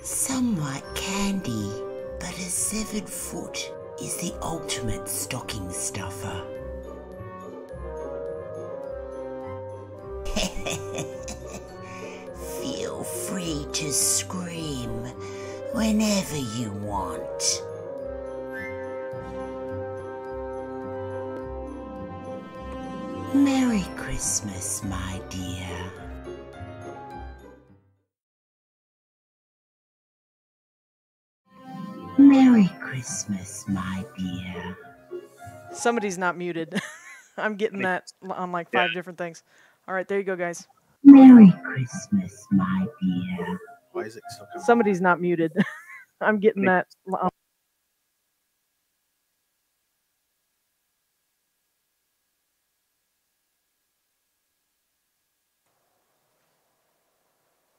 Some like candy, but a severed foot is the ultimate stocking stuffer. Feel free to scream whenever you want. Merry Christmas, my dear. Merry Christmas, my dear. Somebody's not muted. I'm getting that on like 5 different things. All right, there you go, guys. Merry Christmas, my dear. Why is it so coming? Somebody's not muted. I'm getting that.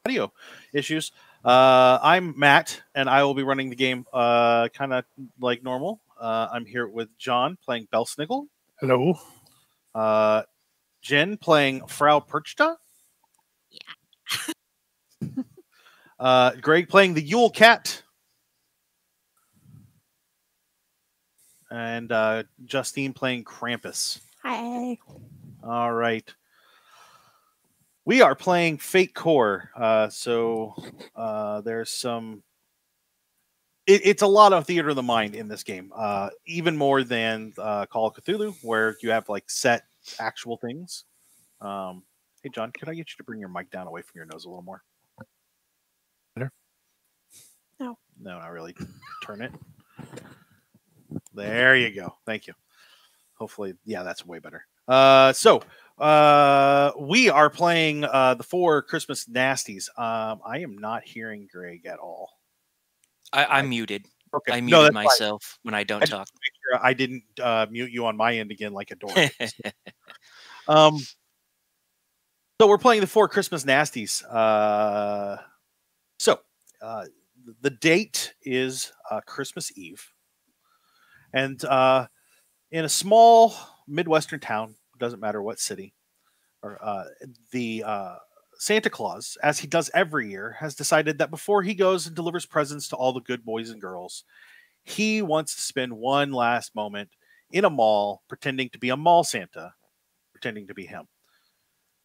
Audio issues. I'm Matt, and I will be running the game kind of like normal. I'm here with John playing Belsnikel. Hello. Jen playing Frau Perchta. Yeah. Greg playing the Yule Cat. And Justine playing Krampus. Hi. All right. We are playing Fate Core. So there's some... It's a lot of theater of the mind in this game. Even more than Call of Cthulhu, where you have like set actual things. Hey, John, could I get you to bring your mic down away from your nose a little more? Better? No. No, not really. Turn it. There you go. Thank you. Hopefully, yeah, that's way better. So we are playing the 4 Christmas Nasties. I am not hearing Greg at all. I'm muted. Okay. I muted myself when I don't talk. Make sure I didn't mute you on my end again like a dork. So we're playing the 4 Christmas Nasties. The date is Christmas Eve. And in a small Midwestern town, doesn't matter what city, or the Santa Claus, as he does every year, has decided that before he goes and delivers presents to all the good boys and girls, he wants to spend one last moment in a mall pretending to be a mall Santa, pretending to be him.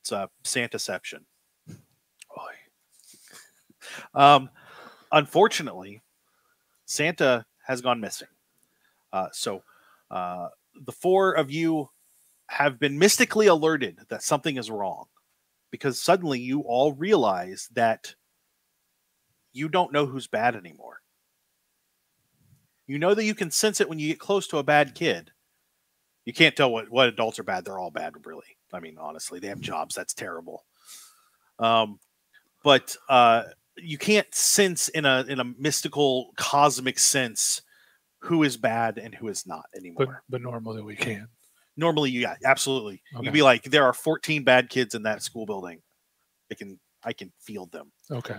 It's a Santaception. Unfortunately, Santa has gone missing. So the 4 of you have been mystically alerted that something is wrong, because suddenly you all realize that you don't know who's bad anymore. You know that you can sense it when you get close to a bad kid. You can't tell what adults are bad. They're all bad, really. I mean, honestly, they have jobs. That's terrible. But you can't sense in a mystical, cosmic sense who is bad and who is not anymore. But normally we can. Normally, yeah, absolutely. Okay. You'd be like, there are 14 bad kids in that school building. I can feel them. Okay.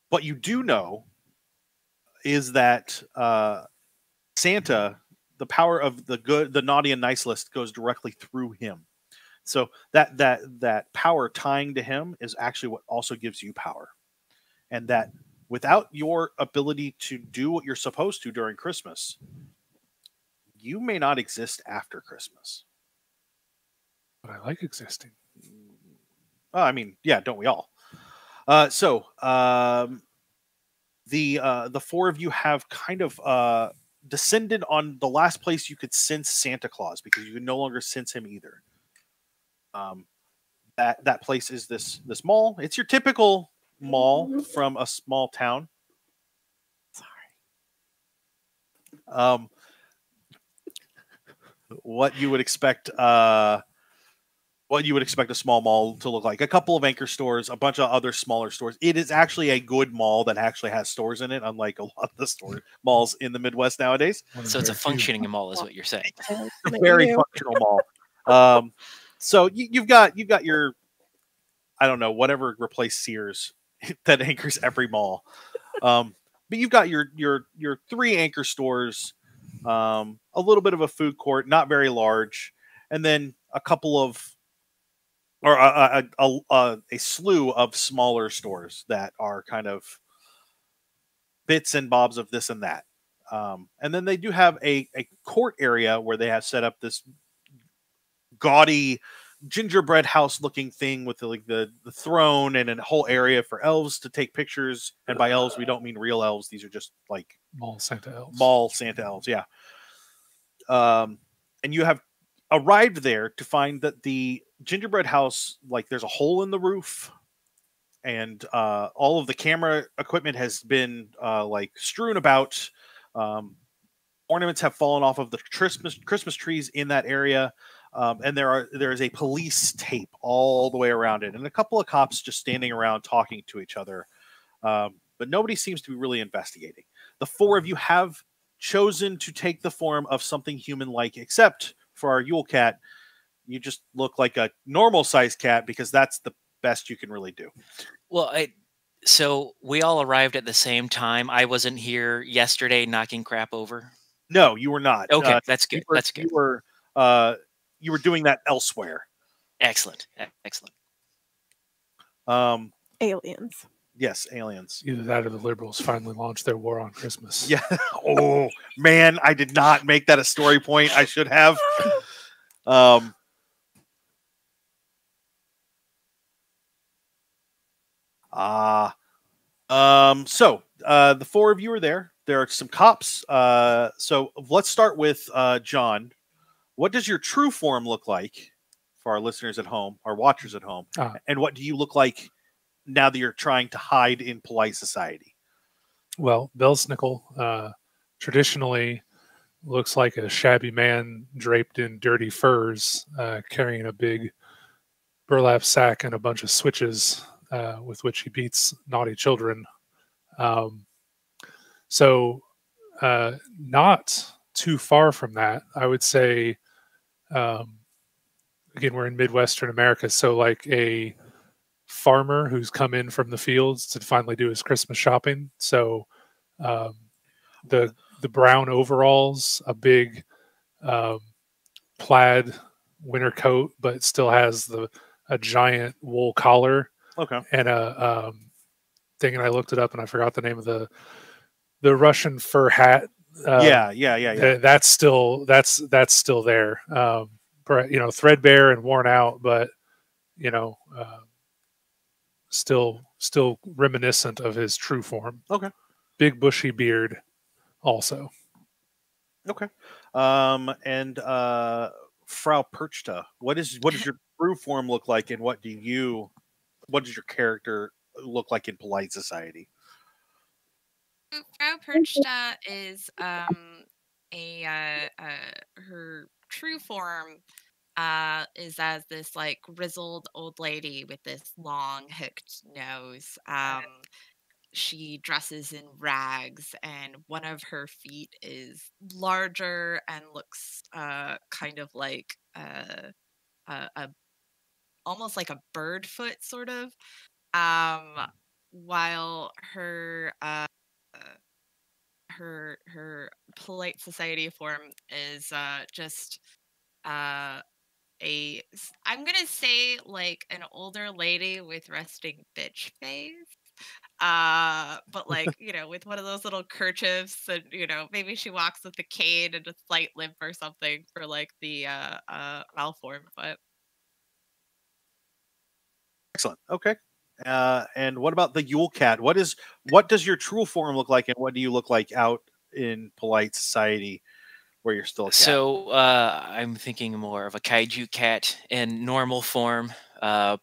What you do know is that Santa, the power of the good, the naughty and nice list goes directly through him. So that power tying to him is actually what also gives you power. And that without your ability to do what you're supposed to during Christmas, you may not exist after Christmas. But I like existing. I mean, yeah, don't we all? The 4 of you have kind of descended on the last place you could sense Santa Claus, because you can no longer sense him either. That place is this mall. It's your typical mall from a small town. Sorry. What you would expect a small mall to look like. A couple of anchor stores, a bunch of other smaller stores. It is actually a good mall that actually has stores in it, unlike a lot of the malls in the Midwest nowadays. So it's a functioning mall, is what you're saying. It's a very functional mall. So you've got your, I don't know, whatever replaced Sears that anchors every mall. But you've got your 3 anchor stores, a little bit of a food court, not very large, and then a couple of or a slew of smaller stores that are kind of bits and bobs of this and that. And then they do have a court area where they have set up this gaudy gingerbread house looking thing with the throne and a whole area for elves to take pictures. And by elves, we don't mean real elves. These are just like Mall Santa elves. mall Santa elves. Yeah. And you have arrived there to find that the gingerbread house, like there's a hole in the roof, and all of the camera equipment has been like strewn about. Ornaments have fallen off of the Christmas trees in that area, and there is a police tape all the way around it, and a couple of cops just standing around talking to each other. But nobody seems to be really investigating. The four of you have chosen to take the form of something human-like, except for our Yule Cat. You just look like a normal-sized cat because that's the best you can really do. Well, so we all arrived at the same time. I wasn't here yesterday knocking crap over. No, you were not. Okay, that's good. That's good. You were doing that elsewhere. Excellent. Excellent. Aliens. Yes, aliens. Either that or the liberals finally launched their war on Christmas. Yeah. Oh man, I did not make that a story point. I should have. So the four of you are there. There are some cops. So let's start with John. What does your true form look like for our listeners at home, our watchers at home? And what do you look like now that you're trying to hide in polite society? Well, Belsnikel traditionally looks like a shabby man draped in dirty furs, carrying a big burlap sack and a bunch of switches with which he beats naughty children. So not too far from that, I would say. Again, we're in Midwestern America, so like a farmer who's come in from the fields to finally do his Christmas shopping. So the brown overalls, a big plaid winter coat, but it still has a giant wool collar. Okay. And a thing, and I looked it up and I forgot the name of the Russian fur hat. Yeah. That's still there. Threadbare and worn out, but still reminiscent of his true form. Okay. Big bushy beard, also. Okay. And Frau Perchta, what does your true form look like, and what does your character look like in polite society? Frau Perchta is her true form is as this like grizzled old lady with this long hooked nose. She dresses in rags, and one of her feet is larger and looks kind of like a almost like a bird foot sort of. While her her polite society form is just I'm gonna say like an older lady with resting bitch face, but like with one of those little kerchiefs, and maybe she walks with a cane and a slight limp or something for like the malform. But excellent. Okay. And what about the Yule Cat? What does your true form look like, and what do you look like out in polite society where you're still a cat? So I'm thinking more of a kaiju cat in normal form,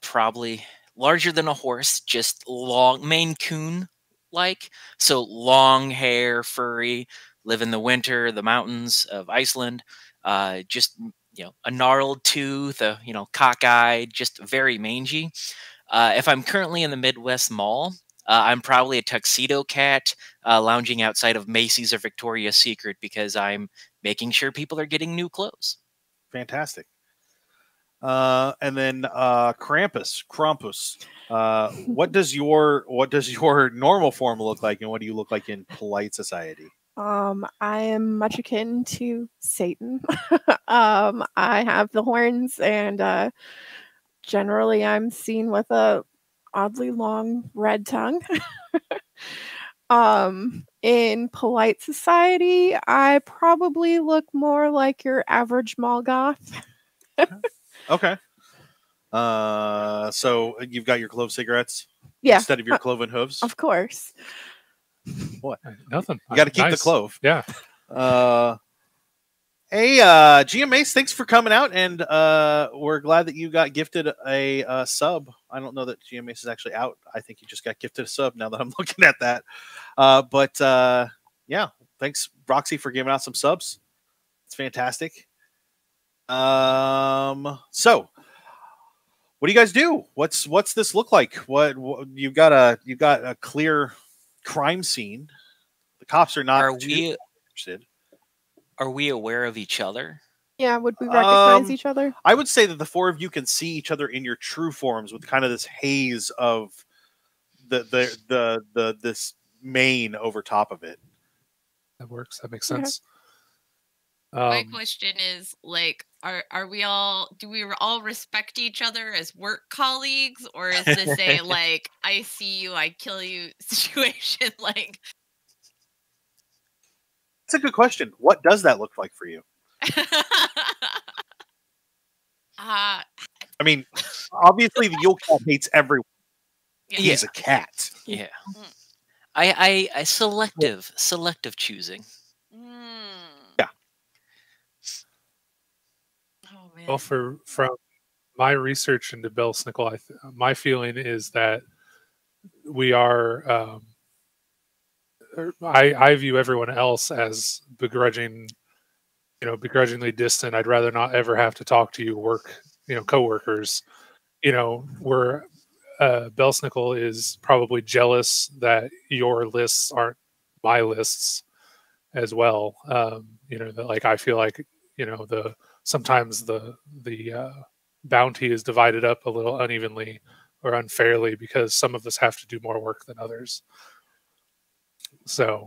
probably larger than a horse, just long, Maine Coon like. So long hair, furry, live in the winter, the mountains of Iceland. Just a gnarled tooth, cockeyed, just very mangy. If I'm currently in the Midwest Mall, I'm probably a tuxedo cat lounging outside of Macy's or Victoria's Secret because I'm making sure people are getting new clothes. Fantastic. And then Krampus. What does your normal form look like, and what do you look like in polite society? I am much akin to Satan. I have the horns, and generally I'm seen with a oddly long red tongue. In polite society, I probably look more like your average mall goth. Okay. So you've got your clove cigarettes Yeah, instead of your cloven hooves. of course. What? Nothing. You got to keep the Nice. clove. Yeah. Hey, GM Mace, thanks for coming out, and we're glad that you got gifted a sub. I don't know that GM Mace is actually out. I think you just got gifted a sub now that I'm looking at that. But yeah, thanks, Roxy, for giving out some subs. It's fantastic. So what do you guys do? What's this look like? What you've got a clear crime scene. The cops are not too interested. Are we aware of each other? Yeah, would we recognize each other? I would say that the four of you can see each other in your true forms with kind of this haze of this mane over top of it. That works. That makes sense. My question is, like, are we all, do we all respect each other as work colleagues, or is this a like I see you, I kill you situation? Like, that's a good question. What does that look like for you? I mean, obviously the Yule Cat hates everyone. Yeah. He's a cat. Yeah. I selective choosing. Yeah. Oh man. Well, from my research into Belsnikel, my feeling is that we are. I view everyone else as begrudgingly distant. I'd rather not ever have to talk to you, coworkers. We're Belsnikel is probably jealous that your lists aren't my lists as well. Like I feel like sometimes the bounty is divided up a little unevenly or unfairly because some of us have to do more work than others. So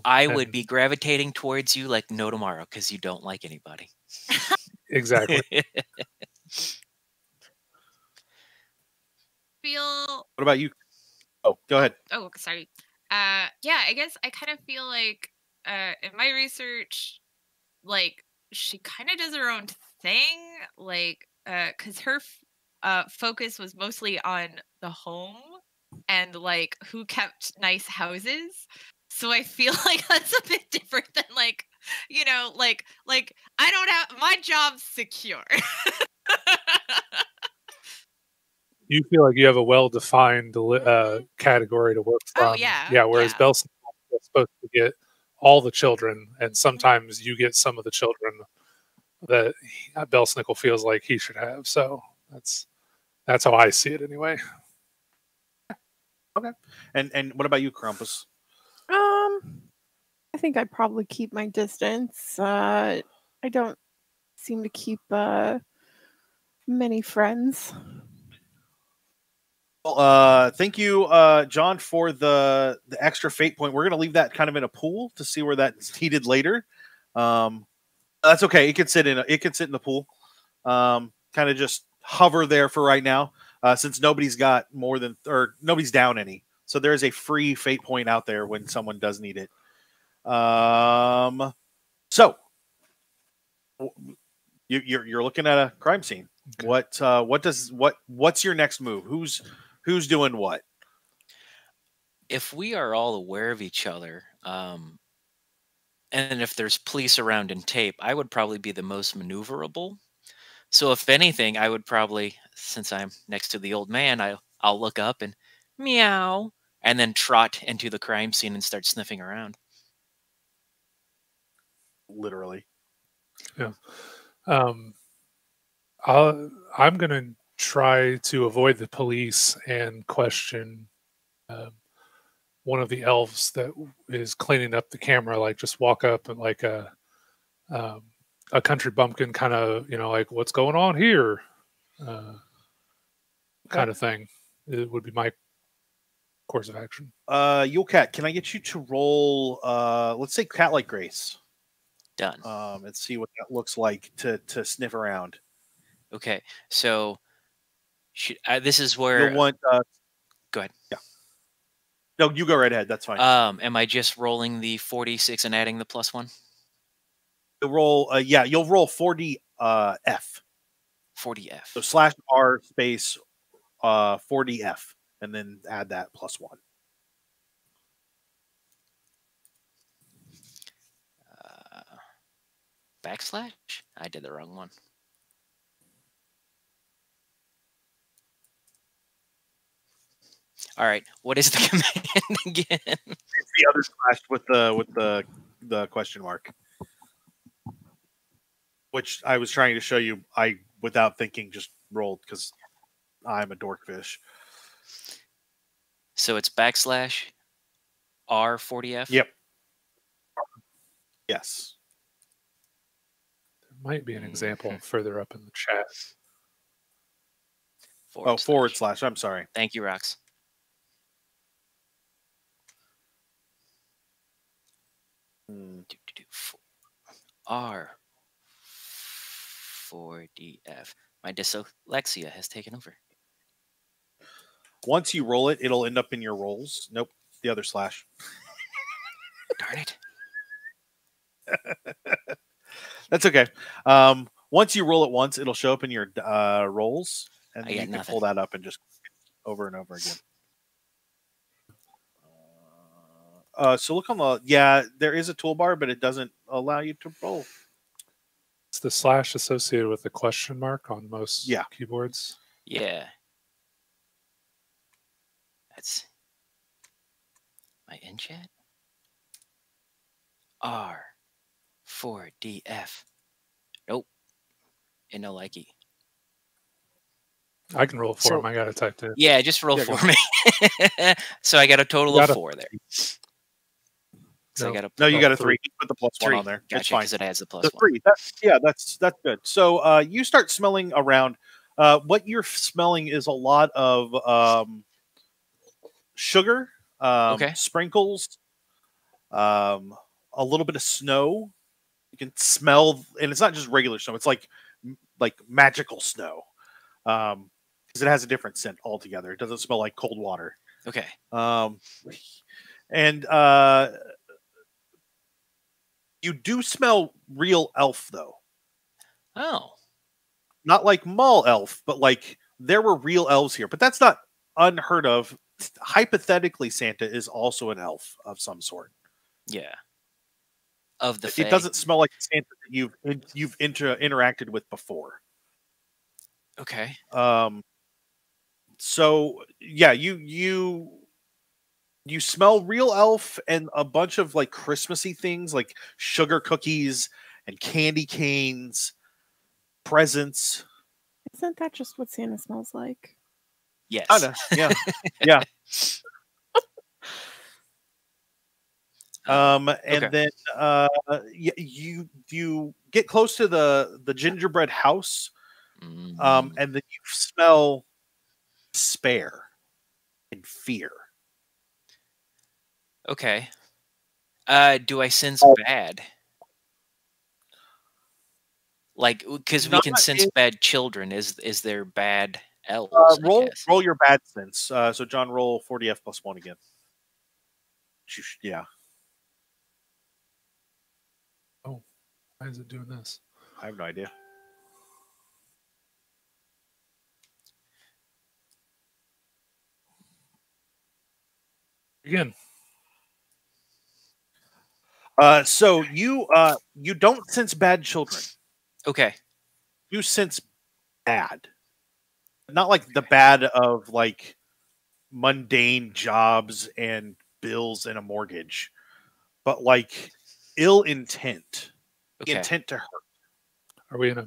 I would be gravitating towards you like no tomorrow because you don't like anybody. Exactly. Feel. What about you? Oh, go ahead. Oh, sorry. Yeah, I guess I kind of feel like in my research, like she kind of does her own thing, like because her focus was mostly on the home and like who kept nice houses. So I feel like that's a bit different than like like I don't have my job's secure. You feel like you have a well-defined category to work from. Oh yeah. Yeah. Whereas Belsnikel is supposed to get all the children, and sometimes you get some of the children that Belsnikel feels like he should have. So that's how I see it anyway. Okay. And what about you, Krampus? I think I'd probably keep my distance. I don't seem to keep many friends. Well, thank you, John, for the extra fate point. We're going to leave that kind of in a pool to see where that's needed later. That's okay. It can sit in the pool. Kind of just hover there for right now, since nobody's got nobody's down any. So there's a free fate point out there when someone does need it. So you're looking at a crime scene. Okay. What's your next move? Who's doing what? If we are all aware of each other, and if there's police around in tape, I would probably be the most maneuverable. So if anything, I would probably, since I'm next to the old man, I'll look up and meow, and then trot into the crime scene and start sniffing around. Literally. Yeah. I'm going to try to avoid the police and question one of the elves that is cleaning up the camera. Like, just walk up and like a country bumpkin kind of, like, what's going on here? Kind of thing. It would be my course of action. Yule Cat, can I get you to roll, let's say cat-like grace? Done. And see what that looks like to sniff around. Okay, so This is where. You'll want. Go ahead. Yeah. No, you go right ahead. That's fine. Am I just rolling the 46 and adding the +1? You'll roll. Yeah, you'll roll 40 F. 40F. So /R space 40F, and then add that +1. Backslash? I did the wrong one. All right. What is the command again? It's the other slash with the question mark, which I was trying to show you. I without thinking just rolled because I'm a dorkfish. So it's /R40F. Yep. Yes. There might be an example further up in the chat. /. I'm sorry. Thank you, Rox. R40F. My dyslexia has taken over. Once you roll it, it'll end up in your rolls. Nope, the other slash. Darn it. That's okay. Once you roll it once, it'll show up in your rolls, and then you can pull that up and just over and over again. So look on the there is a toolbar, but it doesn't allow you to roll. It's the slash associated with the question mark on most keyboards. Yeah. That's my in chat. R4DF. Nope. And no likey. I can roll for him. I got it typed in. Yeah, just roll for me. So I got a total of 4 there. So I got a you got a 3. You put the +1 on there. Gotcha, because it adds the +1. 3. That's good. So you start smelling around. What you're smelling is a lot of sugar, sprinkles, a little bit of snow. You can smell, and it's not just regular snow. It's like magical snow, because it has a different scent altogether. It doesn't smell like cold water. Okay. And you do smell real elf, though. Oh. Not like mall elf, but like there were real elves here. But that's not unheard of. Hypothetically, Santa is also an elf of some sort. Yeah. Of the It doesn't smell like Santa that you've interacted with before. Okay. So yeah, you smell real elf and a bunch of like Christmassy things like sugar cookies and candy canes, presents. Isn't that just what Santa smells like? Yes. Yeah. Yeah. And then you get close to the gingerbread house, and then you smell despair and fear. Okay. Do I sense bad? Like, because we can sense bad children. Is there bad elves? Roll your bad sense. So John, roll 40F +1 again. Yeah. Oh, why is it doing this? I have no idea. Again. So you don't sense bad children. Okay. You sense bad. Not like the bad of like mundane jobs and bills and a mortgage, but like ill intent. Okay. Intent to hurt. Are we in a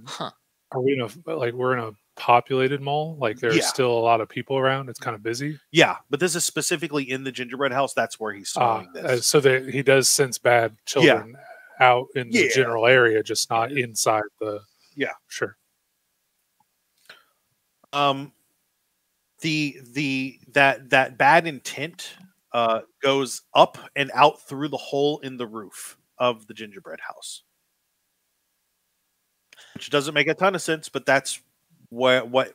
we're in a populated mall? Like there's still a lot of people around. It's kind of busy. Yeah, but this is specifically in the gingerbread house. That's where he's smelling this. So that he does sense bad children out in the general area, just not inside the. Yeah, sure. That bad intent goes up and out through the hole in the roof of the gingerbread house, which doesn't make a ton of sense, but that's what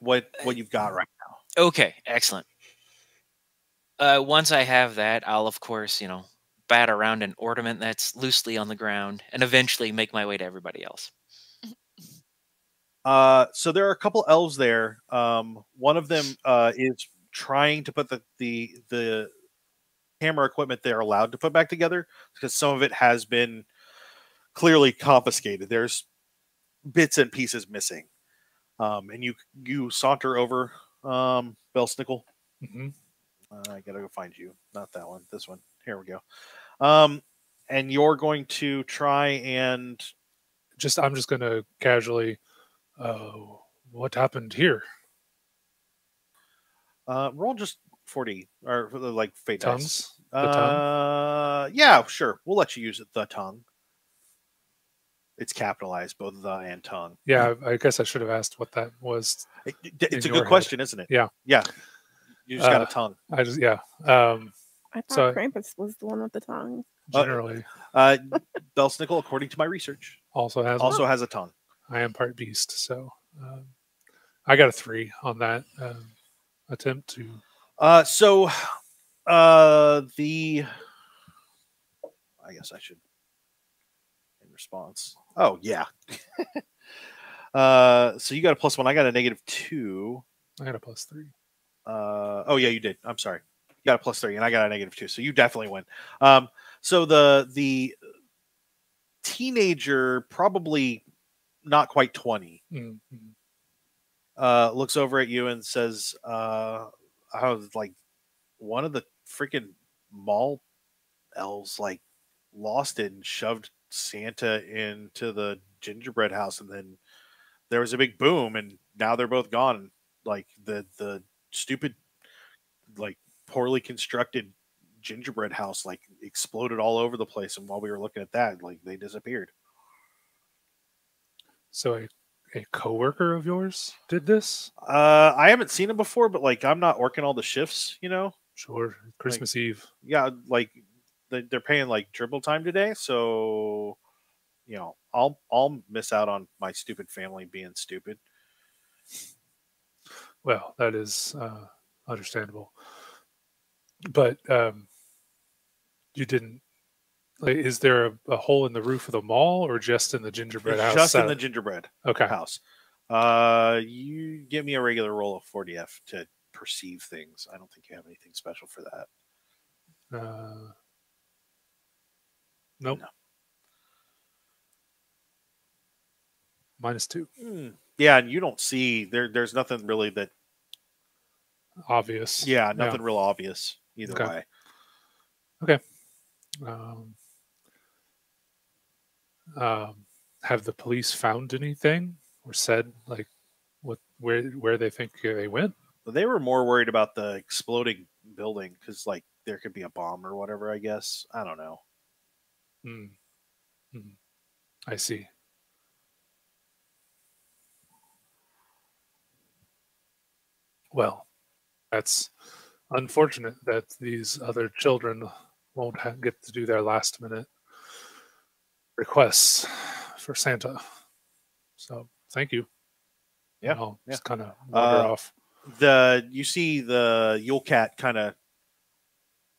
you've got right now. Okay, excellent. Once I have that, I'll of course, bat around an ornament that's loosely on the ground, and eventually make my way to everybody else. So there are a couple elves there. One of them is trying to put the camera equipment they're allowed to put back together because some of it has been clearly confiscated. There's bits and pieces missing. And you saunter over, Belsnikel. Mm-hmm. I gotta go find you. Not that one. This one. Here we go. And you're going to try and I'm just gonna casually. What happened here? roll just 40 or like fate dice. Tongues. The tongue. Yeah, sure. We'll let you use it. The tongue. It's capitalized, both the and tongue. Yeah, I guess I should have asked what that was. It's a your good question, isn't it? Yeah. Yeah. You just got a tongue. I just I thought So- Krampus was the one with the tongue. generally Belsnikel, according to my research, also has also one. has a tongue. I am part beast, so I got a 3 on that attempt to. So the I guess I should in response. Oh yeah. So you got a +1. I got a -2. I got a +3. Oh yeah, you did. I'm sorry. You got a +3, and I got a -2. So you definitely win. So the teenager, probably not quite 20, Mm-hmm. looks over at you and says, "I was like one of the freaking mall elves like lost it and shoved Santa into the gingerbread house, and then there was a big boom, and now they're both gone. Like the stupid, like poorly constructed gingerbread house like exploded all over the place, and while we were looking at that, like they disappeared." So a coworker of yours did this? I haven't seen him before, but like I'm not working all the shifts, you know. Sure. Christmas Eve. Yeah, like they're paying like triple time today, so I'll miss out on my stupid family being stupid. Well, that is understandable. But you didn't. Like, is there a hole in the roof of the mall, or just in the gingerbread house? Just in the gingerbread Okay. house. You give me a regular roll of 40F to perceive things. I don't think you have anything special for that. Nope. No. -2. Yeah, and you don't see there's nothing really that Obvious. Yeah, nothing real obvious either Okay. way. Okay. Have the police found anything or said like where they think they went? But they were more worried about the exploding building because like there could be a bomb or whatever. I guess I don't know. I see. Well, that's unfortunate that these other children won't get to do their last minute requests for Santa. So thank you. Yeah, And I'll yeah. just kind of wander off. You see the Yule Cat kind of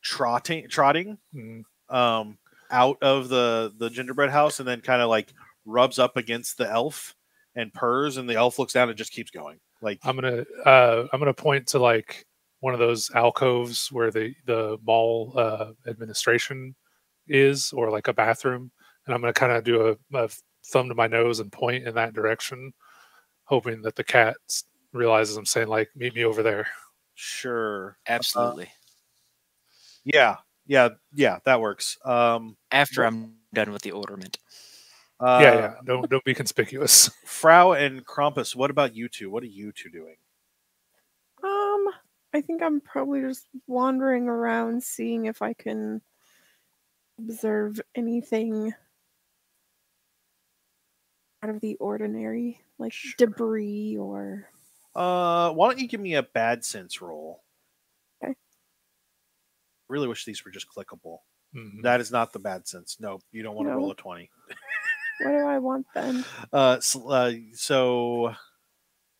trotting out of the gingerbread house, and then kind of like rubs up against the elf and purrs, and the elf looks down and just keeps going. Like I'm gonna point to like one of those alcoves where the mall administration is, or like a bathroom, and I'm gonna kind of do a thumb to my nose and point in that direction, hoping that the cat realizes I'm saying like, meet me over there. Sure, Absolutely. yeah, that works. After I'm done with the ornament. Yeah. Don't be conspicuous. Frau and Krampus, what about you two? What are you two doing? I think I'm probably just wandering around, seeing if I can observe anything out of the ordinary, like debris or. Why don't you give me a bad sense roll? Okay. Really wish these were just clickable. Mhm. That is not the bad sense. No, you don't want to No. roll a 20. What do I want then? So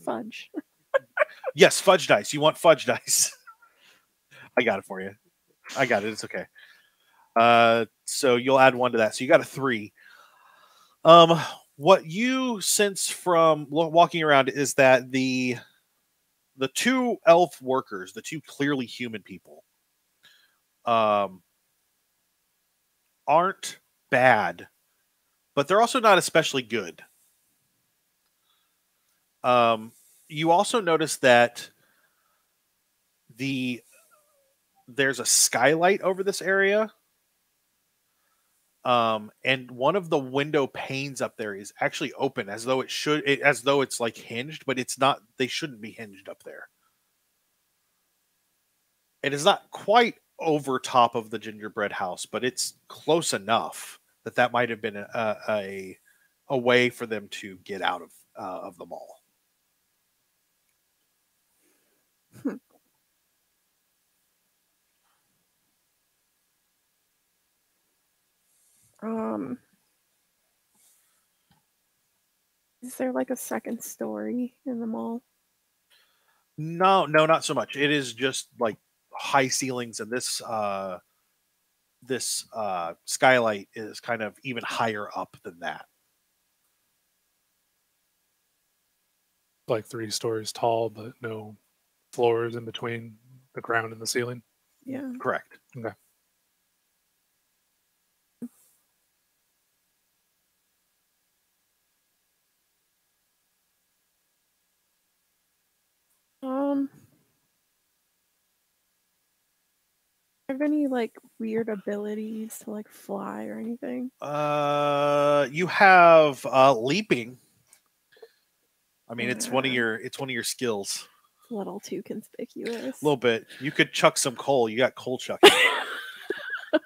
Fudge. Yes, fudge dice. You want fudge dice? I got it for you. I got it. It's okay. So you'll add 1 to that. So you got a 3. What you sense from walking around is that the 2 elf workers, the 2 clearly human people, aren't bad, but they're also not especially good. You also notice that there's a skylight over this area. And one of the window panes up there is actually open, as though it's like hinged, but it's not. They shouldn't be hinged up there. And it's not quite over top of the gingerbread house, but it's close enough that might have been a way for them to get out of the mall. Is there like a second story in the mall? No, not so much. It is just like high ceilings, and this skylight is kind of even higher up than that. Like 3 stories tall, but no floors in between the ground and the ceiling. Yeah. Correct. Okay. Have any like weird abilities to like fly or anything? You have leaping. I mean, it's one of your skills. It's a little too conspicuous. A little bit. You could chuck some coal. You got coal chucking.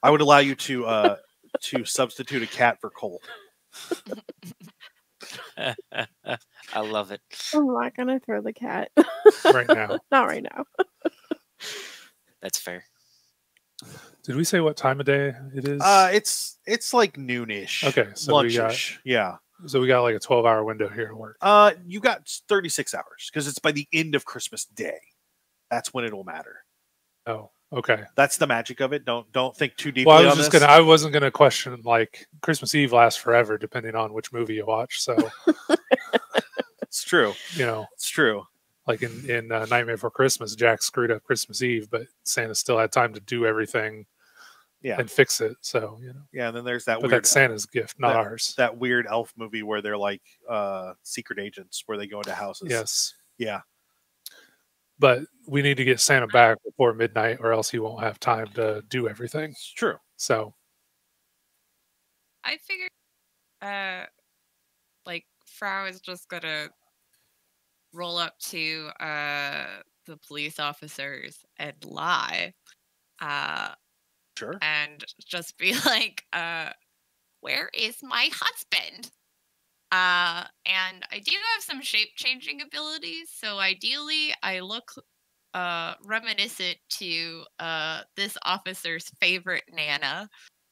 I would allow you to substitute a cat for coal. I love it. I'm not gonna throw the cat Right now. Not right now. That's fair. Did we say what time of day it is? It's like noonish. Okay, so lunchish. So we got like a 12-hour window here to work. You got 36 hours because it's by the end of Christmas Day. That's when it'll matter. Oh, okay. That's the magic of it. Don't think too deeply. Well, on this. I wasn't gonna question, like, Christmas Eve lasts forever depending on which movie you watch. So it's true. It's true. Like in Nightmare Before Christmas, Jack screwed up Christmas Eve, but Santa still had time to do everything. Yeah. And fix it. So Yeah, and then there's that. But weird, that's Santa's gift, not ours. That weird elf movie where they're like secret agents, where they go into houses. Yes. Yeah. But we need to get Santa back before midnight, or else he won't have time to do everything. It's true. So I figured, like, Frau is just gonna roll up to the police officers and lie. Sure. And just be like, where is my husband? And I do have some shape-changing abilities, so ideally I look reminiscent to this officer's favorite Nana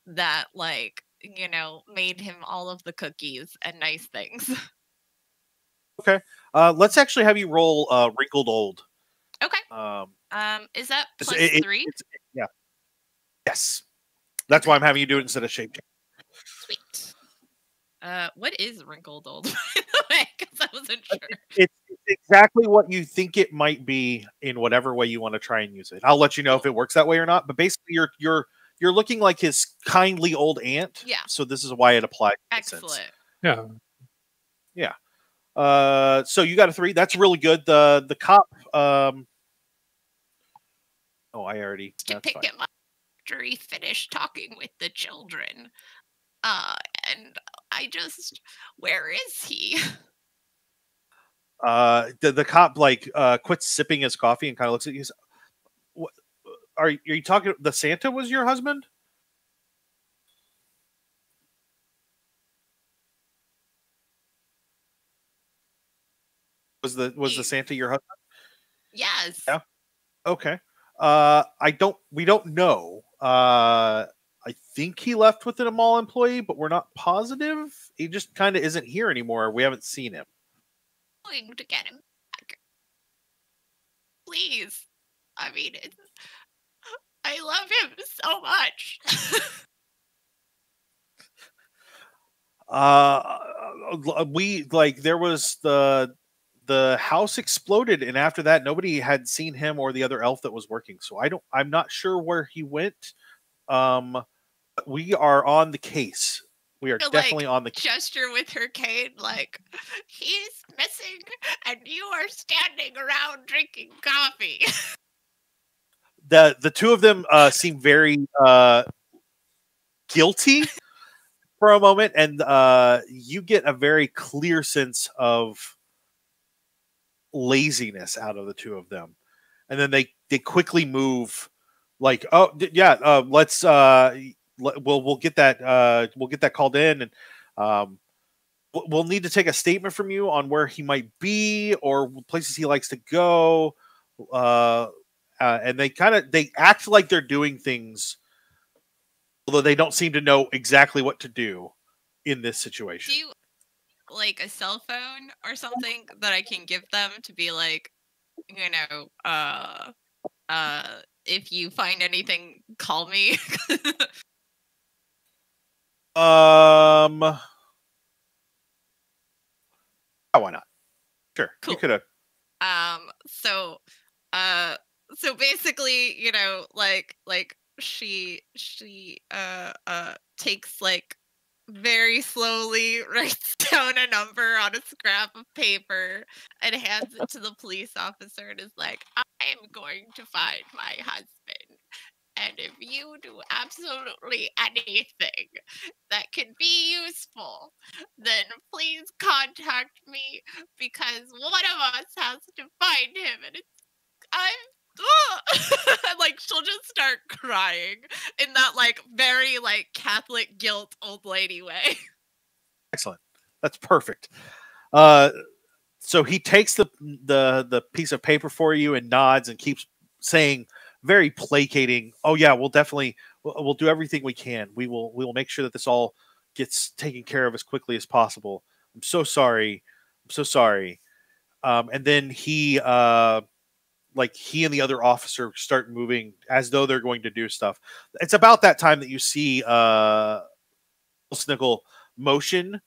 that, like, made him all of the cookies and nice things. Okay. Let's actually have you roll Wrinkled Old. Okay. Is that plus 3? Yeah. Yes. That's why I'm having you do it instead of shape change. Sweet. What is Wrinkled Old, by the way? Because I wasn't sure. It's exactly what you think it might be in whatever way you want to try and use it. I'll let you know if it works that way or not. But basically, you're looking like his kindly old aunt. Yeah. So this is why it applies. Excellent. Yeah. Yeah. So you got a 3. That's really good. The cop. Oh, I already. To That's pick fine. him up after he finished talking with the children. And I just, where is he? The cop quits sipping his coffee and kind of looks at you. What are you talking? The Santa was your husband? Was the Santa your husband? Yes. Yeah. Okay. We don't know. I think he left with a mall employee, but we're not positive. He just kind of isn't here anymore. We haven't seen him. Going to get him back. please. I mean, I love him so much. There was the house exploded, and after that nobody had seen him or the other elf that was working, so I'm not sure where he went. We are on the case. We are definitely on the case. Gesture with her cane, like, he's missing and you are standing around drinking coffee. The two of them seem very guilty for a moment, and you get a very clear sense of laziness out of the two of them, and then they quickly move, like, oh yeah, let's we'll get that called in, and we'll need to take a statement from you on where he might be or places he likes to go, and they act like they're doing things, although they don't seem to know exactly what to do in this situation. Do you like a cell phone or something that I can give them to be like, you know, if you find anything, call me? Yeah, why not? Sure. Cool. You could have. So basically, you know, like she takes, like, very slowly writes down a number on a scrap of paper and hands it to the police officer and is like, I am going to find my husband. And if you do absolutely anything that can be useful, then please contact me, because one of us has to find him. And like, she'll just start crying in that, like, very, like, Catholic guilt old lady way. Excellent. That's perfect. So he takes the piece of paper for you and nods and keeps saying, very placating, oh yeah, we'll do everything we can. We will make sure that this all gets taken care of as quickly as possible. I'm so sorry. And then he and the other officer start moving as though they're going to do stuff. It's about that time that you see Belsnikel motion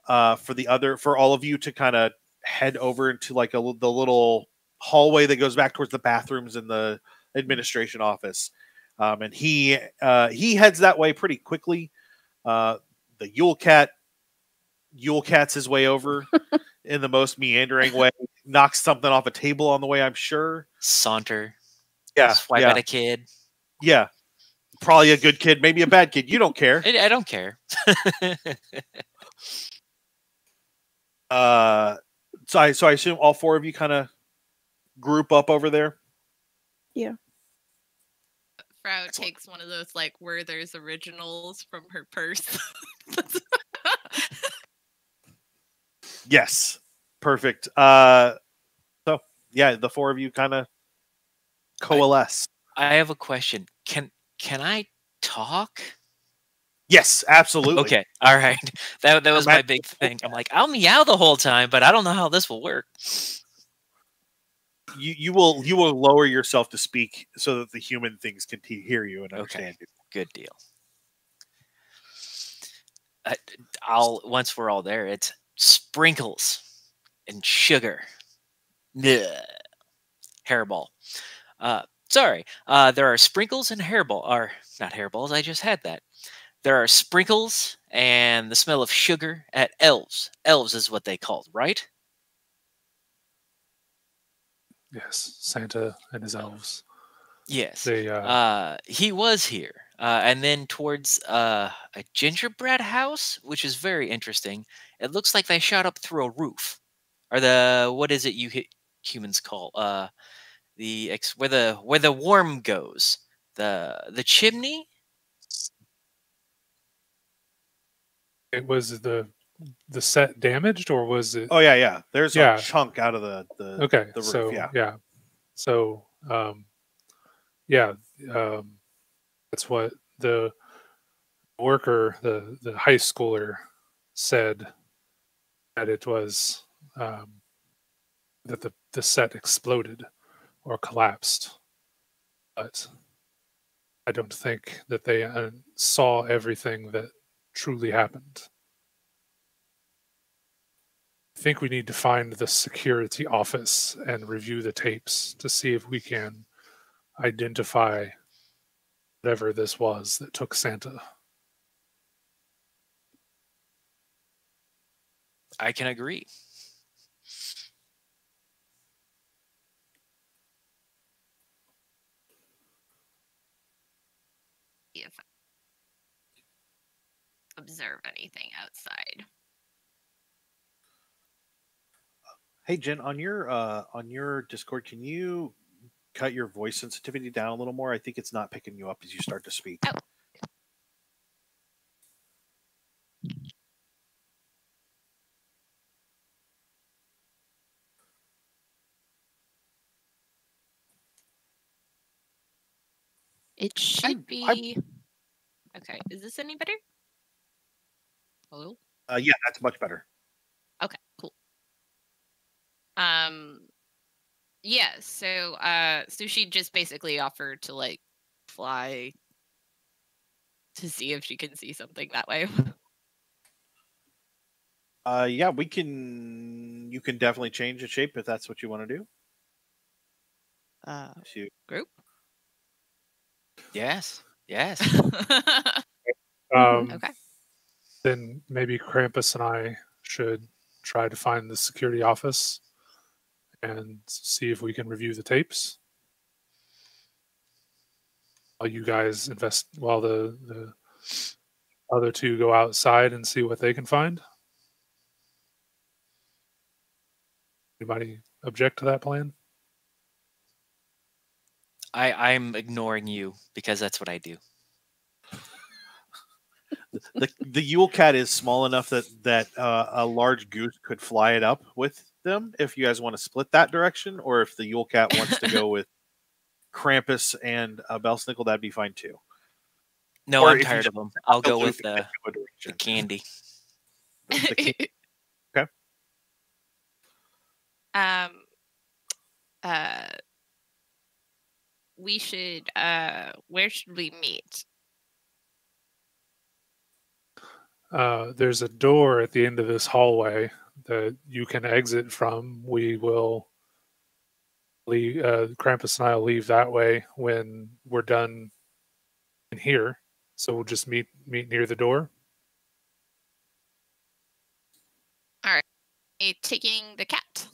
for all of you to kind of head over into like the little hallway that goes back towards the bathrooms in the administration office, and he heads that way pretty quickly. The Yule Cat's his way over in the most meandering way, knocks something off a table on the way, I'm sure. Saunter. Yeah. Swipe at a kid. Yeah. Probably a good kid, maybe a bad kid. You don't care. I don't care. So I assume all four of you kind of group up over there. Yeah. Frau takes one of those, like, Werther's originals from her purse. Yes. Perfect. So yeah, the four of you kind of coalesce. I have a question. Can I talk? Yes, absolutely. Okay. All right. That was my big thing. I'm like, I'll meow the whole time, but I don't know how this will work. You will lower yourself to speak so that the human things can hear you and understand you. Good deal. Once we're all there, it's sprinkles and sugar. Ugh. Hairball. Sorry. There are sprinkles and hairball. Or not hairballs. I just had that. There are sprinkles and the smell of sugar at elves. Elves is what they called, right? Yes, Santa and his elves. Yes. They, he was here. And then towards a gingerbread house, which is very interesting. It looks like they shot up through a roof. Or what is it you humans call? Where the worm goes. The chimney? It was the set damaged, or was it? Oh yeah. There's a chunk out of the okay. The roof, so yeah. So that's what the worker, the high schooler, said, that it was that the set exploded or collapsed. But I don't think that they saw everything that truly happened. I think we need to find the security office and review the tapes to see if we can identify whatever this was that took Santa. I can agree. If I observe anything outside. Hey Jen, on your Discord, can you cut your voice sensitivity down a little more? I think it's not picking you up as you start to speak. Oh. It should be. Okay, is this any better? Hello? Yeah, that's much better. Okay, cool. Yeah, so she just basically offered to like fly to see if she can see something that way. Yeah, you can definitely change the shape if that's what you want to do. Group? Yes. Yes. Okay. Then maybe Krampus and I should try to find the security office and see if we can review the tapes. While you guys while the other two go outside and see what they can find. Anybody object to that plan? I'm ignoring you because that's what I do. The Yule Cat is small enough that a large goose could fly it up with them. If you guys want to split that direction, or if the Yule Cat wants to go with Krampus and Belsnikel, that'd be fine too. No, I'm tired of them. I'll go with the candy. Okay. We should. Where should we meet? There's a door at the end of this hallway that you can exit from. We will leave. Krampus and I will leave that way when we're done in here. So we'll just meet near the door. All right. Taking the cat.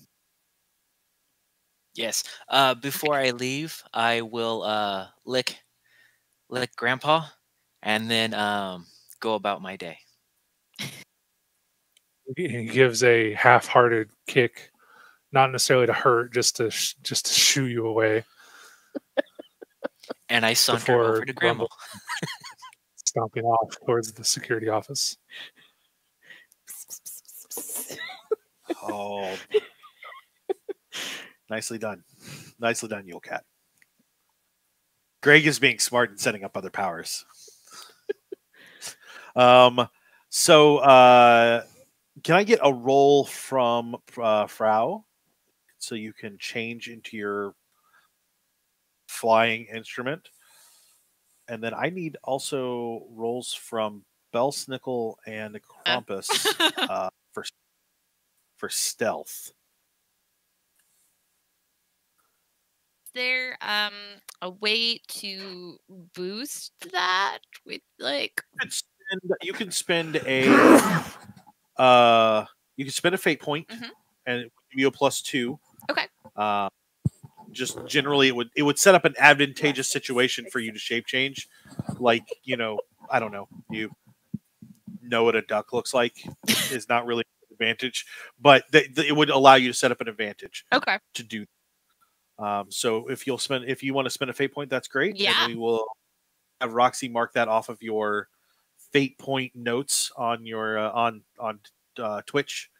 Yes. Before I leave, I will lick Grandpa, and then go about my day. He gives a half-hearted kick, not necessarily to hurt, just to shoo you away. And I saunter over to Grandma, stomping off towards the security office. Oh, nicely done, Yule Cat. Greg is being smart and setting up other powers. So can I get a roll from Frau so you can change into your flying instrument? And then I need also rolls from Belsnikel and Krampus for stealth. Is there a way to boost that with like? You can spend a fate point, and it would give you a +2. Okay. Just generally, it would set up an advantageous situation for you to shape change, like I don't know, you know what a duck looks like is not really an advantage, but it would allow you to set up an advantage. Okay. To do. So if you want to spend a fate point, that's great. Yeah. And we will have Roxy mark that off of your fate point notes on your on Twitch.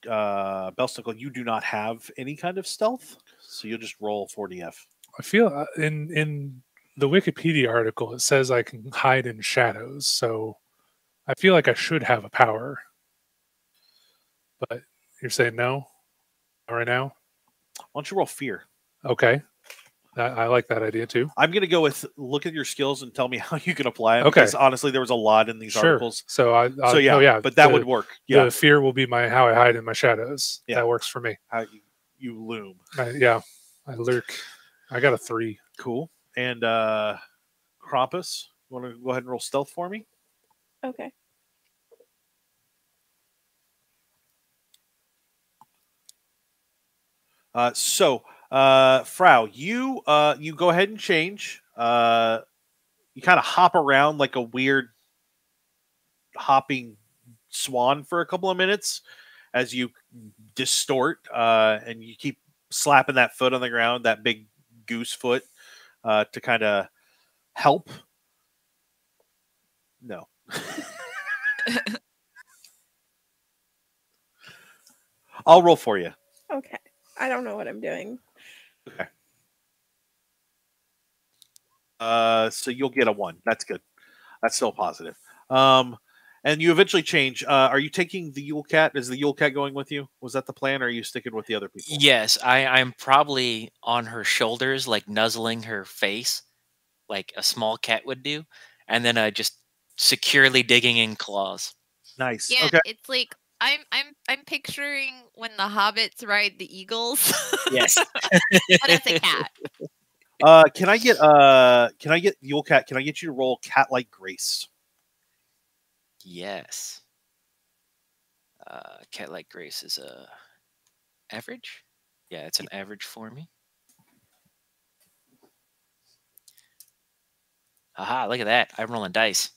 Belsnikel, you do not have any kind of stealth, so you'll just roll 40F. I feel in the Wikipedia article it says I can hide in shadows, so I feel like I should have a power. But you're saying no? right now. Why don't you roll fear? Okay. I like that idea too. I'm going to go with look at your skills and tell me how you can apply them. Okay. Because honestly, there was a lot in these Sure. articles. So So yeah, but that would work. Yeah. The fear will be my how I hide in my shadows. Yeah. That works for me. How you loom. Yeah. I lurk. I got a 3. Cool. And Krampus, you want to go ahead and roll stealth for me? Okay. Frau, you go ahead and change. You kind of hop around like a weird hopping swan for a couple of minutes as you distort, and you keep slapping that foot on the ground, that big goose foot, to kind of help. No. I'll roll for you. Okay. I don't know what I'm doing. Okay. So you'll get a 1. That's good. That's still positive. And you eventually change. Are you taking the Yule Cat? Is the Yule Cat going with you? Was that the plan, or are you sticking with the other people? Yes, I'm probably on her shoulders, like nuzzling her face, like a small cat would do, and then just securely digging in claws. Nice. Yeah, Okay. it's like I'm picturing when the hobbits ride the eagles. Yes. But it's a cat. Can I get Yule Cat? Can I get you to roll cat-like grace? Yes. Cat-like grace is a average. Yeah, it's an average for me. Aha! Look at that. I'm rolling dice.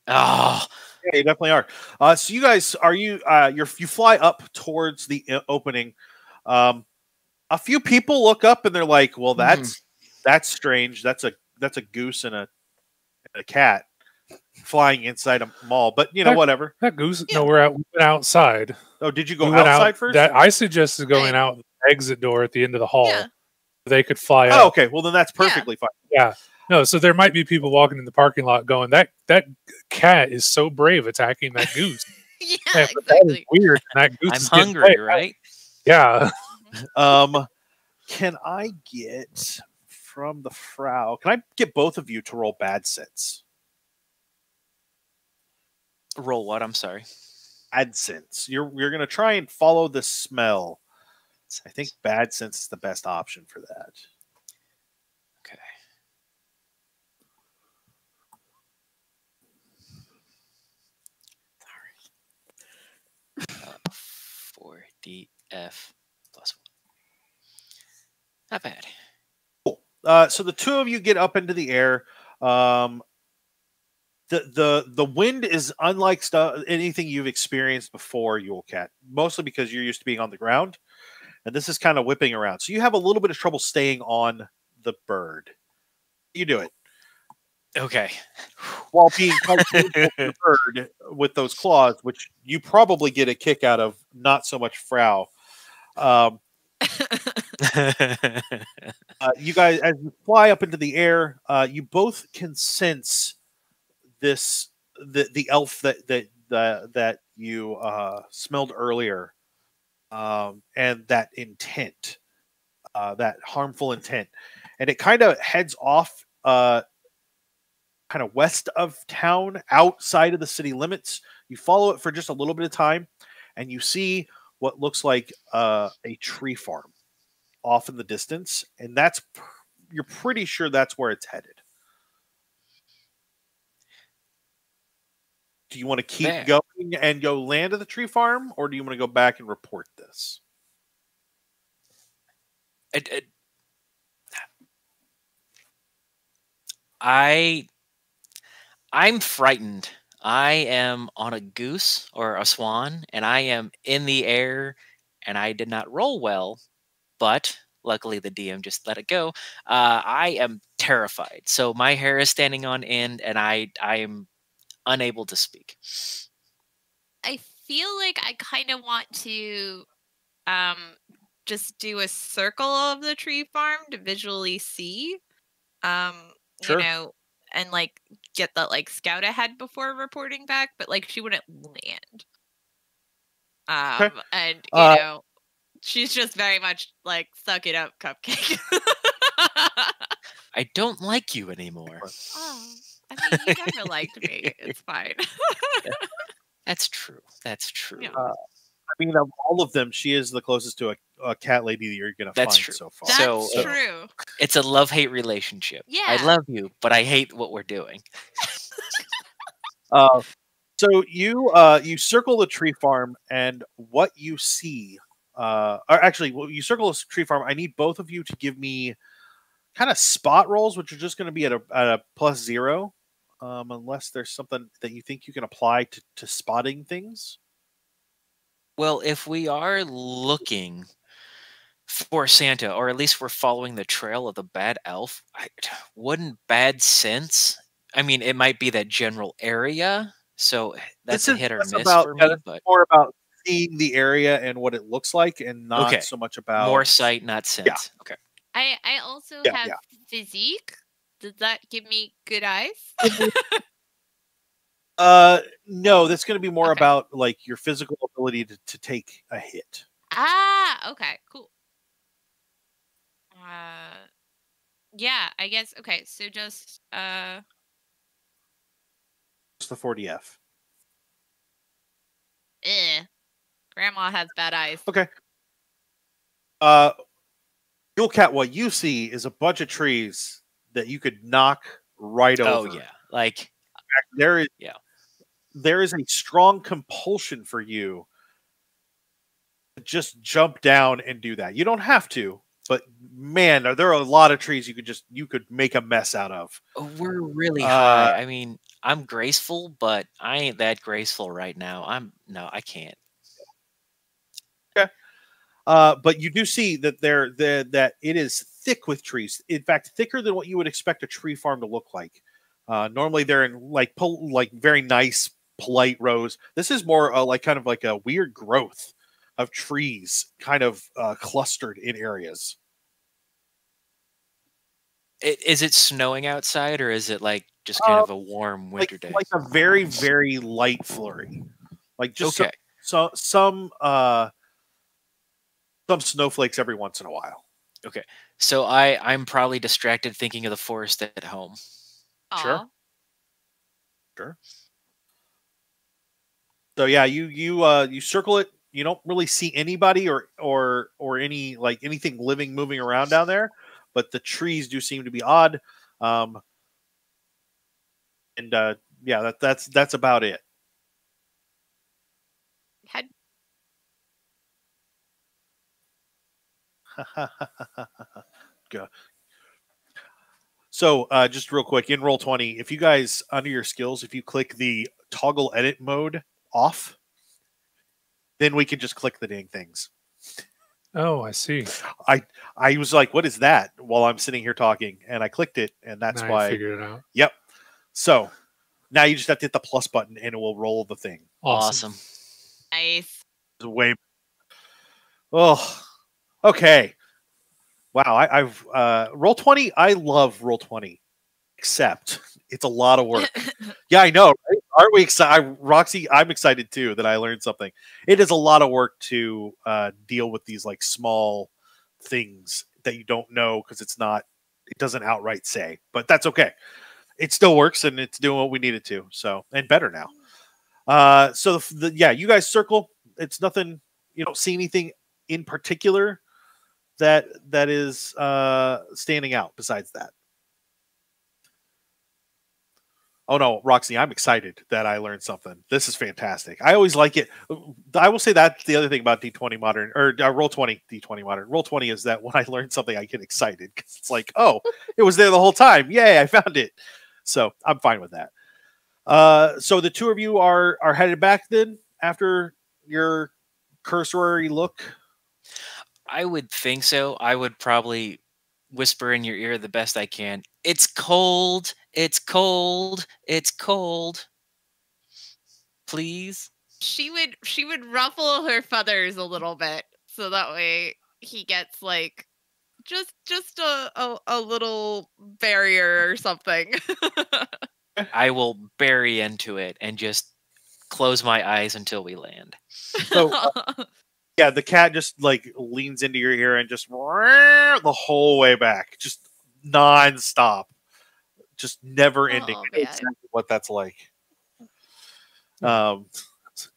Oh. Yeah, you definitely are. So you guys you fly up towards the opening. A few people look up and they're like, "Well, that's strange. That's a goose and a cat flying inside a mall." But whatever. That goose. Yeah. No, we went outside. Oh, did you go outside first? I suggested going out the exit door at the end of the hall. Yeah. They could fly up. Oh, okay. Well, then that's perfectly fine. Yeah. No, so there might be people walking in the parking lot going, that cat is so brave attacking that goose. Yeah, Man, exactly. That is weird. That goose I'm is hungry, right? Yeah. Can I get from the Frau? Can I get both of you to roll bad sense? Roll what? I'm sorry. Bad sense. You're going to try and follow the smell. I think bad sense is the best option for that. Okay. 4DF plus 1. Not bad. Cool. So the two of you get up into the air. The wind is unlike anything you've experienced before, Yule Cat. Mostly because you're used to being on the ground, and this is kind of whipping around. So you have a little bit of trouble staying on the bird. You do it. Okay. While being the bird with those claws, which you probably get a kick out of, not so much Frau. You guys, as you fly up into the air, you both can sense the elf that you smelled earlier, and that intent, that harmful intent, and it kind of heads off. Kind of west of town, outside of the city limits. You follow it for just a little bit of time, and you see what looks like a tree farm off in the distance, and you're pretty sure that's where it's headed. Do you want to keep going and go land at the tree farm, or do you want to go back and report this? I'm frightened. I am on a goose or a swan, and I am in the air, and I did not roll well, but luckily the DM just let it go. I am terrified. So my hair is standing on end, and I am unable to speak. I feel like I kind of want to just do a circle of the tree farm to visually see. Sure. And like get that like scout ahead before reporting back, but like she wouldn't land. Okay. And she's just very much like, suck it up, Cupcake. I don't like you anymore. Oh, I mean, you never liked me. It's fine. That's true. That's true. Yeah. I mean, of all of them, she is the closest to a cat lady that you're gonna That's find true. so far. That's So, true. It's a love-hate relationship. Yeah. I love you, but I hate what we're doing. So you circle the tree farm, and what you see, or actually, you circle this tree farm. I need both of you to give me kind of spot rolls, which are just going to be at a +0, unless there's something that you think you can apply to spotting things. Well, if we are looking for Santa, or at least we're following the trail of the bad elf, wouldn't bad sense? I mean, it might be that general area, so that's a hit or miss for me. But more about seeing the area and what it looks like, and not Okay. so much about more sight, not sense. Okay. I also Yeah, have yeah. physique. Does that give me good eyes? No, that's going to be more Okay. about like your physical ability to take a hit. Okay, cool. Yeah, I guess. Okay, so just It's the 40F. Grandma has bad eyes. Okay. Yule Cat, what you see is a bunch of trees that you could knock right over. Oh yeah, like There is Yeah. there is a strong compulsion for you to just jump down and do that. You don't have to, but man, there are a lot of trees you could make a mess out of. we're really high. I mean, I'm graceful, but I ain't that graceful right now. I can't. But you do see that that it is thick with trees. In fact, thicker than what you would expect a tree farm to look like. Normally, they're in like very nice, polite rows. This is more like kind of like a weird growth of trees, kind of clustered in areas. Is it snowing outside, or is it like just kind of a warm winter day? Like a very very light flurry, like just Okay. some snowflakes every once in a while. Okay. So I'm probably distracted thinking of the forest at home. Sure. Aw. Sure. So yeah, you circle it. You don't really see anybody or any like anything living moving around down there, but the trees do seem to be odd. And yeah, that's about it. Had Go. So just real quick, in Roll20, if you guys under your skills, if you click the toggle edit mode off, then we can just click the dang things. Oh, I see. I was like, what is that? While I'm sitting here talking, and I clicked it, and that's Now why I figured it out. Yep. So now you just have to hit the plus button, and it will roll the thing. Awesome. nice. It's way. Oh, okay. Wow. I've Roll20. I love Roll20, except it's a lot of work. Yeah, I know. Right? Aren't we excited? Roxy, I'm excited too that I learned something. It is a lot of work to deal with these like small things that you don't know because it doesn't outright say, but that's okay. It still works and it's doing what we need it to. So, and better now. So yeah, you guys circle. It's nothing. You don't see anything in particular that is standing out besides that. Oh no, Roxy, I'm excited that I learned something. This is fantastic. I always like it. I will say that's the other thing about D20 Modern, or Roll20 D20 Modern. Roll20 is that when I learn something, I get excited because it's like, oh, it was there the whole time. Yay, I found it. So I'm fine with that. So the two of you are headed back then after your cursory look. I would think so. I would probably whisper in your ear the best I can. It's cold. It's cold. It's cold. Please. She would ruffle her feathers a little bit so that way he gets like just a little barrier or something. I will bury into it and just close my eyes until we land. So, yeah, the cat just like leans into your ear and just the whole way back, just non-stop, just never ending. Oh, I know man. exactly what that's like. Well,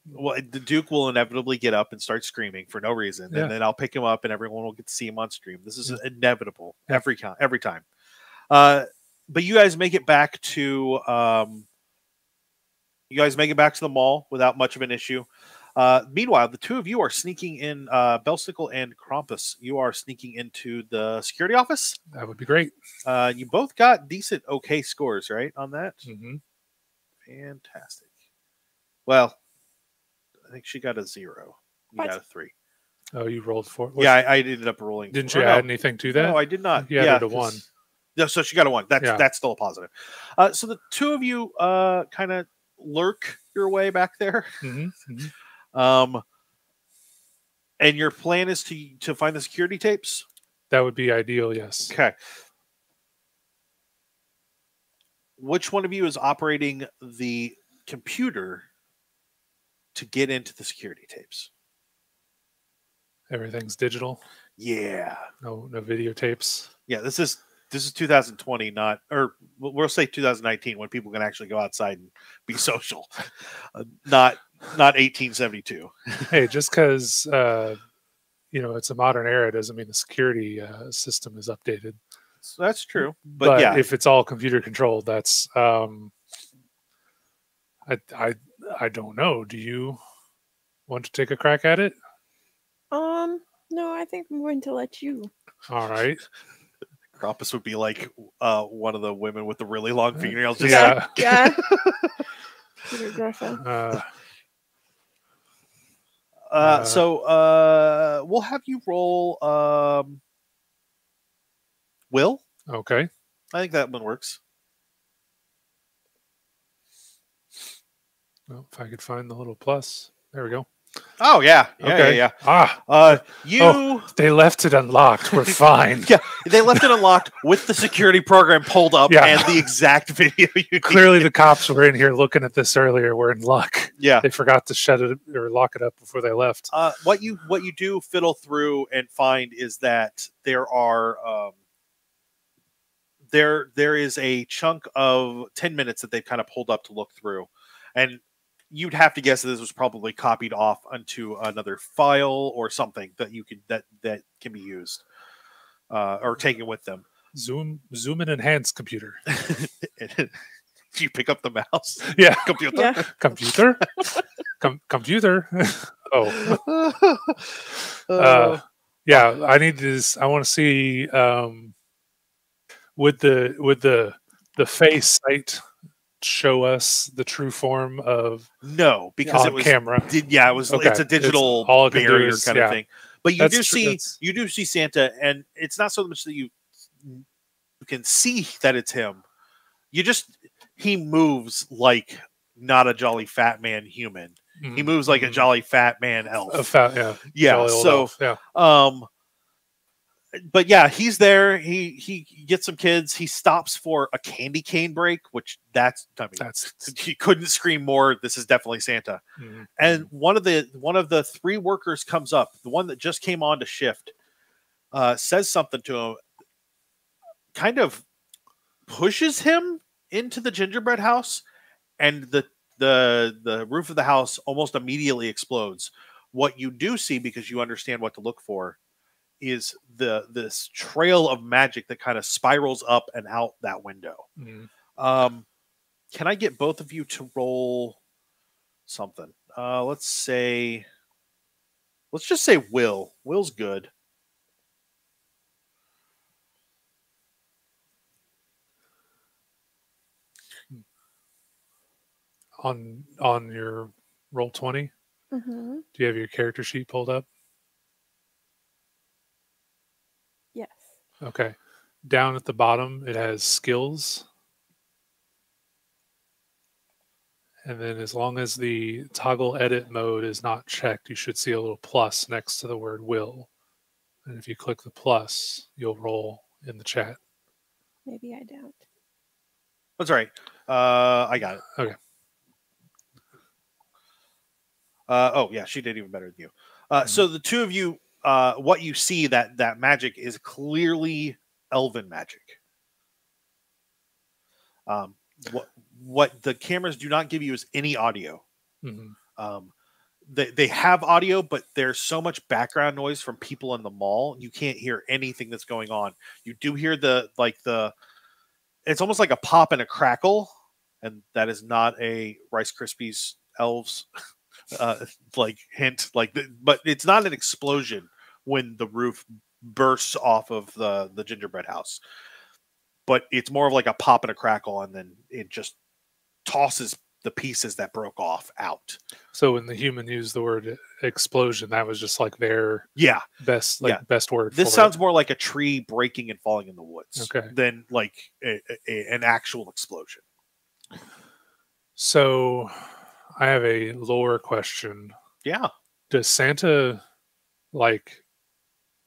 the Duke will inevitably get up and start screaming for no reason, Yeah. and then I'll pick him up, and everyone will get to see him on stream. This is Yeah. inevitable Yeah. every time. But you guys make it back to the mall without much of an issue. Meanwhile, the two of you are sneaking in. Belsnikel and Krampus, you are sneaking into the security office. That would be great. You both got decent, okay scores, right, on that? Mm-hmm. Fantastic. Well, I think she got a 0. You What? got a 3. Oh, you rolled 4. Yeah, I ended up rolling. Didn't or you no. add anything to that? No, I did not. You added a 'cause- 1. Yeah, so she got a 1. That's Yeah. that's still a positive. So the two of you kind of lurk your way back there. Mm-hmm. Mm-hmm. And your plan is to find the security tapes? That would be ideal, yes. Okay. Which one of you is operating the computer to get into the security tapes? Everything's digital. Yeah. No videotapes. Yeah, this is 2020, not, or we'll say 2019, when people can actually go outside and be social. Not 1872. Hey, just because it's a modern era doesn't mean the security system is updated. So that's true. But yeah, if it's all computer controlled, that's I don't know. Do you want to take a crack at it? No, I think I'm going to let you. All right. Krampus would be like one of the women with the really long fingernails. Just Yeah. Yeah. Peter Griffin. So we'll have you roll Will. Okay. I think that one works. Well, if I could find the little plus. There we go. Oh yeah. Okay. Yeah. Ah. They left it unlocked. We're fine. Yeah, they left it unlocked with the security program pulled up and the exact video you need. Clearly the cops were in here looking at this earlier. We're in luck. Yeah. They forgot to shut it or lock it up before they left. What you do fiddle through and find is that there are there is a chunk of 10 minutes that they've kind of pulled up to look through, and you'd have to guess that this was probably copied off onto another file or something that you could that can be used or taken with them. Zoom and enhance computer. Do you pick up the mouse? Yeah. Computer. Yeah. Computer. Computer. Oh. Yeah. I need this. I want to see with the face sight show us the true form of because on it was camera. It was Okay. it's a digital All it can do barrier is- kind yeah. of thing. But you That's do true. see Santa, and it's not so much that you can see that it's him. He moves like not a jolly fat man human. He moves like a jolly fat man elf. Jolly old elf, yeah. But yeah, he's there. He gets some kids. He stops for a candy cane break, which he couldn't scream more. This is definitely Santa. Mm-hmm. And one of the 3 workers comes up, the one that just came on to shift, says something to him, kind of pushes him into the gingerbread house, and the roof of the house almost immediately explodes. What you do see, because you understand what to look for, is this trail of magic that kind of spirals up and out that window. Mm-hmm. Can I get both of you to roll something? Let's just say Will. Will's good. On your roll 20, Mm-hmm. do you have your character sheet pulled up? Yes. Okay. Down at the bottom, it has skills. And then as long as the toggle edit mode is not checked, you should see a little plus next to the word will. And if you click the plus, you'll roll in the chat. Maybe I don't. That's all right. I got it. Okay. Oh yeah, she did even better than you. So the two of you, what you see that magic is clearly elven magic. What the cameras do not give you is any audio. They have audio, but there's so much background noise from people in the mall, you can't hear anything that's going on. You do hear it's almost like a pop and a crackle, and that is not a Rice Krispies elves like hint, but it's not an explosion when the roof bursts off of the gingerbread house. But it's more of like a pop and a crackle, and then it just tosses the pieces that broke off out. So when the human used the word explosion, that was just like their best word. This sounds more like a tree breaking and falling in the woods than like an actual explosion. So I have a lore question. Yeah. Does Santa like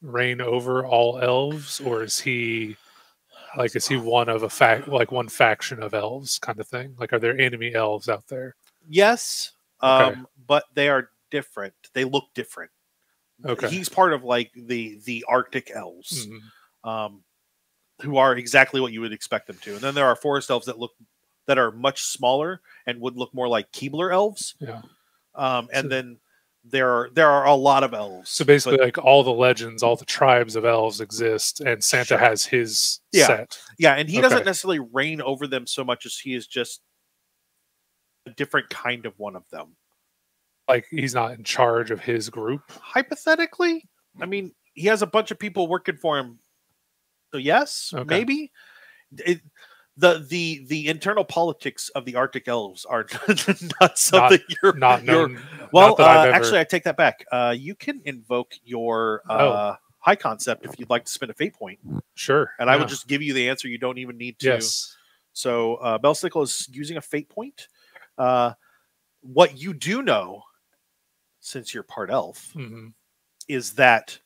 reign over all elves, or is he one of one faction of elves kind of thing? Like, are there enemy elves out there? Yes. But they are different. They look different. Okay. He's part of like the Arctic elves, who are exactly what you would expect them to. And then there are forest elves that are much smaller and would look more like Keebler elves. Yeah. And then there are a lot of elves. So basically, like all the legends, all the tribes of elves exist, and Santa has his set. Yeah, and he doesn't necessarily reign over them so much as he is just a different kind of one of them. Like, he's not in charge of his group? Hypothetically. I mean, he has a bunch of people working for him. So yes, maybe. The internal politics of the Arctic elves are not something you're not known. Well, actually, I take that back. You can invoke your high concept if you'd like to spend a fate point. Sure. And I will just give you the answer. You don't even need to. Yes. So Belsnikel is using a fate point. What you do know, since you're part elf, is that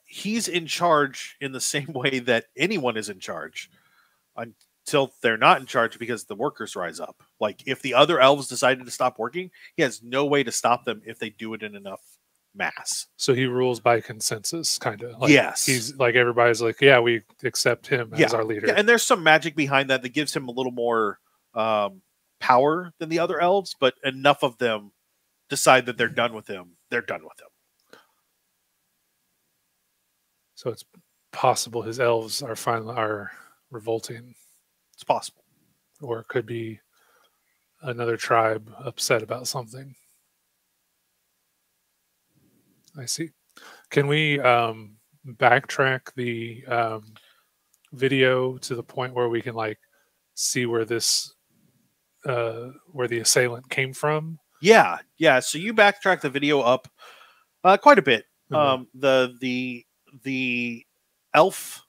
he's in charge in the same way that anyone is in charge until they're not in charge, because the workers rise up. Like, if the other elves decided to stop working, he has no way to stop them if they do it in enough mass. So he rules by consensus, kind of. Like, yes. He's like, everybody's like, yeah, we accept him as our leader. Yeah, and there's some magic behind that gives him a little more power than the other elves, but enough of them decide that they're done with him. They're done with him. So it's possible his elves are revolting. It's possible. Or it could be another tribe upset about something. I see. Can we backtrack the video to the point where we can like see where this where the assailant came from? Yeah. So you backtrack the video up quite a bit. The elf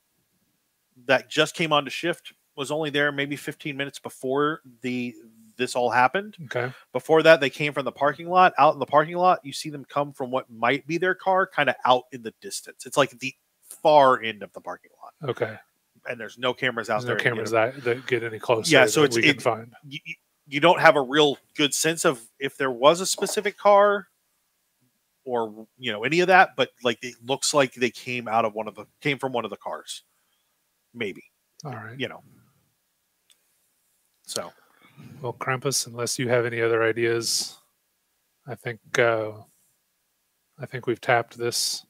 that just came on to shift was only there maybe 15 minutes before this all happened. Okay. Before that, they came from the parking lot. Out in the parking lot, you see them come from what might be their car, kind of out in the distance. It's like the far end of the parking lot. Okay. And there's no cameras out there. No cameras that get any closer. Yeah, so we can find. You don't have a real good sense of if there was a specific car or any of that, but like it looks like they came from one of the cars. Maybe. All right. So, well, Krampus, unless you have any other ideas, I think we've tapped this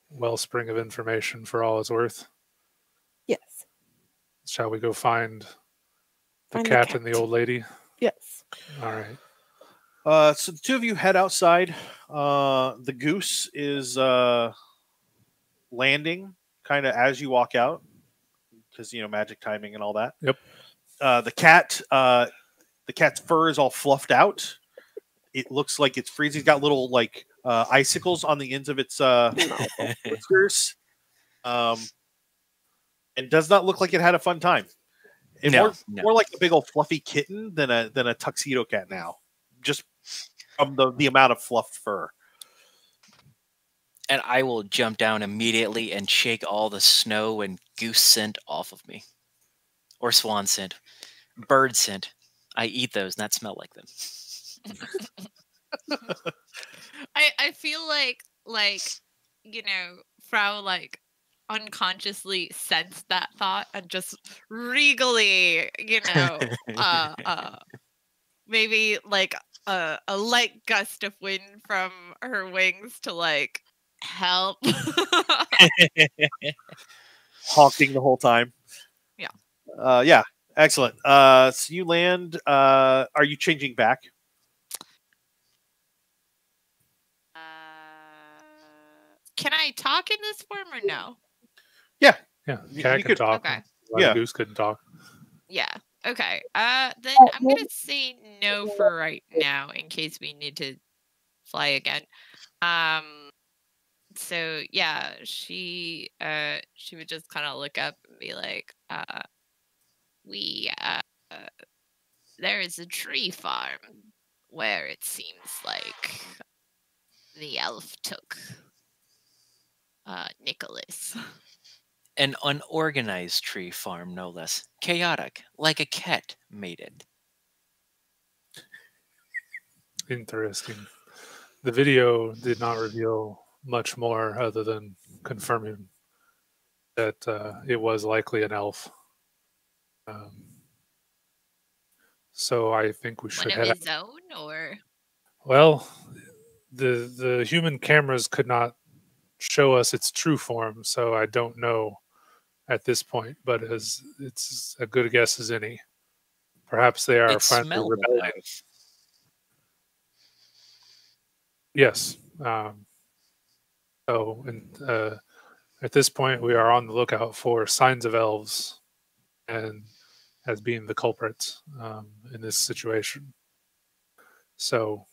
wellspring of information for all it's worth. Yes. Shall we go find the cat and the old lady? Yes. All right. So the two of you head outside. The goose is landing kind of as you walk out, because magic timing and all that. Yep. The cat's fur is all fluffed out. It looks like it's freezing. It's got little like icicles on the ends of its whiskers. It does not look like it had a fun time. More like a big old fluffy kitten than a tuxedo cat now, just from the amount of fluffed fur. And I will jump down immediately and shake all the snow and goose scent off of me. Or swan scent. Bird scent. I eat those, not smell like them. I feel like Frau unconsciously sensed that thought and just regally, maybe a light gust of wind from her wings to help. Honking the whole time. Yeah. Yeah. Excellent. So you land. Are you changing back? Can I talk in this form or no? Yeah. Yeah, You cat can could- talk. Okay. Why Yeah. the goose couldn't talk. Yeah. Okay. Then I'm gonna say no for right now in case we need to fly again. So yeah, she would just kind of look up and be like, there is a tree farm where it seems like the elf took Nicholas. An unorganized tree farm, no less. Chaotic, like a cat made it. Interesting. The video did not reveal much more other than confirming that it was likely an elf. So I think we should One head of out. his own, or Well, the human cameras could not show us its true form, so I don't know at this point. But it's a good guess as any. Perhaps they are It finally smelled rebelling. alive. Yes. And at this point, we are on the lookout for signs of elves, and as being the culprits in this situation. So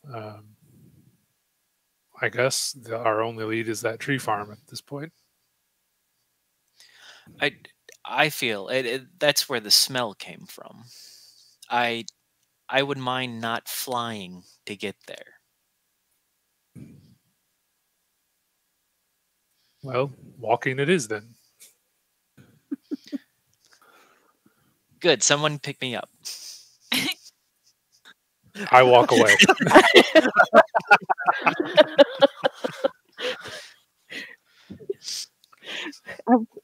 I guess our only lead is that tree farm at this point. I feel that's where the smell came from. I would mind not flying to get there. Well, walking it is then. Good, someone pick me up. I walk away.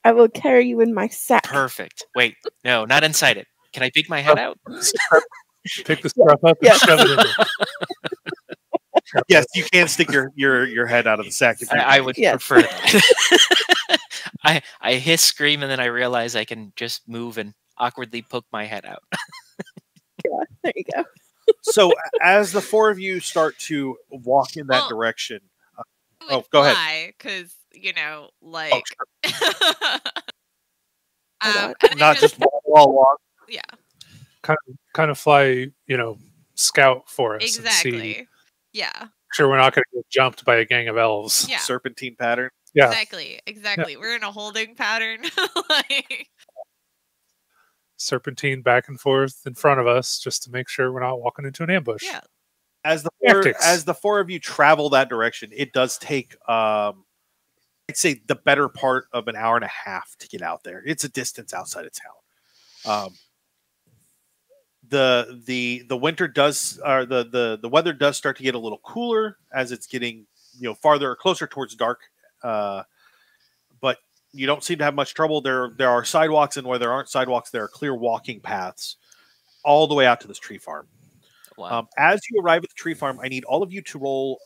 I will carry you in my sack. Perfect. Wait, no, not inside it. Can I peek my head out? Pick the stuff up and Yes. shove it in there. Yes, you can stick your head out of the sack if you I would Yes. prefer that. I hiss, scream, and then I realize I can just move and awkwardly poke my head out. There you go. So as the four of you start to walk in that Well, direction, I would go ahead. because Oh, sure. Hold and Not just wall walk. yeah, Kind of fly, scout for us and see. exactly. Yeah, Sure, we're not going to get jumped by a gang of elves. yeah, Serpentine pattern. Yeah. exactly. We're in a holding pattern. like, Serpentine back and forth in front of us just to make sure we're not walking into an ambush. yeah, As Tactics. the four of you travel that direction, it does take I'd say the better part of an hour and a half to get out there. It's a distance outside of town. The winter does, or the weather does start to get a little cooler as it's getting farther or closer towards dark. But you don't seem to have much trouble. There are sidewalks, and where there aren't sidewalks, there are clear walking paths all the way out to this tree farm. Wow. As you arrive at the tree farm, I need all of you to roll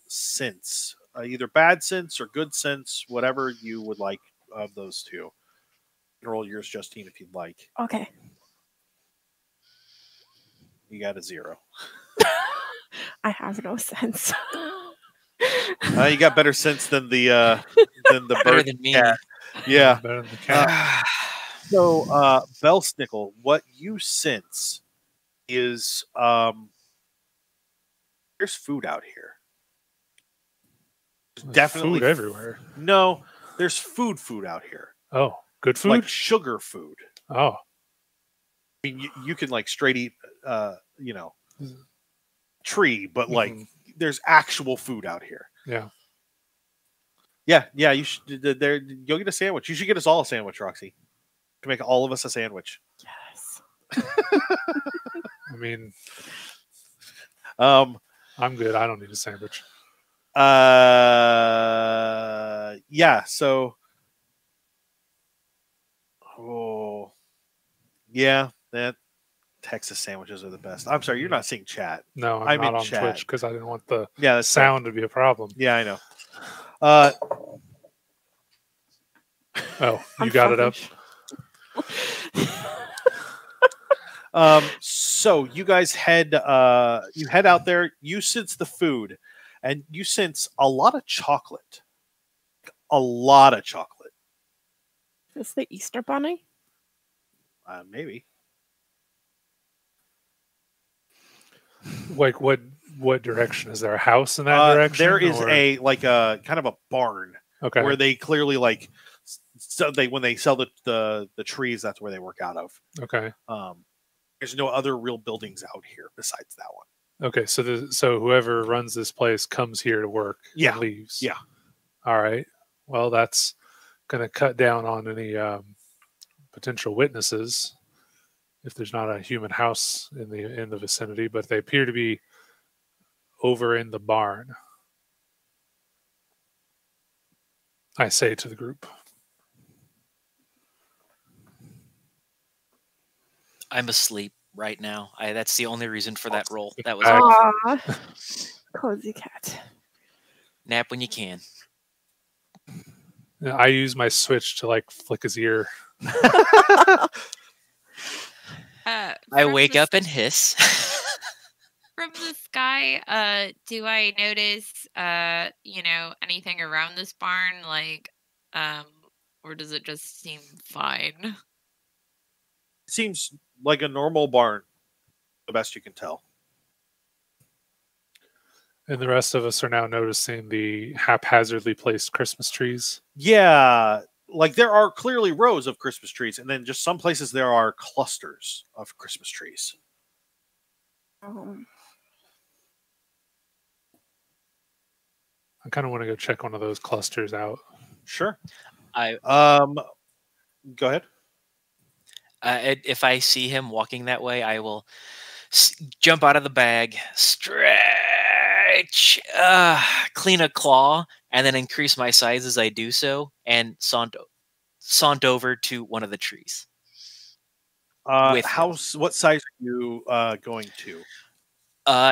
sense, either bad sense or good sense, whatever you would like of those two. You can roll yours, Justine, if you'd like. Okay. You got a 0. I have no sense. You got better sense than the Better bird than me. cat. Yeah. Better than the cat. So, Belsnikel, what you sense is there's food out here. There's There's definitely food everywhere. No, there's food out here. Oh, good food? Like sugar food. Oh, I mean, you can like straight eat, tree, but like Mhm. there's actual food out here. yeah. Yeah. You should. You'll get a sandwich. You should get us all a sandwich, Roxy, to make all of us a sandwich. Yes. I mean, Um, I'm good. I don't need a sandwich. yeah. So, yeah, that Texas sandwiches are the best. I'm sorry, you're not seeing chat. No, I'm not in on chat. Twitch because I didn't want the that's sound to be a problem. Yeah, I know. Oh, you got it up. So you guys head out there, you sense the food, and you sense a lot of chocolate. A lot of chocolate. Is the Easter Bunny? Maybe. Like what direction? Is there a house in that direction? There is a kind of a barn. Okay. Where they clearly when they sell the trees, that's where they work out of. Okay. There's no other real buildings out here besides that one. Okay, so whoever runs this place comes here to work and leaves. Yeah. All right. Well, that's going to cut down on any potential witnesses if there's not a human house in the vicinity, but they appear to be over in the barn. I say to the group. I'm asleep right now. That's the only reason for that roll. That was Cozy cat. Nap when you can. I use my switch to flick his ear. I wake up and hiss. From the sky, do I notice, anything around this barn, or does it just seem fine? Seems like a normal barn, the best you can tell. And the rest of us are now noticing the haphazardly placed Christmas trees. Yeah, there are clearly rows of Christmas trees, and then just some places there are clusters of Christmas trees. I kind of want to go check one of those clusters out. Sure. Go ahead. If I see him walking that way, I will jump out of the bag, stretch, clean a claw, and then increase my size as I do so, and saunt over to one of the trees. What size are you going to?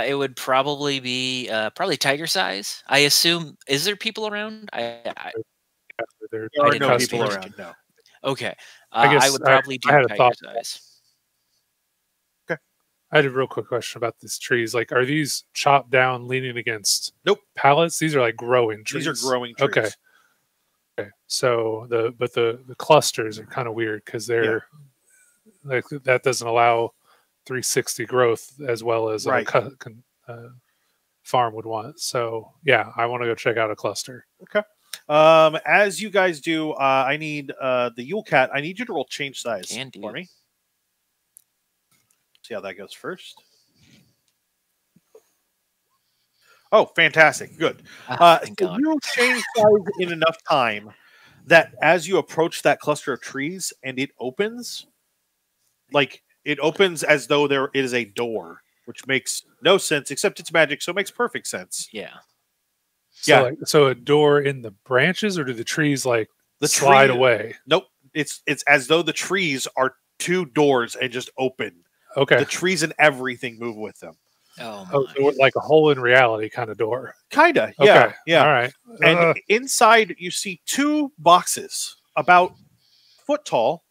It would probably be tiger size. I assume. Is there people around? There are no people around. No. Okay. I guess I would probably do tiger size. Okay. I had a real quick question about these trees. Are these chopped down, leaning against pallets? These are growing trees. These are growing trees. Okay. So the clusters are kind of weird because they're that doesn't allow 360 growth as well as a farm would want. So yeah, I want to go check out a cluster. Okay. As you guys do, I need the Yule Cat. I need you to roll change size for me. See how that goes first. Oh, fantastic! Good. So you change size in enough time that as you approach that cluster of trees and it opens, it opens as though there is a door, which makes no sense except it's magic, so it makes perfect sense. Yeah. So a door in the branches, or do the trees slide away? Nope. It's as though the trees are two doors and just open. Okay. The trees and everything move with them. Oh, so like a hole in reality kind of door. Kinda. Yeah. Okay. Yeah. All right. And inside you see two boxes about foot tall,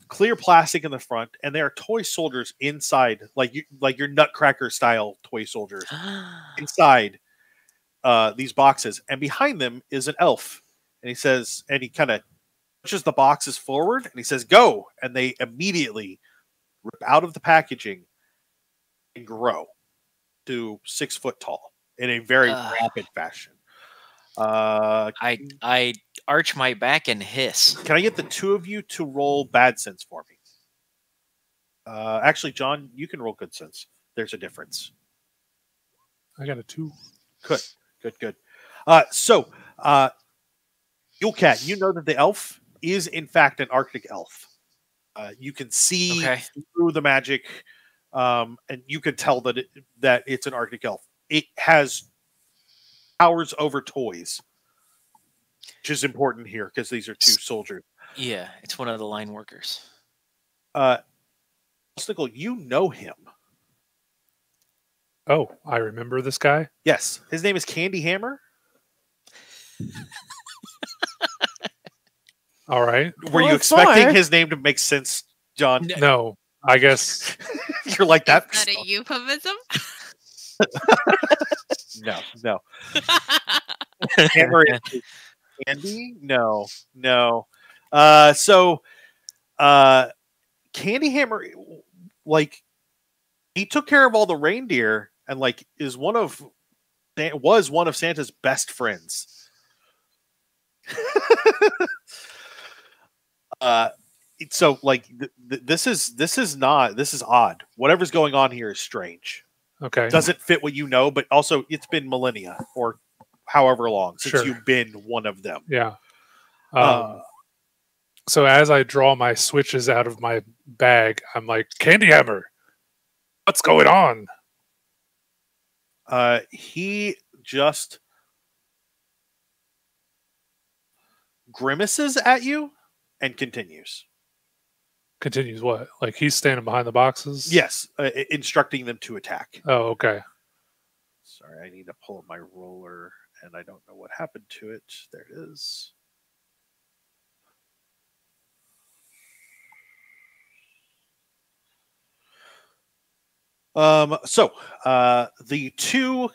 clear plastic in the front, and there are toy soldiers inside, like your Nutcracker style toy soldiers inside these boxes, and behind them is an elf, and he kind of pushes the boxes forward, and he says, "Go!" And they immediately rip out of the packaging and grow to 6 foot tall in a very rapid fashion. I arch my back and hiss. Can I get the two of you to roll bad sense for me? Actually, John, you can roll good sense. There's a difference. I got a 2. Good. So, Yule Cat, you know that the elf is in fact an Arctic elf. You can see through the magic and you could tell that it's an Arctic elf. It has powers over toys, which is important here because these are 2 soldiers. Yeah, it's one of the line workers. Belsnikel, you know him. Oh, I remember this guy. Yes, his name is Candy Hammer. All right. Were you expecting his name to make sense, John? No, I guess you're like that. Is that a euphemism? No. Hammer is Candy? No. So Candy Hammer, like, he took care of all the reindeer and like was one of Santa's best friends. So like this is odd. Whatever's going on here is strange. Okay. Doesn't fit what you know, but also it's been millennia or however long since Sure. you've been one of them. Yeah. So as I draw my switches out of my bag, I'm like, Candy Hammer, what's going on? He just grimaces at you and continues. Continues what? Like he's standing behind the boxes? Yes, instructing them to attack. Oh, okay. Sorry, I need to pull up my roller, and I don't know what happened to it. There it is. So the 2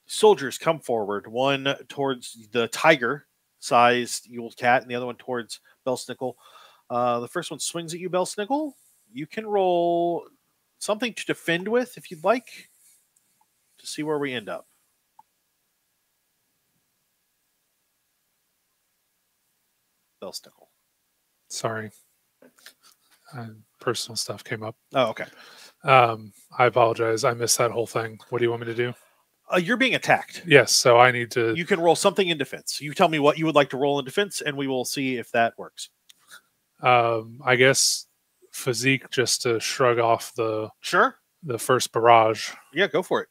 soldiers come forward, one towards the tiger-sized Yule Cat, and the other one towards Belsnikel. The first one swings at you, Belsnikel. You can roll something to defend with if you'd like to see where we end up. Belsnikel. Sorry. Personal stuff came up. Oh, okay. I apologize. I missed that whole thing. What do you want me to do? You're being attacked. Yes, so I need to... You can roll something in defense. You tell me what you would like to roll in defense, and we will see if that works. I guess physique just to shrug off the first barrage. Yeah, go for it.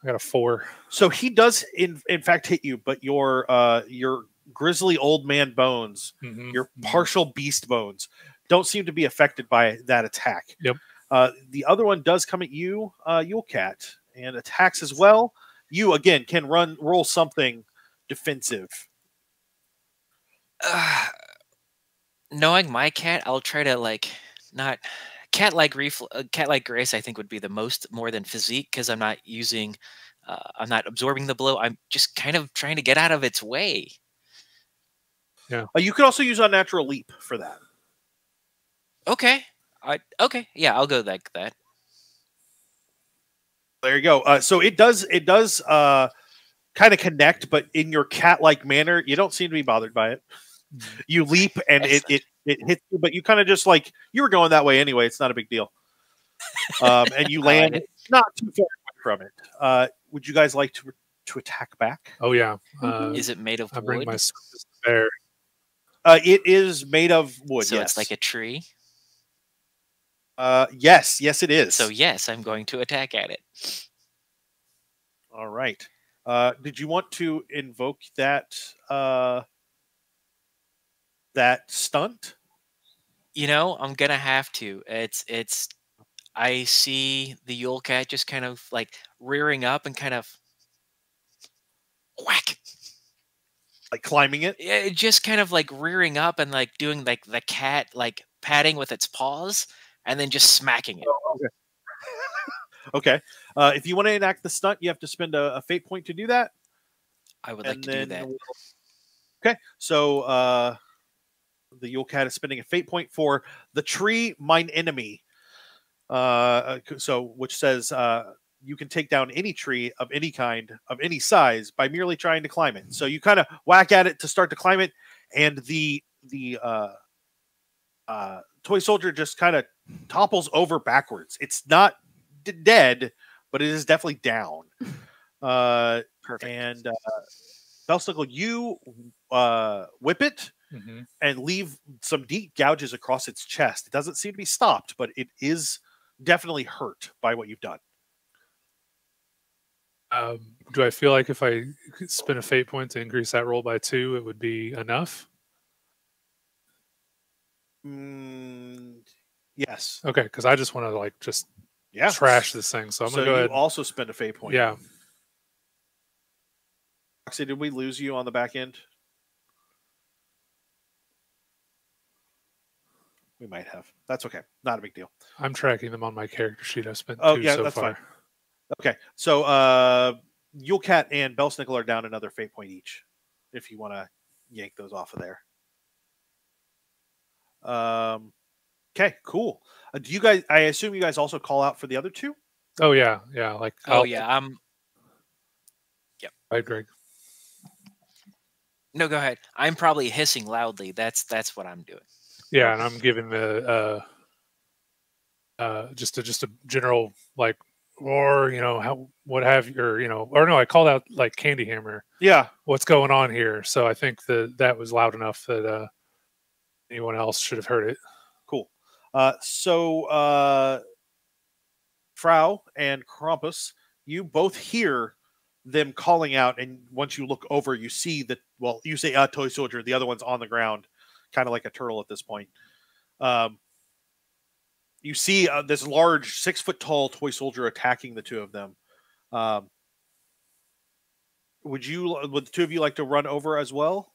I got a 4. So he does in fact hit you, but your grizzly old man bones, your partial beast bones, don't seem to be affected by that attack. Yep. The other one does come at you, Yule Cat, and attacks as well. You again can roll something defensive. Knowing my cat, I'll try to like not cat-like grace. I think would be the more than physique because I'm not using, I'm not absorbing the blow. I'm just kind of trying to get out of its way. Yeah. You could also use unnatural leap for that. Okay. Okay. Yeah, I'll go like that. There you go. So it does kind of connect, but in your cat-like manner, you don't seem to be bothered by it. You leap and it hits you, but you kind of just like you were going that way anyway. It's not a big deal. And you land not too far away from it. Would you guys like to attack back? Oh yeah. Is it made of wood? I bring my switches to bear. It is made of wood. So yes. It's like a tree. Yes, it is. So yes, I'm going to attack at it. All right. Did you want to invoke that that stunt? You know, I'm gonna have to. It's. I see the Yule Cat just kind of like rearing up and kind of whack. Like climbing it? Yeah, just kind of like rearing up and like doing like the cat like patting with its paws and then just smacking it. Oh, okay. Okay. If you want to enact the stunt, you have to spend a fate point to do that. I would like to do that. Okay. So the Yule Cat is spending a fate point for the tree, mine enemy. Which says you can take down any tree of any kind, of any size, by merely trying to climb it. So you kind of whack at it to start to climb it, and the toy soldier just kind of topples over backwards. It's not dead, but it is definitely down. Perfect. And Belsnikel, you whip it and leave some deep gouges across its chest. It doesn't seem to be stopped, but it is definitely hurt by what you've done. Do I feel like if I spend a fate point to increase that roll by 2, it would be enough? Yes. Okay, because I just want to like just trash this thing. So I'm gonna go ahead. Also spend a fate point. Yeah. Roxy, did we lose you on the back end? We might have. That's okay. Not a big deal. I'm tracking them on my character sheet. I've spent 2 yeah, so that's far. Fine. Okay, so Yule Cat and Belsnikel are down another fate point each. If you want to yank those off of there. Okay, cool. Do you guys? I assume you guys also call out for the other two. Oh yeah. Like. Yep. Right, Greg. No, go ahead. I'm probably hissing loudly. That's what I'm doing. Yeah, and I'm giving the just a general like, or what have you, or no, I called out like Candy Hammer. Yeah. What's going on here? So I think that was loud enough that anyone else should have heard it. Cool. So Frau and Krampus, you both hear them calling out, and once you look over, you see that. Well, you say toy soldier. The other one's on the ground, kind of like a turtle at this point. You see this large 6-foot-tall toy soldier attacking the two of them. Would the two of you like to run over as well?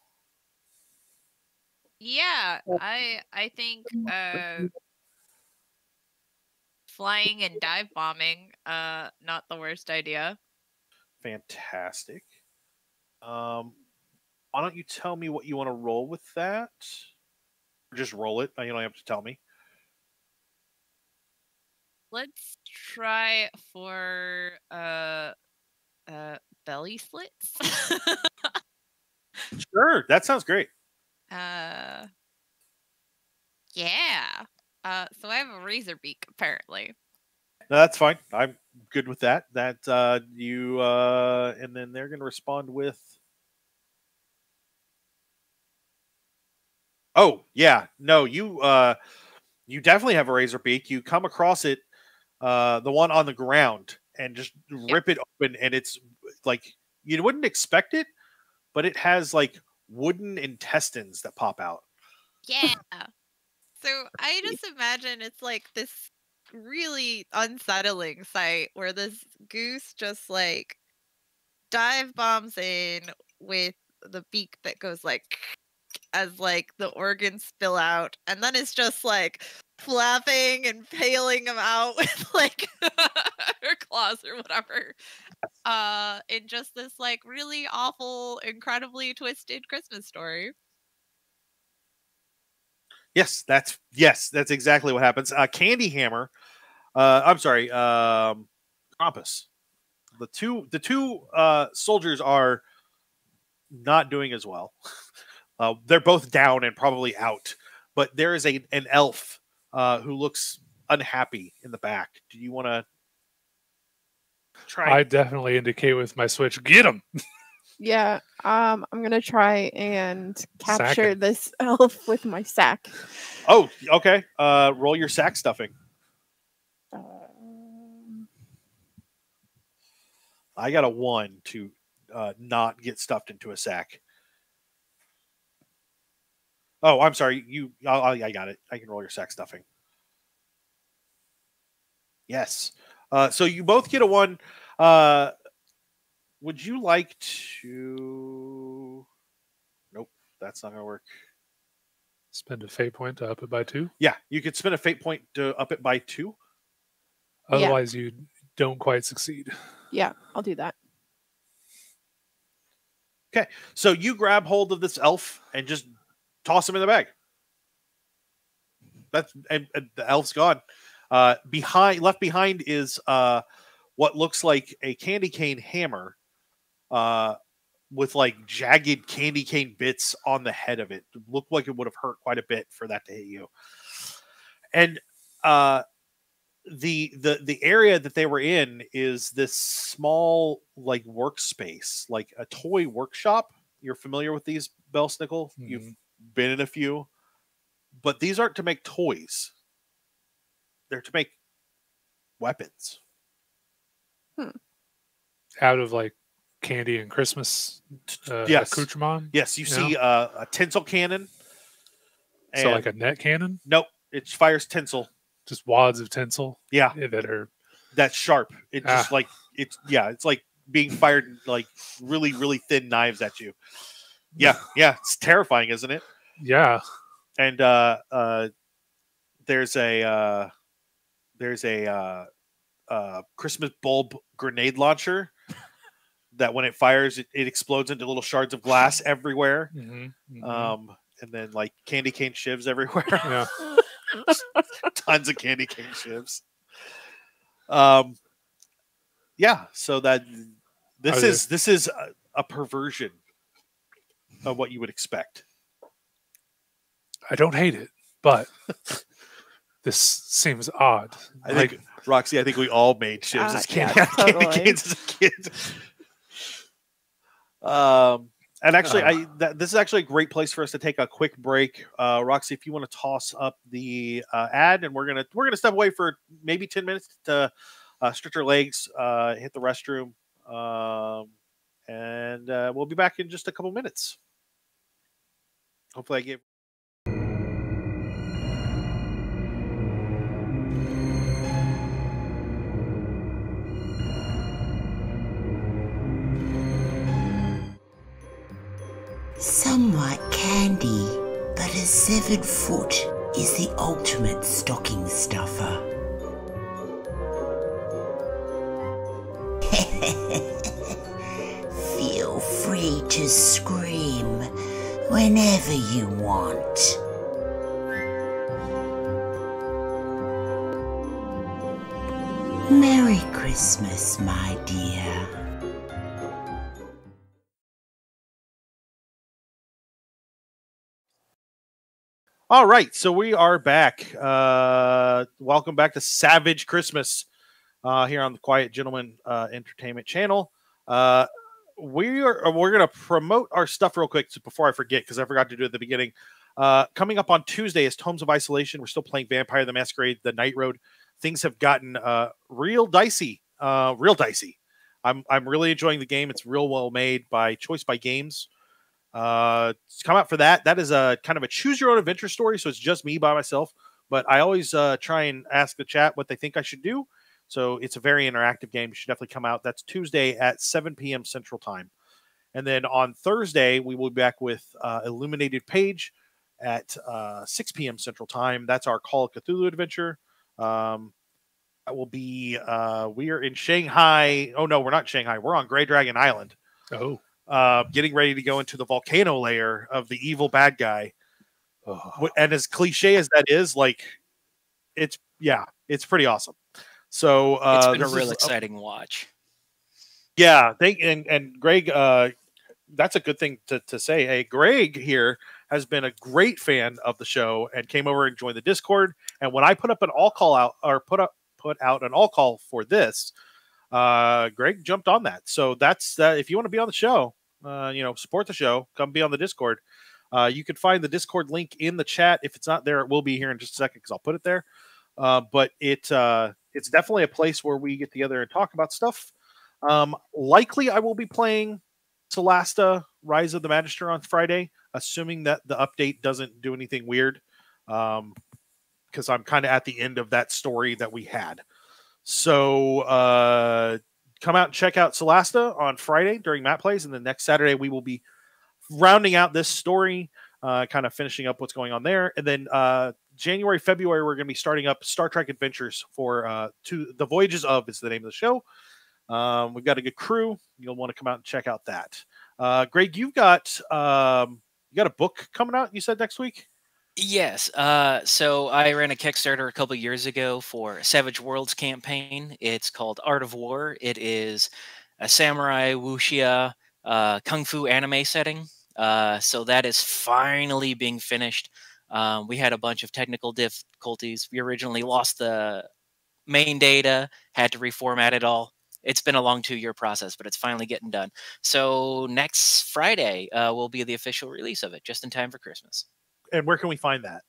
Yeah, I think flying and dive bombing, not the worst idea. Fantastic. Why don't you tell me what you want to roll with that? Just roll it. You don't have to tell me. Let's try for belly slits. Sure, that sounds great. Yeah. So I have a razor beak apparently. No, that's fine. I'm good with that. That you and then they're going to respond with. Oh yeah, no, you definitely have a razor beak. You come across it, the one on the ground, and just rip it open, and it's like you wouldn't expect it, but it has like wooden intestines that pop out. Yeah. So I just imagine it's like this really unsettling sight where this goose just like dive bombs in with the beak that goes like as like the organs spill out, and then it's just like flapping and paling them out with like her claws or whatever. In just this like really awful, incredibly twisted Christmas story. Yes, that's exactly what happens. Candy Hammer. I'm sorry, Krampus. The two soldiers are not doing as well. They're both down and probably out. But there is an elf who looks unhappy in the back. Do you want to try? I definitely indicate with my switch. Get him. Yeah, I'm gonna try and capture this elf with my sack. Oh, okay. Roll your sack stuffing. I got a 1 to not get stuffed into a sack. Oh, I'm sorry. I got it. I can roll your sack stuffing. Yes. So you both get a 1. Would you like to? Nope, that's not gonna work. Spend a fate point to up it by 2. Yeah, you could spend a fate point to up it by 2. Otherwise, you don't quite succeed. Yeah, I'll do that. Okay, so you grab hold of this elf and just toss him in the bag. And the elf's gone. Left behind is what looks like a candy cane hammer, with like jagged candy cane bits on the head of it. It looked like it would have hurt quite a bit for that to hit you. And the area that they were in is this small like workspace, like a toy workshop. You're familiar with these, Belsnikel? Mm-hmm. You've been in a few, but these aren't to make toys. They're to make weapons. Out of like candy and Christmas Yes. accoutrement? Yes, you see a tinsel cannon. So like a net cannon? Nope, it fires tinsel. Just wads of tinsel? Yeah. That are... That's sharp. It just like, it's like being fired like really, really thin knives at you. Yeah, it's terrifying, isn't it? Yeah. And there's a Christmas bulb grenade launcher that when it fires, it explodes into little shards of glass everywhere. Mm-hmm, mm-hmm. And then like candy cane shivs everywhere. Yeah. Tons of candy cane shivs. Yeah, so that this is a perversion of what you would expect. I don't hate it, but this seems odd. I think Roxy, we all made shivs as candy canes as a kid. And actually, this is actually a great place for us to take a quick break. Roxy, if you want to toss up the ad, and we're gonna step away for maybe 10 minutes to stretch our legs, hit the restroom, and we'll be back in just a couple minutes. Hopefully, I gave. Somewhat candy, but a 7-foot is the ultimate stocking stuffer. Feel free to scream whenever you want. Merry Christmas, my dear. All right, so we are back. Welcome back to Savage Christmas here on the Quiet Gentleman Entertainment Channel. We're going to promote our stuff real quick before I forget, because I forgot to do it at the beginning. Coming up on Tuesday is Tomes of Isolation. We're still playing Vampire the Masquerade, The Night Road. Things have gotten real dicey. I'm really enjoying the game. It's real well made by Choice by Games. Come out for that. That is a kind of a choose your own adventure story, so it's just me by myself, but I always try and ask the chat what they think I should do. So it's a very interactive game. You should definitely come out. That's Tuesday at 7 p.m. Central Time. And then on Thursday, we will be back with Illuminated Page at 6 p.m. Central Time. That's our Call of Cthulhu adventure. That will be, we are in Shanghai. Oh, no, we're not in Shanghai. We're on Grey Dragon Island. Oh. Getting ready to go into the volcano layer of the evil bad guy. And as cliche as that is, like, it's pretty awesome. So it's been a real exciting watch. Yeah, and Greg, that's a good thing to say. Hey, Greg here has been a great fan of the show and came over and joined the Discord. And when I put up an all call out, or put out an all call for this, Greg jumped on that. So that's that. If you want to be on the show, support the show, come be on the Discord. You can find the Discord link in the chat. If it's not there, it will be here in just a second because I'll put it there. But it's definitely a place where we get together and talk about stuff. Likely I will be playing Solasta Rise of the Magister on Friday, assuming that the update doesn't do anything weird. Because I'm kind of at the end of that story that we had. So come out and check out Solasta on Friday during Matt Plays, and then next Saturday we will be rounding out this story, kind of finishing up what's going on there. And then January, February, we're going to be starting up Star Trek Adventures for The Voyages of is the name of the show. We've got a good crew. You'll want to come out and check out that. Greg, you've got a book coming out, you said, next week? Yes. So I ran a Kickstarter a couple years ago for Savage Worlds campaign. It's called Art of War. It is a samurai wuxia kung fu anime setting. So that is finally being finished. We had a bunch of technical difficulties. We originally lost the main data, had to reformat it all. It's been a long 2-year process, but it's finally getting done. So next Friday will be the official release of it, just in time for Christmas. And where can we find that?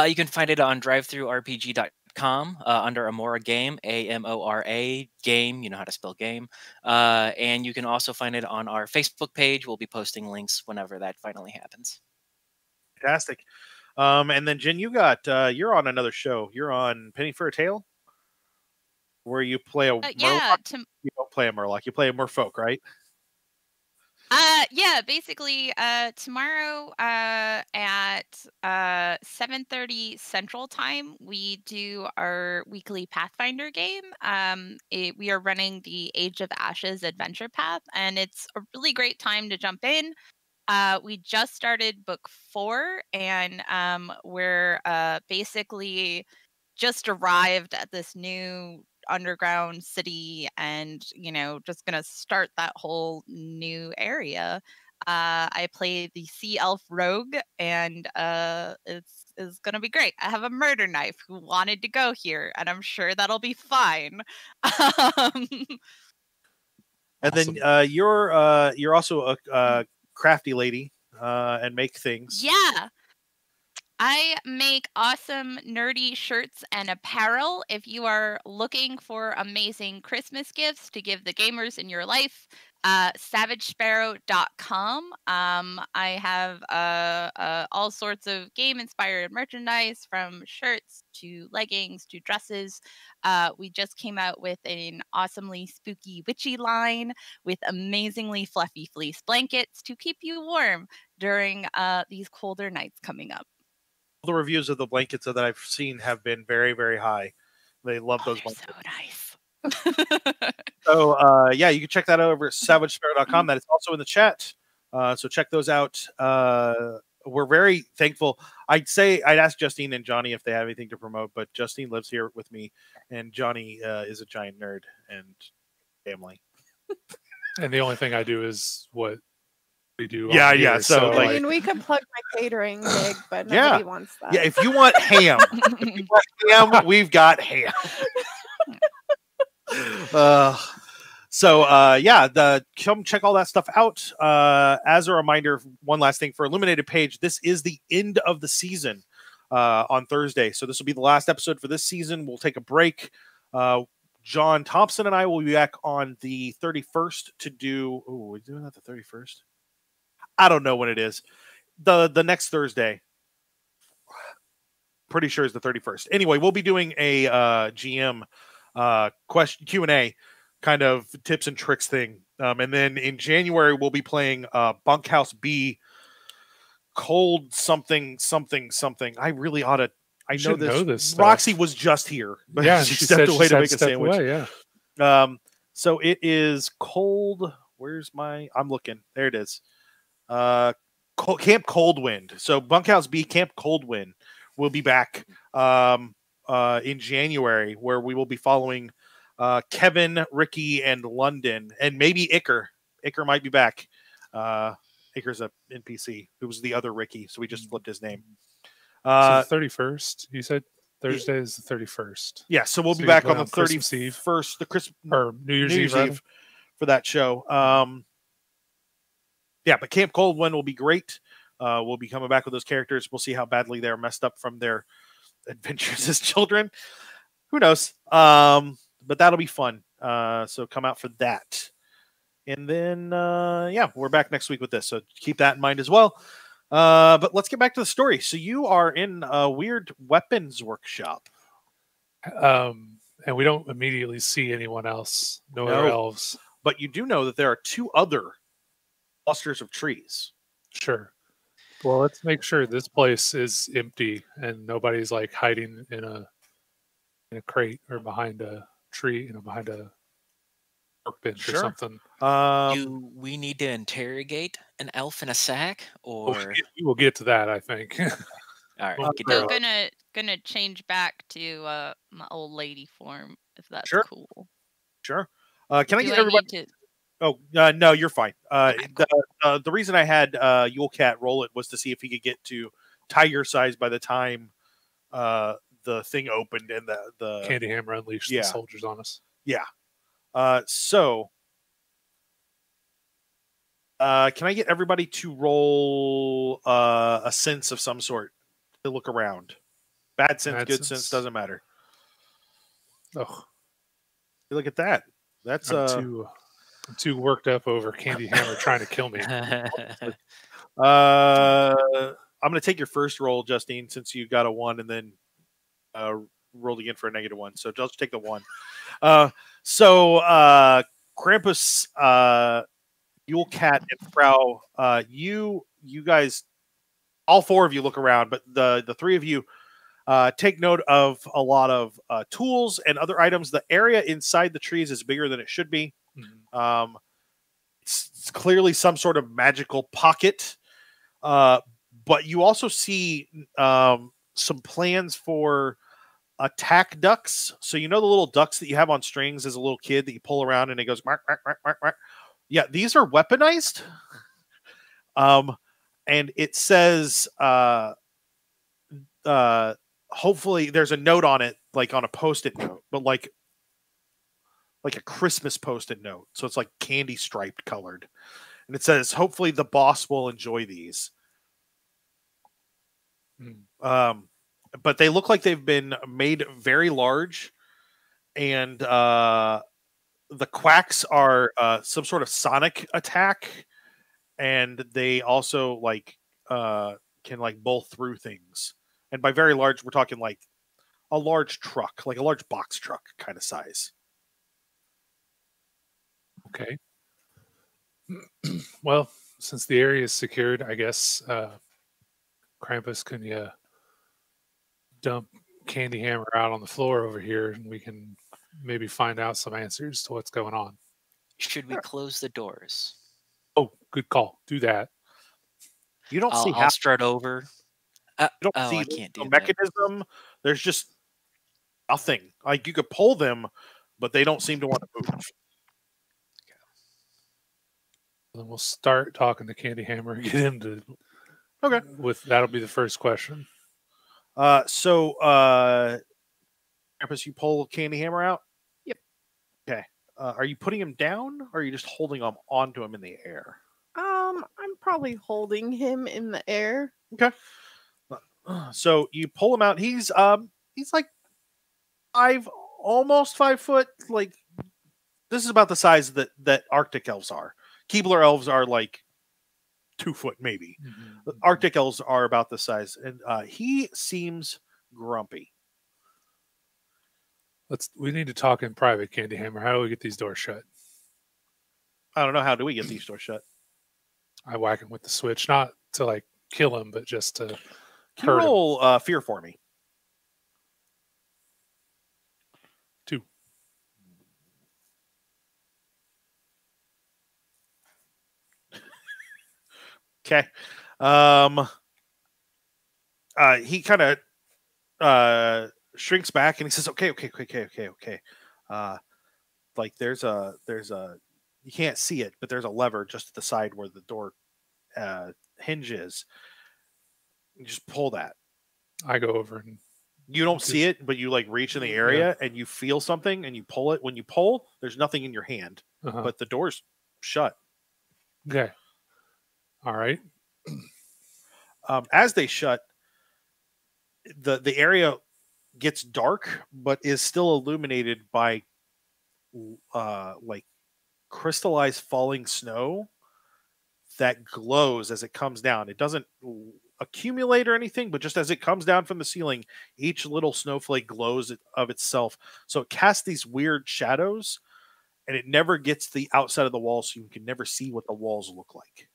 You can find it on drivethrurpg.com. gamora.com under Amora Game, AMORA Game. You know how to spell game. And you can also find it on our Facebook page. We'll be posting links whenever that finally happens. Fantastic. And then Jen, you're on another show. You're on Penny for a Tale, where you play a Yeah, Murloc. You don't play a Murloc. You play a Merfolk, right? yeah, basically tomorrow at 7:30 Central Time we do our weekly Pathfinder game. We are running the Age of Ashes adventure path, and it's a really great time to jump in. We just started book 4, and we're basically just arrived at this new underground city, and just gonna start that whole new area. I play the sea elf rogue, and it's gonna be great. I have a murder knife who wanted to go here, and I'm sure that'll be fine. And Awesome. then you're also a crafty lady and make things. Yeah. I make awesome nerdy shirts and apparel. If you are looking for amazing Christmas gifts to give the gamers in your life, savagesparrow.com. I have all sorts of game-inspired merchandise, from shirts to leggings to dresses. We just came out with an awesomely spooky witchy line with amazingly fluffy fleece blankets to keep you warm during these colder nights coming up. The reviews of the blankets that I've seen have been very, very high. They love those They're blankets. so nice. So yeah, you can check that out over at savagesparrow.com. That is also in the chat. So check those out. We're very thankful. I'd ask Justine and Johnny if they have anything to promote, but Justine lives here with me, and Johnny is a giant nerd and family. And the only thing I do is what we do. Yeah, on yeah. here, So, I like, mean, we could plug my catering gig, but Yeah. nobody wants that. Yeah, if you want ham, we've got ham. Come check all that stuff out. As a reminder, one last thing for Illuminated Page, this is the end of the season on Thursday. So this will be the last episode for this season. We'll take a break. John Thompson and I will be back on the 31st to do. Oh, we're doing that the 31st? I don't know when it is. The next Thursday. Pretty sure is the 31st. Anyway, we'll be doing a GM question Q&A kind of tips and tricks thing. And then in January, we'll be playing Bunkhouse B, Cold something. I really ought to. I know this stuff. Roxy was just here, but Yeah, she stepped away to make a sandwich. Away, yeah. So it is cold. Where's my? I'm looking. There it is. Camp Coldwind. So Bunkhouse B, Camp Coldwind will be back in January, where we will be following Kevin, Ricky, and London, and maybe Iker. Iker might be back. Iker's a NPC who was the other Ricky, so we just flipped his name. So the 31st, you said Thursday is the 31st. Yeah, so we'll be back on the 31st, the Christmas or New Year's Eve for that show. Yeah, but Camp Coldwind will be great. We'll be coming back with those characters. We'll see how badly they're messed up from their adventures as children. Who knows? But that'll be fun. So come out for that. And then, we're back next week with this. So keep that in mind as well. But let's get back to the story. So you are in a weird weapons workshop. And we don't immediately see anyone else. No other elves. But you do know that there are 2 other clusters of trees. Sure. Well, let's make sure this place is empty and nobody's like hiding in a crate or behind a tree, behind a workbench or something. Do we need to interrogate an elf in a sack, or we will get to that, I think. All right, So gonna change back to my old lady form, if that's cool. Sure. Can I get everybody? Oh, no, you're fine. The reason I had Yule Cat roll it was to see if he could get to tiger size by the time the thing opened and the Candy Hammer unleashed the soldiers on us. Yeah. So can I get everybody to roll a sense of some sort to look around? Bad sense, good sense, doesn't matter. Oh, Look at that. That's I'm too worked up over Candy Hammer trying to kill me. I'm gonna take your first roll, Justine, since you got a 1 and then rolled again for a -1. So just take the 1. Krampus, Yule Cat, and Frau, you guys, all 4 of you look around, but the 3 of you take note of a lot of tools and other items. The area inside the trees is bigger than it should be. Mhm. It's clearly some sort of magical pocket. But you also see some plans for attack ducks. So you know the little ducks that you have on strings as a little kid that you pull around and it goes mark, mark, mark, mark, mark. Yeah, these are weaponized. And it says hopefully there's a note on it, like on a post-it note, but like a Christmas post-it note. So it's like candy striped colored. And it says, hopefully the boss will enjoy these. But they look like they've been made very large. And the quacks are some sort of sonic attack. And they also like can like bowl through things. And by very large, we're talking like a large truck, like a large box truck kind of size. Okay. Well, since the area is secured, I guess Krampus, can you dump Candy Hammer out on the floor over here, and we can maybe find out some answers to what's going on. Should we close the doors? Oh, good call. Do that. You don't see I'll strut over. You don't see I can't do the that. mechanism. There's just nothing. Like you could pull them, but they don't seem to want to move. Then we'll start talking to Candy Hammer. Get him to. Okay. That'll be the first question. Krampus, you pull Candy Hammer out? Yep. Okay. Are you putting him down, or are you just holding him onto him in the air? I'm probably holding him in the air. Okay. So you pull him out. He's like almost 5 foot. Like this is about the size that Arctic elves are. Keebler elves are like 2 foot maybe. Mm-hmm. Arctic elves are about the size, and he seems grumpy. We need to talk in private, Candy Hammer. How do we get these doors shut? I don't know. How do we get these doors shut? I whack him with the switch, not to like kill him, but just to Can you roll fear for me? 2. Okay. He kind of shrinks back and he says, okay. Like there's a you can't see it, but there's a lever just at the side where the door hinge is. You just pull that. I go over and you don't see it, but you like reach in the area and you feel something and you pull it. When you pull, there's nothing in your hand, but the door's shut. Okay. All right. As they shut, the area gets dark, but is still illuminated by like crystallized falling snow that glows as it comes down. It doesn't accumulate or anything, but just as it comes down from the ceiling, each little snowflake glows of itself. So it casts these weird shadows, and it never gets to the outside of the wall, so you can never see what the walls look like.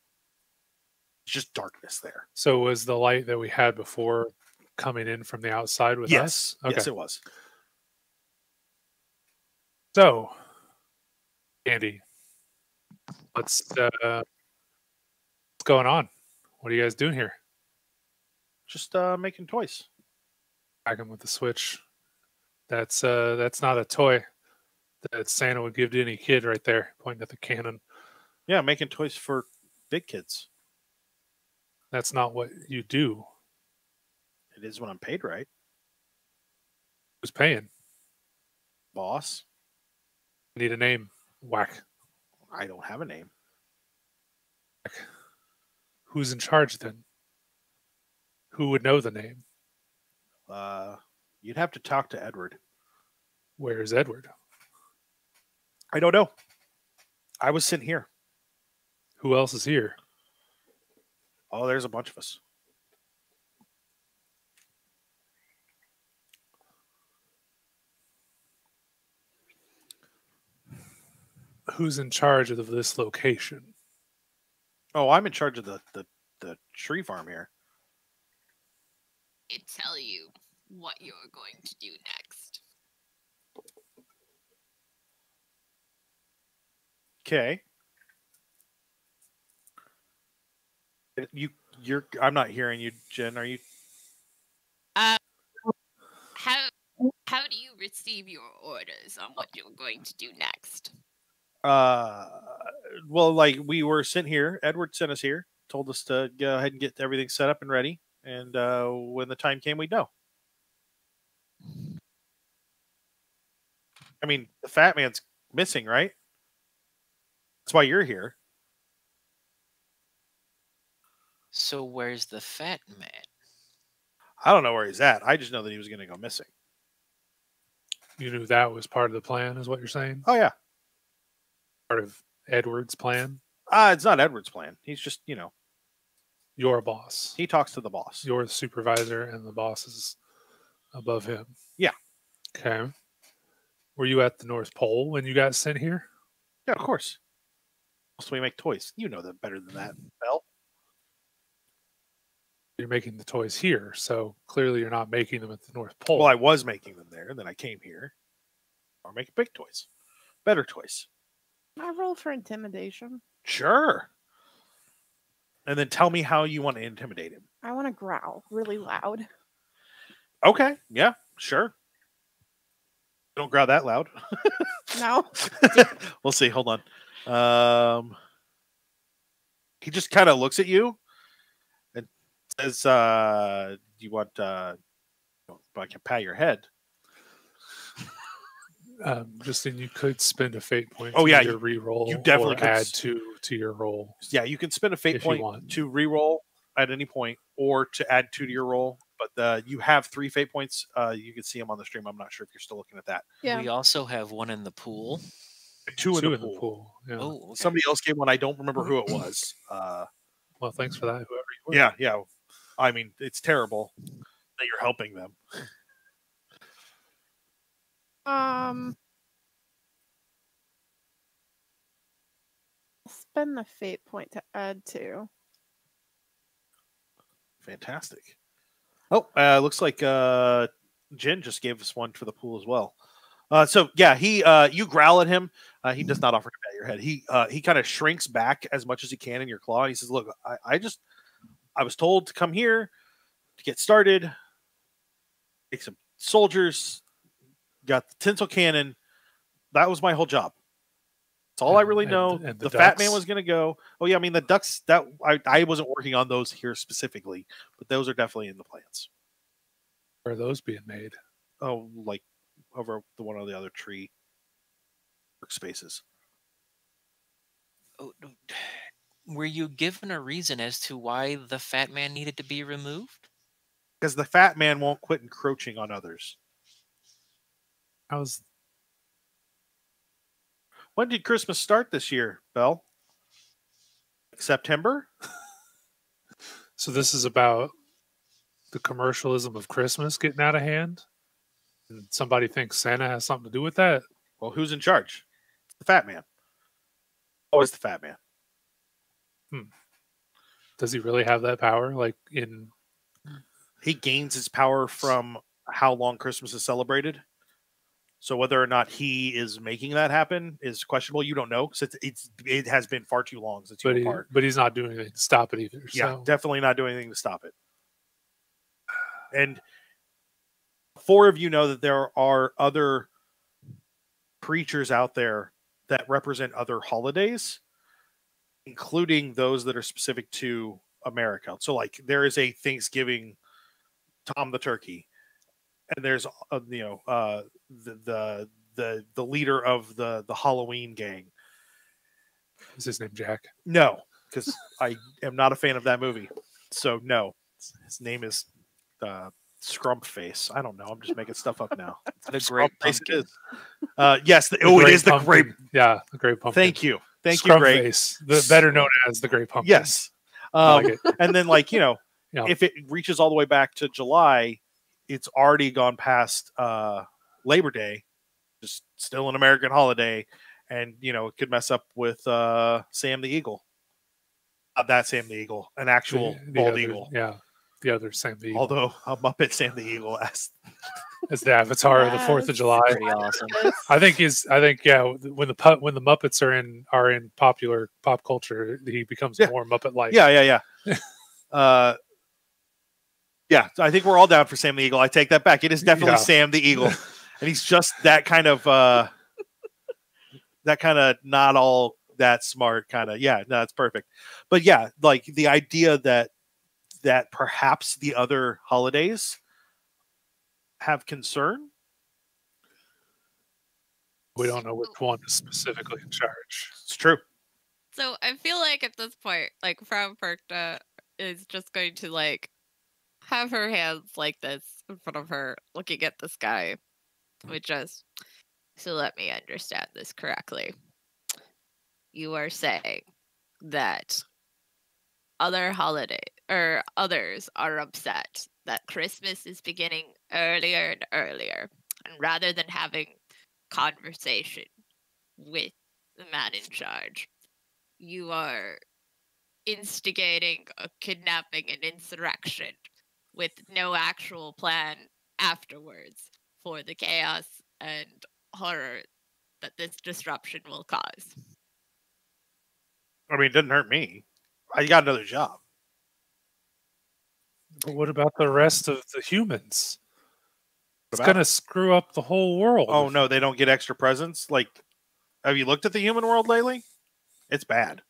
It's just darkness there. So was the light that we had before coming in from the outside with us? Okay. Yes, it was. So, Andy, what's going on? What are you guys doing here? Just making toys. Back him with the switch. That's not a toy that Santa would give to any kid right there, pointing at the cannon. Yeah, making toys for big kids. That's not what you do. It is when I'm paid right. Who's paying? Boss. Need a name. Whack. I don't have a name. Whack. Who's in charge then? Who would know the name? You'd have to talk to Edward. Where's Edward? I don't know. I was sitting here. Who else is here? Oh, there's a bunch of us. Who's in charge of this location? Oh, I'm in charge of the tree farm here. I tell you what you're going to do next. Okay. I'm not hearing you, Jen. Are you? How do you receive your orders on what you're going to do next? Well, like we were sent here. Edward sent us here. Told us to go ahead and get everything set up and ready. And when the time came, we'd know. I mean, the fat man's missing, right? That's why you're here. So where's the fat man? I don't know where he's at. I just know that he was going to go missing. You knew that was part of the plan, is what you're saying? Oh, yeah. Part of Edward's plan? It's not Edward's plan. He's just, Your boss. he talks to the boss. You're the supervisor, and the boss is above him. Yeah. Okay. Were you at the North Pole when you got sent here? Yeah, of course. So we make toys. You know that better than that, Belle. You're making the toys here, so clearly you're not making them at the North Pole. Well, I was making them there, and then I came here. Or making big toys. Better toys. I roll for intimidation. Sure. And then tell me how you want to intimidate him. I want to growl really loud. Okay. Yeah, sure. Don't growl that loud. No. We'll see. Hold on. He just kind of looks at you and says, do you want I can pat your head. Justine, you could spend a fate point Oh, to yeah, either re-roll you definitely or could add to your roll. Yeah, you can spend a fate If you point want. to re-roll at any point or to add 2 to your roll. But you have 3 fate points. You can see them on the stream. I'm not sure if you're still looking at that. Yeah. We also have one in the pool. 2 Two in the pool. Yeah. Oh, okay. Somebody else gave one. I don't remember who it was. Well, thanks for that, whoever you were. Yeah. I mean, it's terrible that you're helping them. Spend the fate point to add to. Fantastic. Oh, looks like Jen just gave us one for the pool as well. So yeah, you growl at him. He does not offer to pat your head. He kind of shrinks back as much as he can in your claw. He says, "Look, I was told to come here to get started. Take some soldiers. Got the tinsel cannon. That was my whole job. That's all I really know. And the fat man was going to go. Oh yeah, I mean the ducks. That I wasn't working on those here specifically, but those are definitely in the plans. Where are those being made? Oh, like over the one or the other tree workspaces. Oh, no. Were you given a reason as to why the fat man needed to be removed? Because the fat man won't quit encroaching on others. When did Christmas start this year, Belle? September? So this is about the commercialism of Christmas getting out of hand? And somebody thinks Santa has something to do with that? Well, who's in charge? The fat man. Always the fat man. Does he really have that power? He gains his power from how long Christmas is celebrated. So whether or not he is making that happen is questionable. You don't know because it has been far too long since you were part. But he's not doing anything to stop it either. Yeah, So. definitely not doing anything to stop it. And 4 of you know that there are other creatures out there that represent other holidays, including those that are specific to America. So like there is a Thanksgiving Tom the Turkey, and there's the leader of the Halloween gang. Is his name Jack? No, because I am not a fan of that movie. So no, his name is Scrump face. I don't know. I'm just making stuff up now. The Scrump Great face it Pumpkin. is. Yes. The It Great is the Pumpkin. great. Yeah, the Great Pumpkin. Thank you, Scrum Greg. face, the better known as the Great Pumpkin. Yes. I like it. And then, like, you know, Yeah. if it reaches all the way back to July, it's already gone past Labor Day, just still an American holiday, and you know it could mess up with Sam the Eagle. Not that Sam the Eagle, an actual The bald other, eagle. Yeah, the other Sam the Eagle. Although a Muppet Sam the Eagle as as the avatar of the 4th of July. Pretty awesome. I think yeah, when the Muppets are in popular pop culture, he becomes more Muppet-like. Yeah. Yeah, I think we're all down for Sam the Eagle. I take that back. It is definitely Sam the Eagle, and he's just that kind of not all that smart kind of. Yeah, no, it's perfect. But yeah, like the idea that perhaps the other holidays have concern. We don't know which one is specifically in charge. It's true. So I feel like at this point, like Frau Perchta is just going to like have her hands like this in front of her, looking at the sky, with just, so let me understand this correctly. You are saying that other holiday or others are upset that Christmas is beginning earlier and earlier, and rather than having conversation with the man in charge, you are instigating a kidnapping and insurrection with no actual plan afterwards for the chaos and horror that this disruption will cause. I mean, it doesn't hurt me. I got another job. But what about the rest of the humans? It's What going about? to screw up the whole world. Oh no, they don't get extra presents. Like, have you looked at the human world lately? It's bad.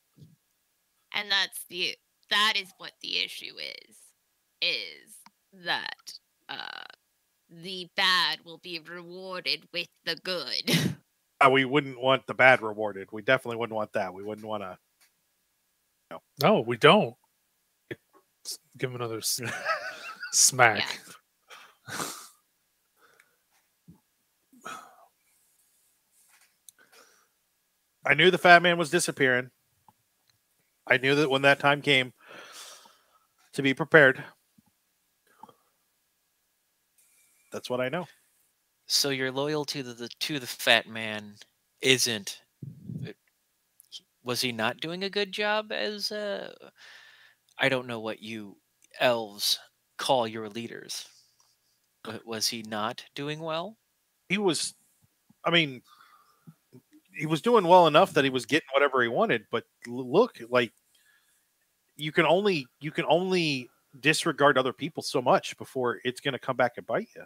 And that is what the issue is that the bad will be rewarded with the good. We wouldn't want the bad rewarded. We definitely wouldn't want that. We wouldn't want to. No, we don't. Give him another smack. Yeah. I knew the fat man was disappearing. I knew that when that time came to be prepared. That's what I know. So your loyalty to the fat man isn't. Was he not doing a good job as? I don't know what you elves call your leaders. Was he not doing well? He was. I mean, he was doing well enough that he was getting whatever he wanted. But look, like you can only disregard other people so much before it's going to come back and bite you.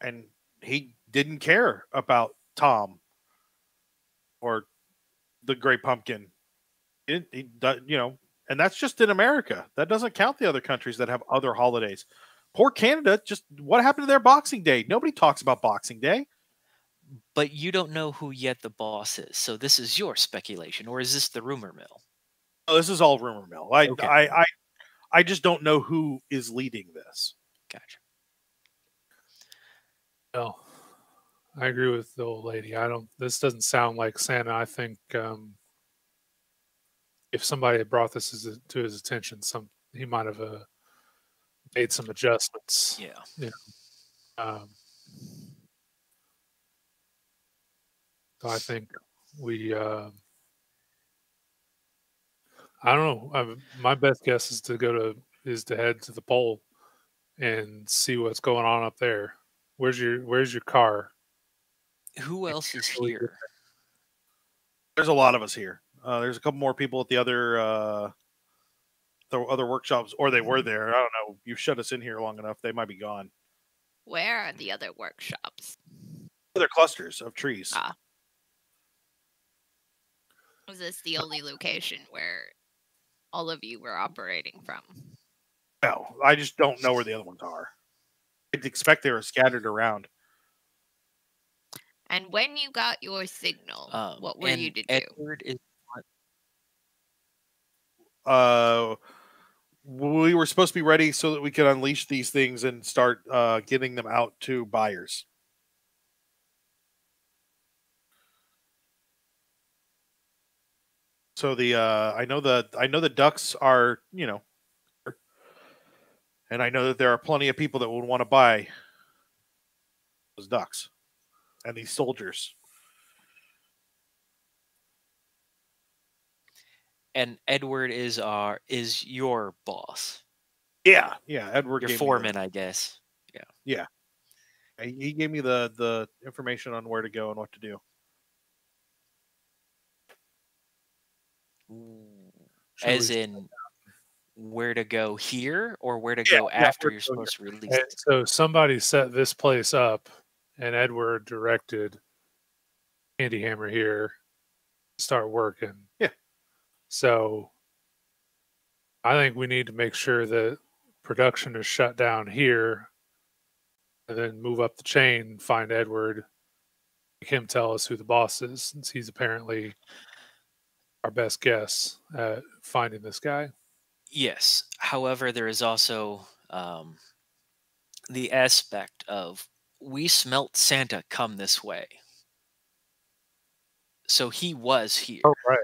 And he didn't care about Tom or the Great Pumpkin. He you know, and that's just in America. That doesn't count the other countries that have other holidays. Poor Canada, just what happened to their Boxing Day? Nobody talks about Boxing Day. But you don't know who yet the boss is. So this is your speculation, or is this the rumor mill? Oh, this is all rumor mill. Okay. I just don't know who is leading this. Gotcha. No, I agree with the old lady. This doesn't sound like Santa. I think if somebody had brought this to his attention, he might have made some adjustments. Yeah. You know, so I think we. I don't know. My best guess is to head to the pole and see what's going on up there. Where's your car? Who else is here? There's a lot of us here. There's a couple more people at the other workshops, or they were there. I don't know. You've shut us in here long enough. They might be gone. Where are the other workshops? They're clusters of trees. Was this the only location where all of you were operating from? No, I just don't know where the other ones are. I'd expect they were scattered around. And when you got your signal, what were you to do? Edward is we were supposed to be ready so that we could unleash these things and start getting them out to buyers. So I know the ducks are, and I know that there are plenty of people that would want to buy those ducks and these soldiers. And Edward is your boss. Yeah. Edward, Your gave foreman, I guess. Yeah. He gave me the information on where to go and what to do. As in where to go here or where to go after you're supposed to release it? So somebody set this place up, and Edward directed Candy Hammer here to start working. Yeah. So I think we need to make sure that production is shut down here, and then move up the chain, find Edward, make him tell us who the boss is, since he's apparently our best guess at finding this guy. Yes. However, there is also the aspect of we smelt Santa come this way. So he was here. Oh, right.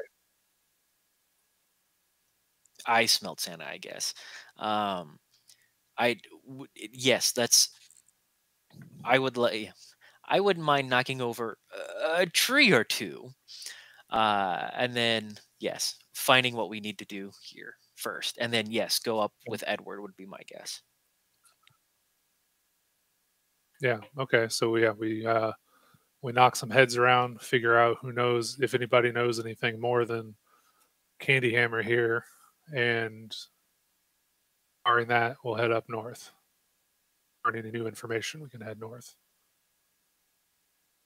I smelled Santa, I guess. Yes, that's. I wouldn't mind knocking over a tree or two, and then yes, finding what we need to do here first, and then yes, go up with Edward would be my guess. Yeah. Okay. So we knock some heads around, figure out who knows, if anybody knows anything more than Candy Hammer here, and barring that, we'll head up north. Barring any new information, we can head north.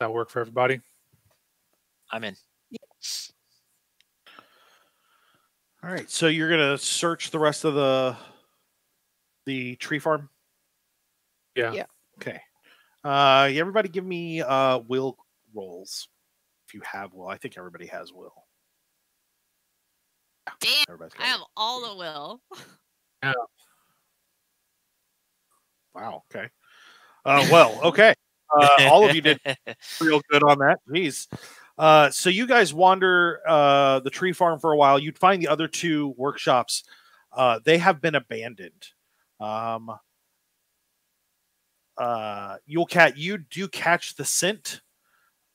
That work for everybody? I'm in. All right, so you're gonna search the rest of the tree farm. Yeah. Okay. Everybody, give me will rolls if you have will. I think everybody has will. Damn, Everybody's I got have it. all the will. Yeah. Wow. Okay. Well. Okay. All of you did real good on that. Jeez. So you guys wander the tree farm for a while. You'd find the other two workshops. They have been abandoned. Yule Cat, you do catch the scent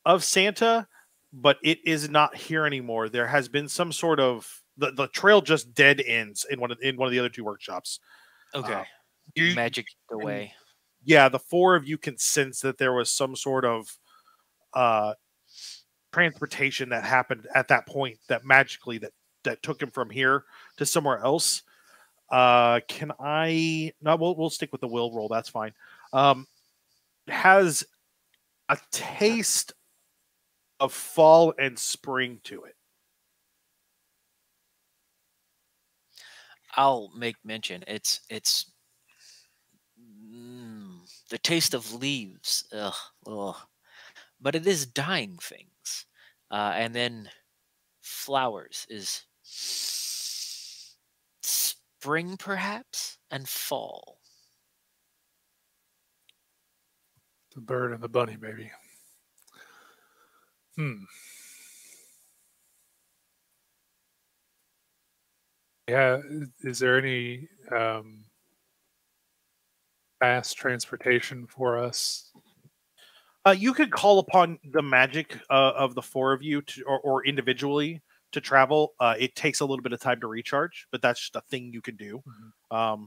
of Santa, but it is not here anymore. There has been some sort of the trail just dead ends in one of the other two workshops. Okay. You Magic away. Yeah, the four of you can sense that there was some sort of transportation that happened at that point that magically that took him from here to somewhere else. Can I? No, we'll stick with the will roll. That's fine. Has a taste of fall and spring to it. I'll make mention. It's the taste of leaves. Ugh. But it is dying things. And then flowers is spring perhaps and fall. The bird and the bunny, maybe. Yeah, is there any fast transportation for us? You could call upon the magic of the four of you or individually to travel. It takes a little bit of time to recharge, but that's just a thing you could do. Mm-hmm.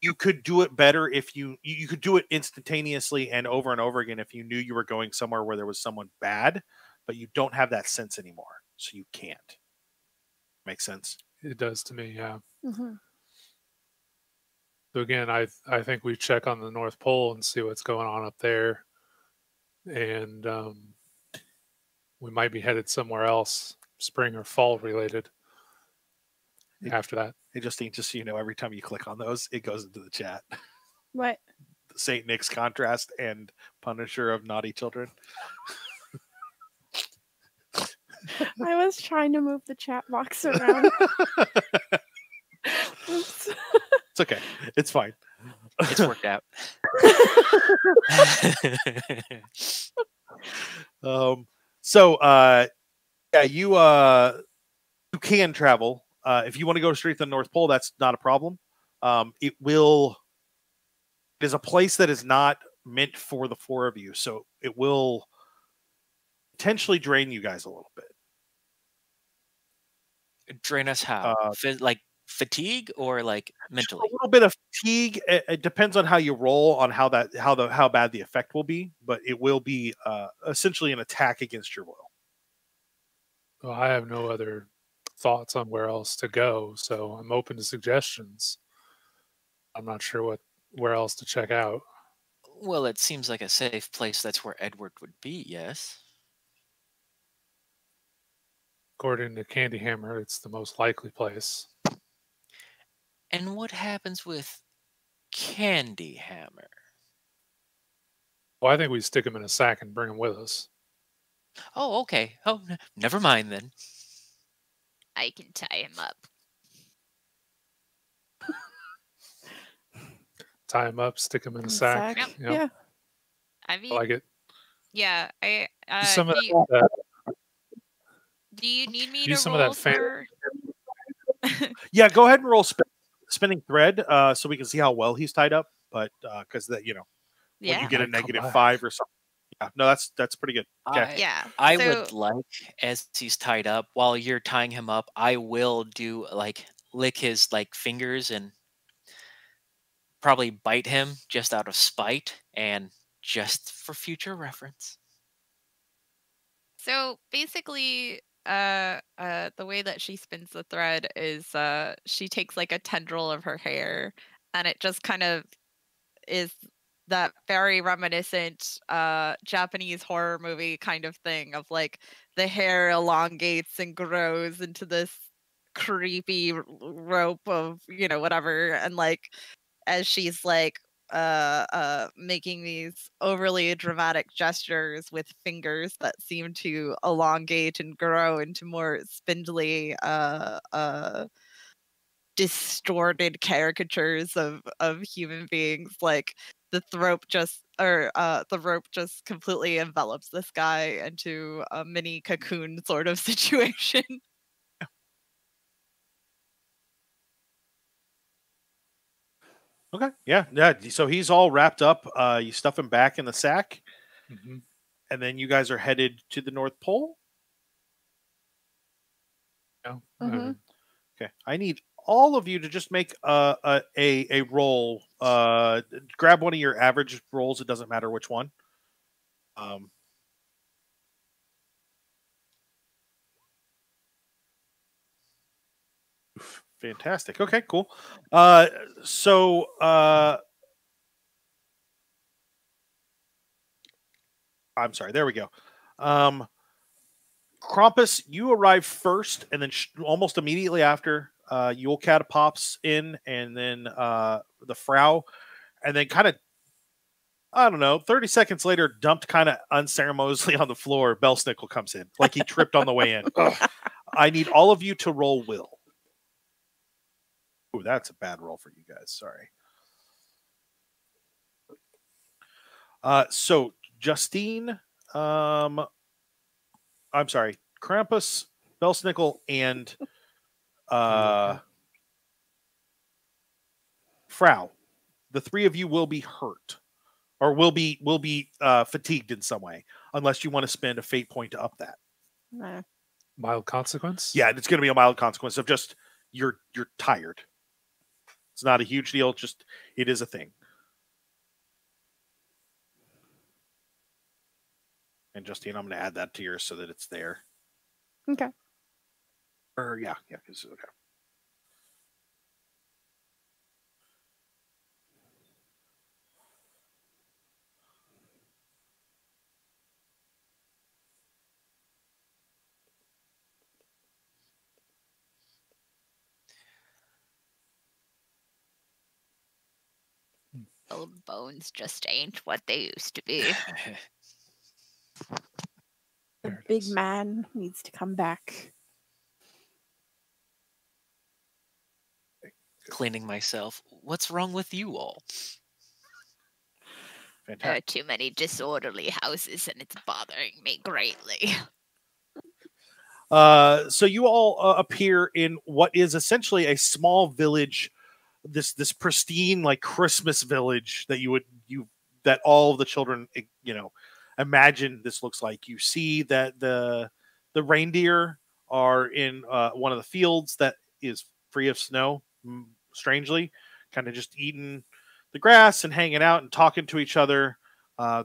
You could do it better if you could do it instantaneously and over again if you knew you were going somewhere where there was someone bad, but you don't have that sense anymore, so you can't. Make sense? It does to me, yeah. Mm-hmm. So again, I think we check on the North Pole and see what's going on up there, and we might be headed somewhere else, spring or fall related. After that, Hey, Justine, just so you know, every time you click on those, it goes into the chat. What? Saint Nick's contrast and Punisher of naughty children. I was trying to move the chat box around. I It's okay. It's fine. It's worked out. Yeah, you can travel. If you want to go straight to the North Pole, that's not a problem. It is a place that is not meant for the four of you, so it will potentially drain you guys a little bit. Drain us how? Like fatigue or like mentally? A little bit of fatigue. It depends on how you roll on how bad the effect will be, but it will be essentially an attack against your will. Well, I have no other thoughts on where else to go, so I'm open to suggestions. I'm not sure where else to check out. Well, it seems like a safe place. That's where Edward would be, yes? According to Candy Hammer, it's the most likely place. And what happens with Candy Hammer? Well, I think we stick him in a sack and bring him with us. Oh, okay. Oh, never mind then. I can tie him up. Tie him up, stick him in a sack. Yep. Yep. Yeah. I mean, I like it. yeah. Use some of do you need me use to some of that roll for? Yeah, go ahead and roll spinning thread, so we can see how well he's tied up. But because when you get a -5 or something, yeah, no, that's pretty good. Okay. I would like, as he's tied up, while you're tying him up, I will do lick his fingers and probably bite him just out of spite and just for future reference. So basically, the way that she spins the thread is she takes a tendril of her hair, and it just kind of is that very reminiscent Japanese horror movie kind of thing of the hair elongates and grows into this creepy rope of whatever, and as she's making these overly dramatic gestures with fingers that seem to elongate and grow into more spindly distorted caricatures of human beings. The rope just completely envelops this guy into a mini cocoon sort of situation. Okay. Yeah. So he's all wrapped up. You stuff him back in the sack, and then you guys are headed to the North Pole. Yeah. Okay. I need all of you to just make a roll. Grab one of your average rolls. It doesn't matter which one. Fantastic. Okay, cool. I'm sorry. There we go. Krampus, you arrive first, and then almost immediately after, Yule Cat pops in, and then the Frau, and then kind of, I don't know, 30 seconds later, dumped kind of unceremoniously on the floor, Belsnikel comes in, like he tripped on the way in. I need all of you to roll will. Ooh, that's a bad roll for you guys. Sorry. So Justine, I'm sorry, Krampus, Belsnikel, and Frau. The three of you will be hurt, or will be fatigued in some way, unless you want to spend a fate point to up that. Nah. Mild consequence? Yeah, it's going to be a mild consequence of just you're tired. It's not a huge deal. Just it is a thing. And Justine, I'm going to add that to yours so that it's there. Okay. Or yeah, okay. Old bones just ain't what they used to be. The big man needs to come back. cleaning myself. What's wrong with you all? There are Fantastic. too many disorderly houses, and it's bothering me greatly. So you all appear in what is essentially a small village, this pristine like Christmas village that that all of the children imagine this looks like. You see that the reindeer are in one of the fields that is free of snow. Strangely, kind of just eating the grass and hanging out and talking to each other.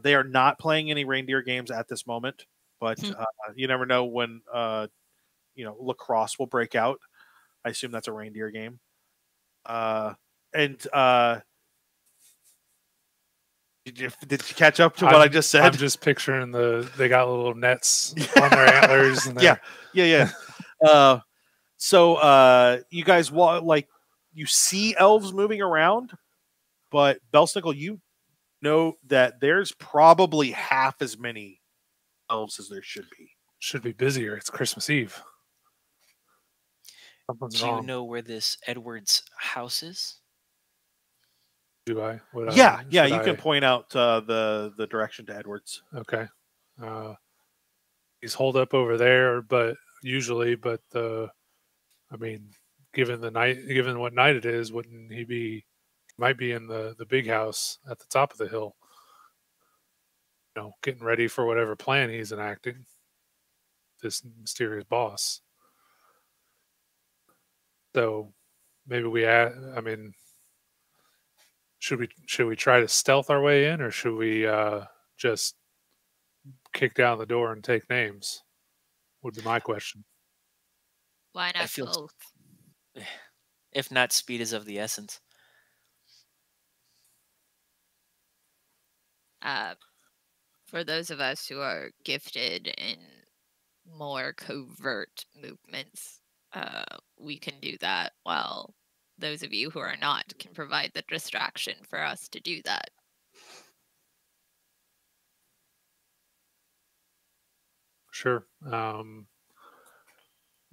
They are not playing any reindeer games at this moment, but you never know when lacrosse will break out. I assume that's a reindeer game. Did you catch up to what I just said? I'm just picturing they got little nets on their antlers. And yeah. So you guys you see elves moving around, but Belsnikel, you know that there's probably half as many elves as there should be. Should be busier. It's Christmas Eve. Something's Do wrong. you know where this Edward's house is? Do I? You can point out the direction to Edwards. Okay. He's holed up over there, but given what night it is, wouldn't he be? Might be in the big house at the top of the hill. Getting ready for whatever plan he's enacting. This mysterious boss. So maybe should we try to stealth our way in, or should we just kick down the door and take names? Would be my question. Why not both? If not, speed is of the essence. For those of us who are gifted in more covert movements, we can do that, while those of you who are not can provide the distraction for us to do that. Sure.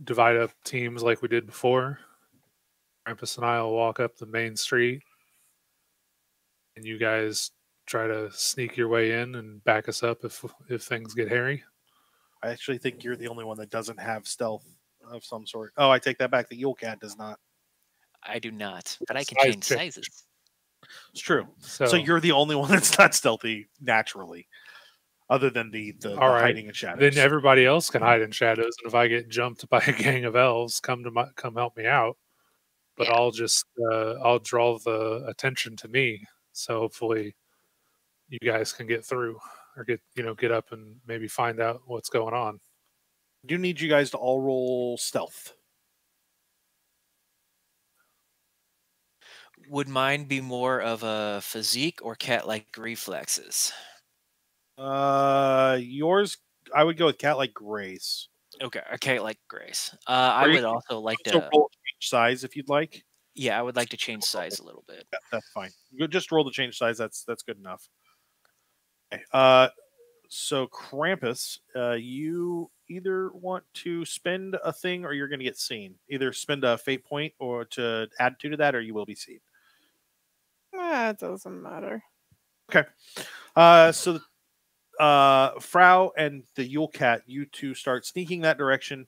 Divide up teams like we did before. Krampus and I will walk up the main street, and you guys try to sneak your way in and back us up if things get hairy. I actually think you're the only one that doesn't have stealth of some sort. Oh, I take that back. The Yule Cat does not. I do not, but I can change sizes. It's true. So you're the only one that's not stealthy naturally, other than the hiding in shadows. Then everybody else can hide in shadows, and if I get jumped by a gang of elves, come help me out. But yeah. I'll draw the attention to me, so hopefully you guys can get through or get up and maybe find out what's going on. I do need you guys to all roll stealth. Would mine be more of a physique or cat-like reflexes? Yours, I would go with cat-like grace. Okay, a cat-like grace. I would also like to roll change size if you'd like. Yeah, I would like to change size a little bit. Yeah, that's fine. You just roll the change size. That's good enough. Okay. So Krampus, you either want to spend a thing or you're going to get seen. Either spend a fate point or to add 2 to that, or you will be seen. It doesn't matter. Okay. So Frau and the Yule Cat, you two start sneaking that direction.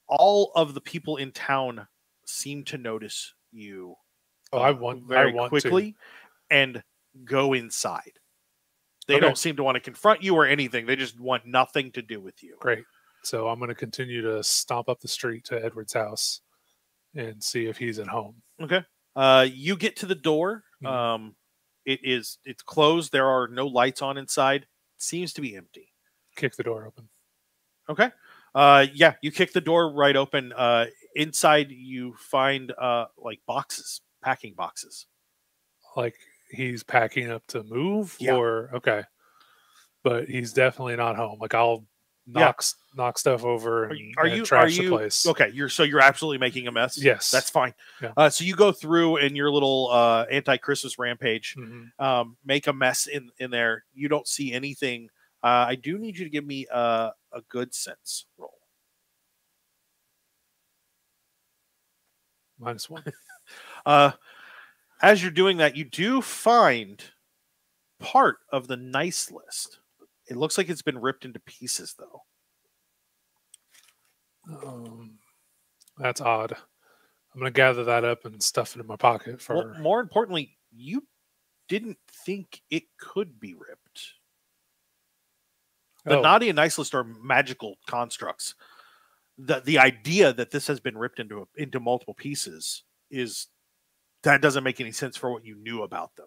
All of the people in town seem to notice you. Very quickly and go inside. They don't seem to want to confront you or anything. They just want nothing to do with you. Great. So I'm going to continue to stomp up the street to Edward's house and see if he's at home. Okay. You get to the door. Mm-hmm. It's closed. There are no lights on inside. It seems to be empty. Kick the door open. Okay. You kick the door right open. Inside you find like boxes, packing boxes. Like he's packing up to move? Yeah. Or okay. But he's definitely not home. Like I'll knock stuff over and trash the place. Okay, you're absolutely making a mess? Yes. That's fine. Yeah. So you go through in your little anti-Christmas rampage, make a mess in there. You don't see anything. I do need you to give me a good sense roll. -1. As you're doing that, you do find part of the nice list. It looks like it's been ripped into pieces, though. That's odd. I'm going to gather that up and stuff it in my pocket for... Well, more importantly, you didn't think it could be ripped. The naughty and nice list are magical constructs. The idea that this has been ripped into multiple pieces that doesn't make any sense for what you knew about them.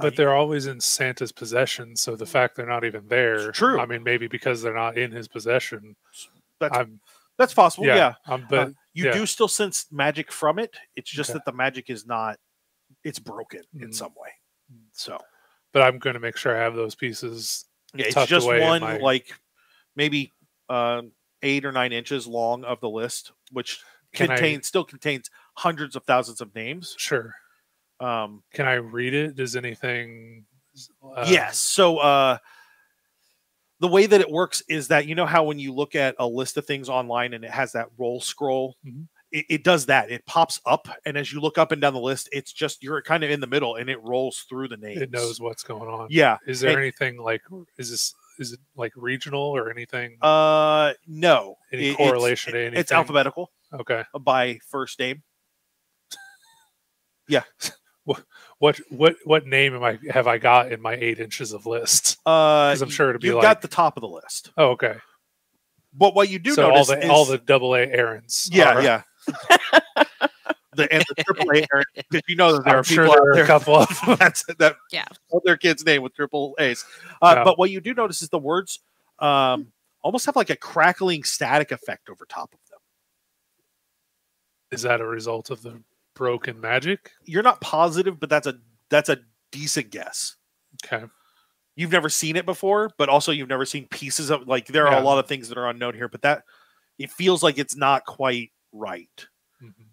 But they're always in Santa's possession, so the fact they're not even there... True. I mean, maybe because they're not in his possession. That's possible, yeah. But you do still sense magic from it. It's just that the magic is not... It's broken in some way. So, but I'm going to make sure I have those pieces. Yeah, it's just one, like maybe 8 or 9 inches long of the list, which still contains hundreds of thousands of names. Sure. Can I read it? Does anything? Yes. So the way that it works is that, you know how when you look at a list of things online and it has that roll scroll, it does that. It pops up, and as you look up and down the list, it's just you're kind of in the middle, and it rolls through the names. It knows what's going on. Yeah. Is there anything like? Is it like regional or anything? No. Any correlation to anything? It's alphabetical. Okay. By first name. Yeah. What name have I got in my 8 inches of list? Because I'm sure it'll be you've got the top of the list. Oh, okay. But what you do notice is all the AA errands. Yeah. the triple A errands, because you know that there are people out there. A couple of that their kid's name with triple A's. But what you do notice is the words almost have like a crackling static effect over top of them. Is that a result of the broken magic? You're not positive, but that's a decent guess. Okay. You've never seen it before, but also you've never seen pieces of, like, there are a lot of things that are unknown here, but that it feels like it's not quite right.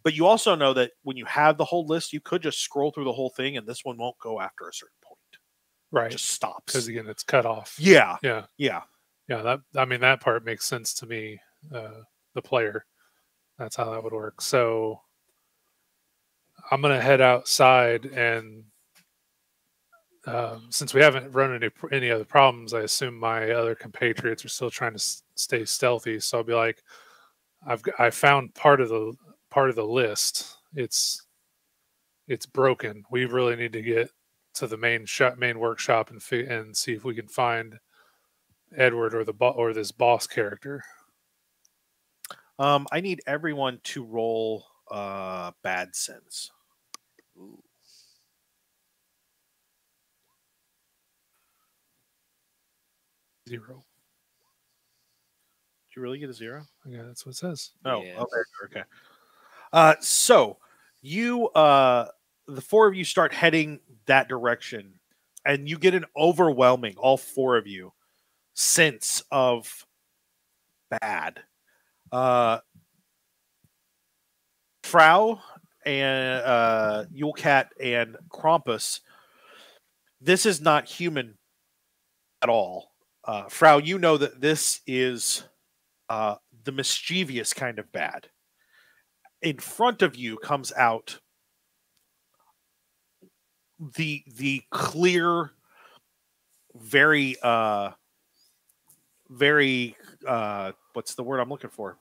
But you also know that when you have the whole list, you could just scroll through the whole thing, and this one won't go after a certain point. Right. It just stops. Because again, it's cut off. Yeah. That part makes sense to me. The player. That's how that would work. So I'm gonna head outside, and since we haven't run into any other problems, I assume my other compatriots are still trying to stay stealthy. So I'll be like, I found part of the list. It's broken. We really need to get to the main workshop and see if we can find Edward or this boss character. I need everyone to roll bad sense. Ooh. Zero. Did you really get a 0? Yeah, that's what it says. Oh, Yeah. okay. So you, the 4 of you start heading that direction, and you get an overwhelming, all 4 of you, sense of bad. Frau and Yule Cat and Krampus, this is not human at all. Frau, you know that this is the mischievous kind of bad. In front of you comes out the clear, very what's the word I'm looking for?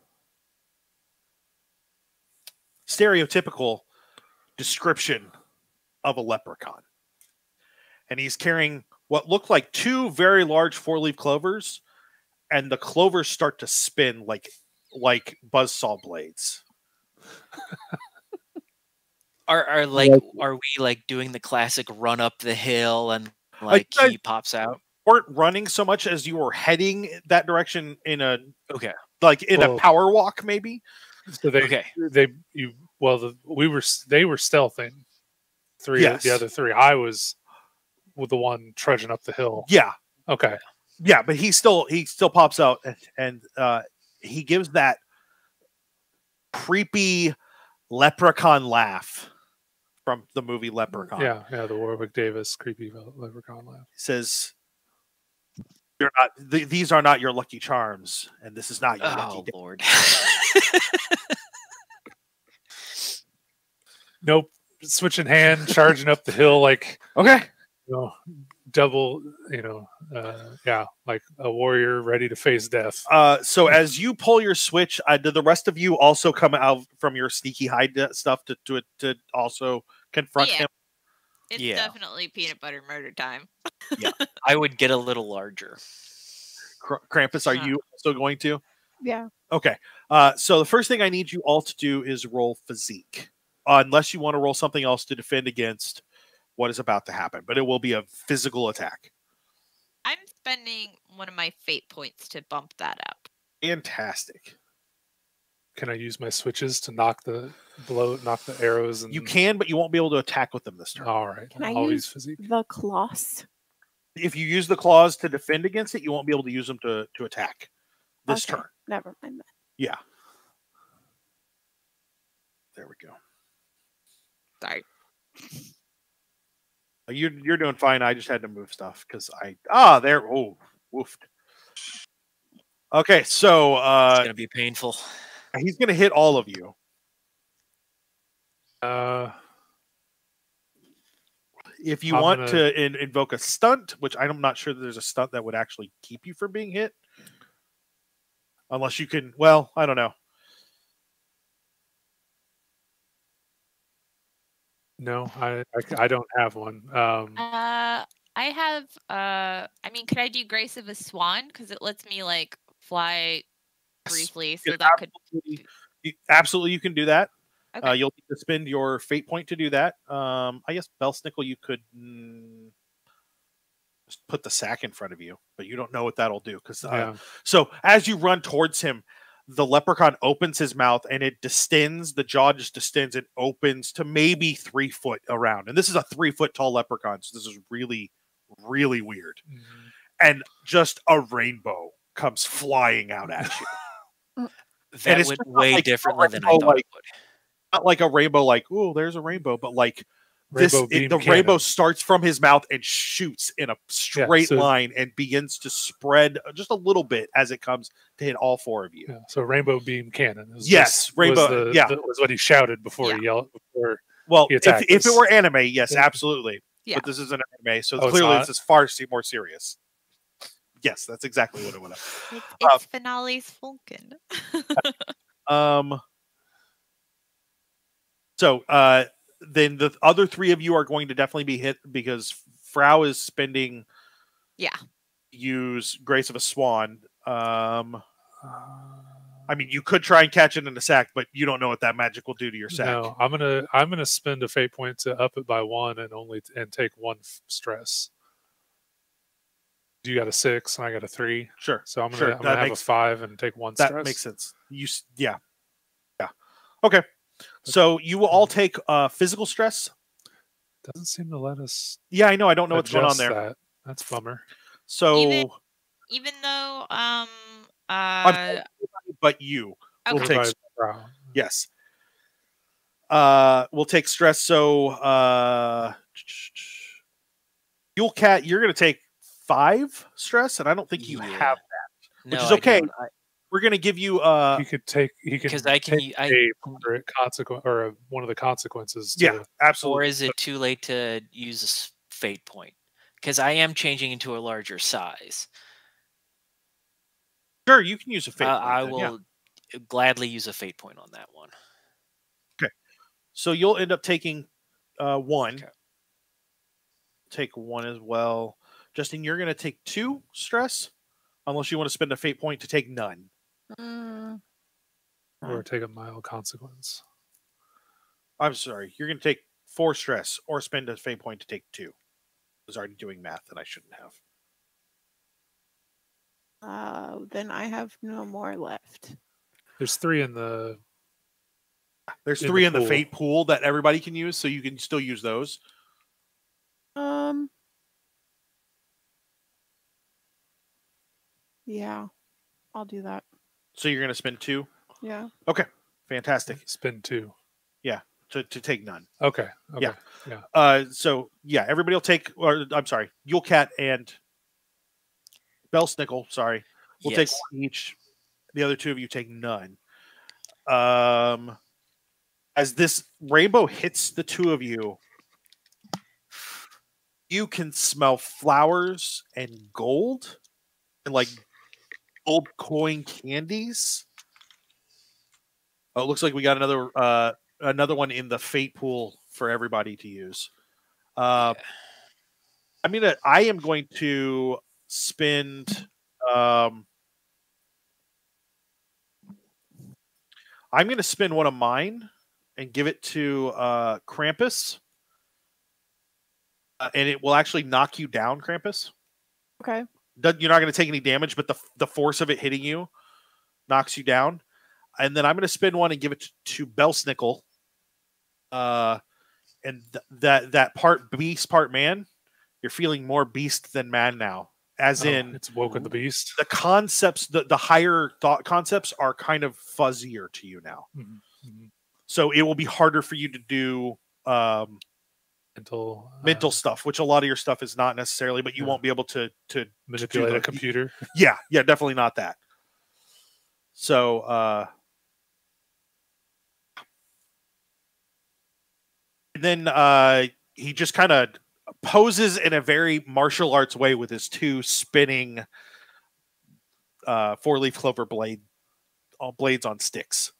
Stereotypical description of a leprechaun. And he's carrying what look like 2 very large 4-leaf clovers, and the clovers start to spin like buzzsaw blades. Are we like doing the classic run up the hill and like he pops out? Weren't running so much as you were heading that direction in a a power walk, maybe. So they were stealthing. The other 3. I was with the one trudging up the hill. Yeah. Okay. Yeah, but he still pops out, and he gives that creepy leprechaun laugh from the movie Leprechaun. Yeah, the Warwick Davis creepy leprechaun laugh. He says, "You're not. These are not your lucky charms, and this is not your lucky day." Lord. Nope. Switching hand, charging up the hill like Okay. Double. Yeah, like a warrior ready to face death. So as you pull your switch, did the rest of you also come out from your sneaky hide stuff to also confront him? It's definitely peanut butter murder time. Yeah, I would get a little larger. Krampus, are you also going to? Yeah. Okay. So the first thing I need you all to do is roll physique, unless you want to roll something else to defend against what is about to happen. But it will be a physical attack. I'm spending one of my fate points to bump that up. Fantastic. Can I use my switches to knock the arrows? And You can, but you won't be able to attack with them this turn. All right. Can I I'll use physique. the claws? If you use the claws to defend against it, you won't be able to use them to attack this turn. Never mind that. Yeah. There we go. Sorry. You're doing fine. I just had to move stuff because there. Oh, woofed. Okay, so It's gonna be painful. he's gonna hit all of you. If you want to invoke a stunt, which I'm not sure that there's a stunt that would actually keep you from being hit, unless you can. Well, I don't know. No, I don't have one. I have. I mean, could I do Grace of a Swan? Because it lets me like fly briefly, so that could. Absolutely, you can do that. Okay. You'll need to spend your fate point to do that. I guess Belsnikel, you could just put the sack in front of you, but you don't know what that'll do. So as you run towards him, the leprechaun opens his mouth and it distends. The jaw just distends and opens to maybe 3 foot around. And this is a 3 foot tall leprechaun, so this is really, really weird. Mm-hmm. And just a rainbow comes flying out at you. That would way differently than I thought it would. Not like a rainbow, like, oh, there's a rainbow, but like the rainbow starts from his mouth and shoots in a straight line and begins to spread just a little bit as it comes to hit all 4 of you. Yeah, so rainbow beam cannon. Rainbow. Was what he shouted before he yelled. Well, if it were anime, yes, absolutely. Yeah. But this is an anime, so clearly this is far more serious. Yes, that's exactly what it would have. It's finale's Fulkin. So then the other 3 of you are going to definitely be hit because Frau is spending. Use Grace of a Swan. I mean, you could try and catch it in a sack, but you don't know what that magic will do to your sack. No, I'm gonna spend a fate point to up it by 1 and take 1 stress. You got a 6 and I got a 3. Sure. So I'm gonna have a 5 and take 1 stress. That makes sense. Yeah. Okay. So you will all take physical stress. Doesn't seem to let us. Yeah, I know. I don't know what's going on there. That's a bummer. So even though but you will take yes. We'll take stress. So Yule Cat, you're going to take 5 stress, and I don't think you have that, which is okay. We're going to give you. He could take because I can a consequence or one of the consequences. Absolutely. Or is it too late to use a fate point? Because I am changing into a larger size. Sure, you can use a fate point. I will gladly use a fate point on that one. Okay. So you'll end up taking 1. Okay. Take 1 as well. Justine, you're going to take 2 stress, unless you want to spend a fate point to take none. Or take a mild consequence. I'm sorry. You're going to take 4 stress or spend a fate point to take 2. I was already doing math that I shouldn't have. Then I have no more left. There's 3 in the. There's 3 in the fate pool that everybody can use, so you can still use those. Yeah, I'll do that. So you're going to spend 2? Yeah. Okay. Fantastic. Spend 2. Yeah. To take none. Okay. Yeah. So yeah, everybody will take. Or I'm sorry, Yule Cat and Belsnikel. Sorry, we'll take 1 each. The other 2 of you take none. As this rainbow hits the two of you, you can smell flowers and gold and like gold coin candies. Oh, it looks like we got another one in the fate pool for everybody to use. I am going to spend. I'm going to spend one of mine and give it to Krampus, and it will actually knock you down, Krampus. Okay. You're not going to take any damage, but the force of it hitting you knocks you down. And then I'm going to spend one and give it to Belsnikel. And that part beast, part man, you're feeling more beast than man now. As in, it's woken the beast. The concepts, the higher thought concepts are kind of fuzzier to you now. Mm-hmm. So it will be harder for you to do mental stuff, which a lot of your stuff is not necessarily, but you won't be able to manipulate a computer. Yeah, definitely not that. So and then he just kind of poses in a very martial arts way with his two spinning 4-leaf clover blades on sticks.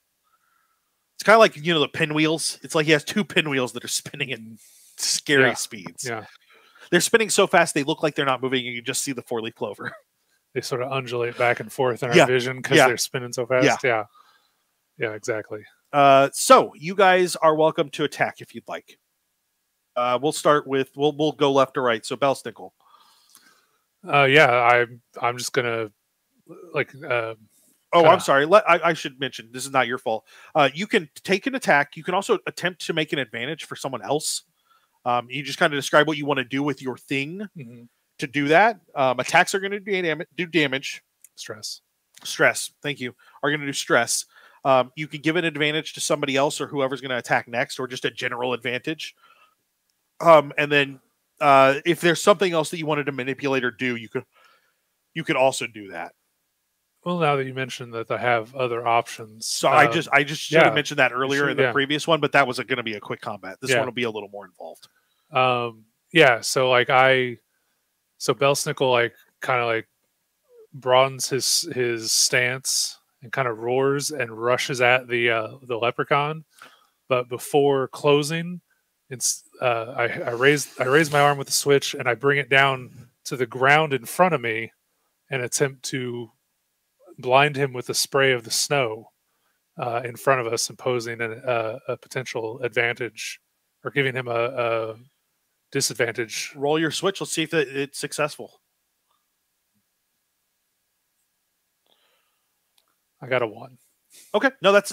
It's kind of like, the pinwheels. It's like he has two pinwheels that are spinning at scary speeds. Yeah. They're spinning so fast they look like they're not moving, and you just see the 4-leaf clover. They sort of undulate back and forth in our vision because they're spinning so fast. Yeah, exactly. So you guys are welcome to attack if you'd like. We'll start with we'll go left to right. So Belsnikel. I'm just gonna I'm sorry. I should mention this is not your fault. You can take an attack. You can also attempt to make an advantage for someone else. You just kind of describe what you want to do with your thing to do that. Attacks are going to do damage. Stress. Thank you. Are going to do stress. You can give an advantage to somebody else or whoever's going to attack next, or just a general advantage. And then if there's something else that you wanted to manipulate or do, you could also do that. Well, now that you mentioned that I have other options. So I just should have mentioned that earlier in the previous one, but that was going to be a quick combat. This one will be a little more involved. So Belsnikel kind of broadens his stance and kind of roars and rushes at the leprechaun, but before closing, I raise my arm with the switch and I bring it down to the ground in front of me and attempt to blind him with the spray of the snow in front of us, imposing a potential advantage or giving him a disadvantage. Roll your switch. Let's see if it's successful. I got a 1. Okay, no, that's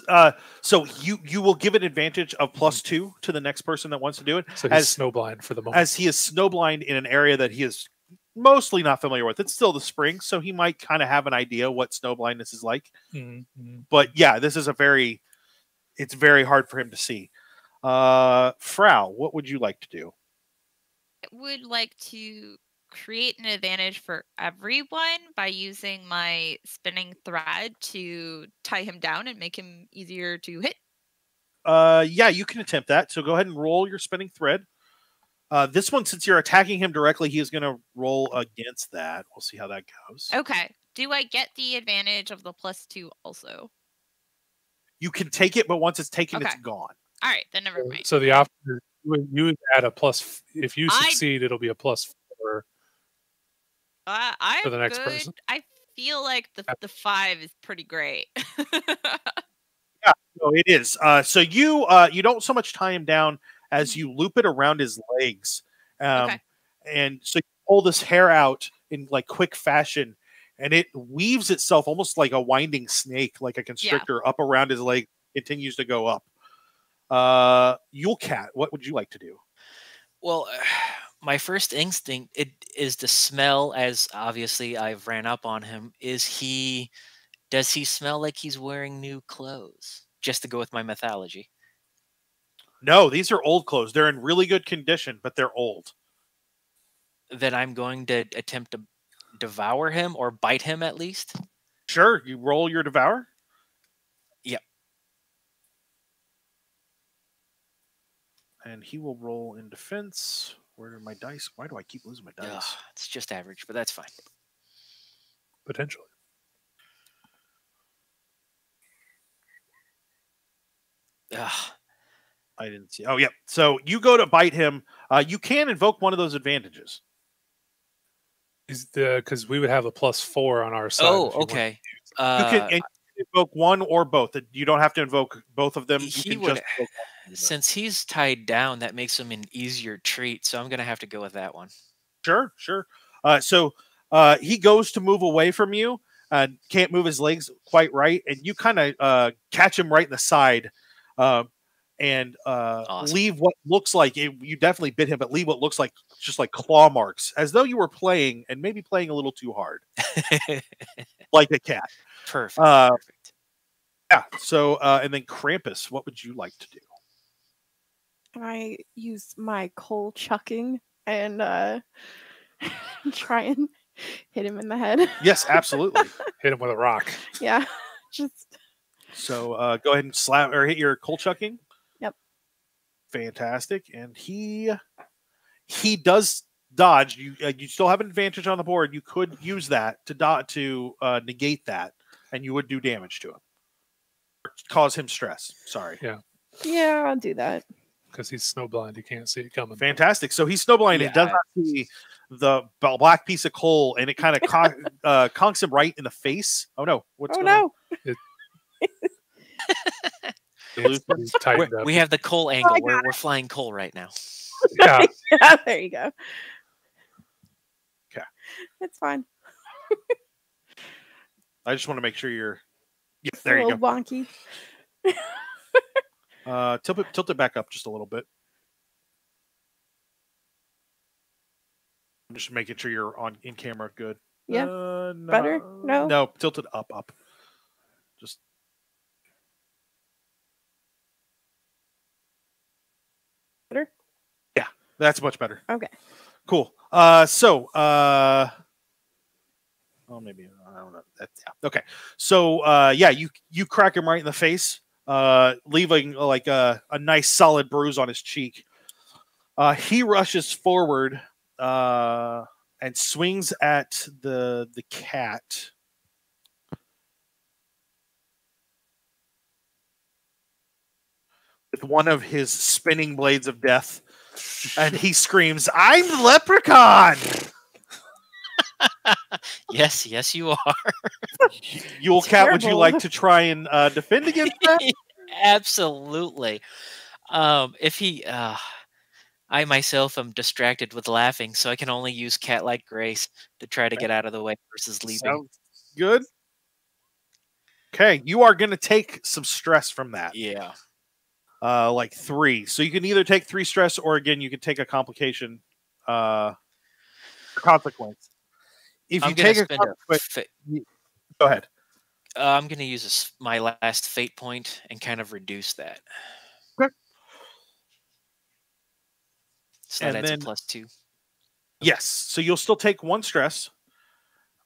so you will give an advantage of +2 to the next person that wants to do it. So he's snowblind for the moment. As he is snowblind in an area that he is mostly not familiar with. It's still the spring, so he might kind of have an idea what snow blindness is like. But yeah, this is it's very hard for him to see. Frau, what would you like to do? I would like to create an advantage for everyone by using my spinning thread to tie him down and make him easier to hit. Yeah, you can attempt that. So go ahead and roll your spinning thread. This one, since you're attacking him directly, he is going to roll against that. We'll see how that goes. Okay. Do I get the advantage of the +2 also? You can take it, but once it's taken, it's gone. All right, then never mind. So the option is you would add a plus. If you succeed, it'll be a +4 for the next person. I feel like the 5 is pretty great. Yeah, no, it is. So you don't so much tie him down as you loop it around his legs. And so you pull this hair out in quick fashion, and it weaves itself almost like a winding snake, like a constrictor, up around his leg, continues to go up. Yule Cat, what would you like to do? Well, my first instinct is to smell, as obviously I've ran up on him. Does he smell like he's wearing new clothes? Just to go with my mythology. No, these are old clothes. They're in really good condition, but they're old. Then I'm going to attempt to devour him or bite him at least. Sure, you roll your devour. Yep. and he will roll in defense. Where are my dice? Why do I keep losing my dice? Ugh, it's just average, but that's fine. Potentially. Ugh. I didn't see. Oh, yeah. So you go to bite him. You can invoke one of those advantages. Because we would have a +4 on our side. Oh, if you want. okay. You can invoke one or both. You don't have to invoke both of them. You He can would, just invoke one. since he's tied down, that makes him an easier treat. So I'm gonna have to go with that one. Sure. So he goes to move away from you. Can't move his legs quite right, and you kind of catch him right in the side, and Awesome. leave what looks like you definitely bit him, but leave what looks like just like claw marks, as though you were playing and maybe playing a little too hard, like a cat. Perfect. Perfect. Yeah. So and then Krampus, what would you like to do? Can I use my coal chucking and try and hit him in the head? Yes, absolutely. Hit him with a rock. Yeah, just So go ahead and slap or hit your coal chucking. Yep. Fantastic, and he does dodge. You still have an advantage on the board. You could use that to negate that, and you would do damage to him, cause him stress. Sorry. yeah, I'll do that. Because he's snowblind. He can't see it coming. Fantastic. So he's snowblind and does not see the black piece of coal, and it kind of conks him right in the face. Oh no! What's going on? It's tightened up. We have the coal angle. We're flying coal right now. Yeah. Yeah, there you go. Okay. It's fine. I just want to make sure you're. Yeah, It's there a you little go. wonky. Tilt it back up just a little bit. I'm just making sure you're in camera. Good. Yeah. No, Better? No? No, tilt it up. Just. Better? Yeah, that's much better. Okay. Cool. Oh, maybe I don't know. Yeah. Okay. So yeah, you crack him right in the face, leaving like a nice solid bruise on his cheek. He rushes forward and swings at the cat. With one of his spinning blades of death, and he screams, "I'm the leprechaun!" Yes, you are. Yule Cat, would you like to try and defend against that? Absolutely. If he, I myself am distracted with laughing, so I can only use cat-like grace to try to get out of the way versus leaping. Sounds good. Okay, you are going to take some stress from that. Yeah. Like 3. So you can either take 3 stress, or again, you can take a complication consequence. If you take a consequence, go ahead. I'm going to use my last fate point and kind of reduce that. Okay. So that adds a +2. Yes. So you'll still take 1 stress.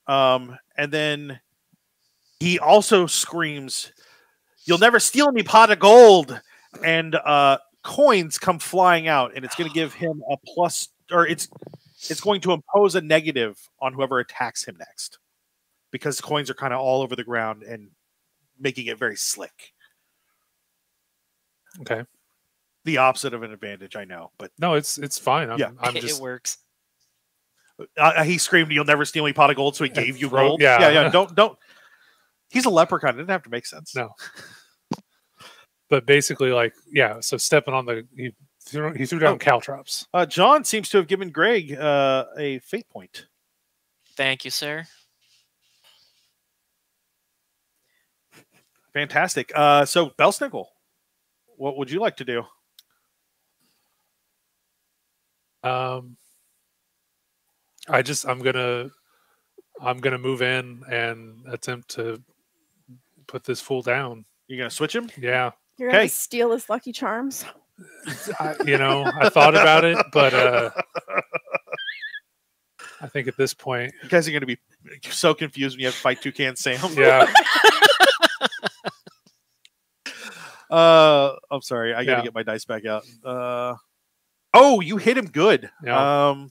And then he also screams, "You'll never steal me pot of gold!" And coins come flying out, and it's going to give him a plus, or it's going to impose a negative on whoever attacks him next, because coins are kind of all over the ground and making it very slick. Okay. The opposite of an advantage, I know, but no, it's fine. I'm just it works. He screamed, "You'll never steal me pot of gold!" So he gave you gold. Yeah. Don't. He's a leprechaun. It didn't have to make sense. No. But basically, so stepping on he threw down caltrops. John seems to have given Greg a fate point. Thank you, sir. Fantastic. So Belsnikel, what would you like to do? I'm gonna move in and attempt to put this fool down. You're gonna switch him? Yeah. You're going to steal his Lucky Charms? I thought about it, but I think at this point, you guys are going to be so confused when you have to fight Toucan Sam. Yeah. I'm sorry. I got to get my dice back out. Oh, you hit him good. Yeah.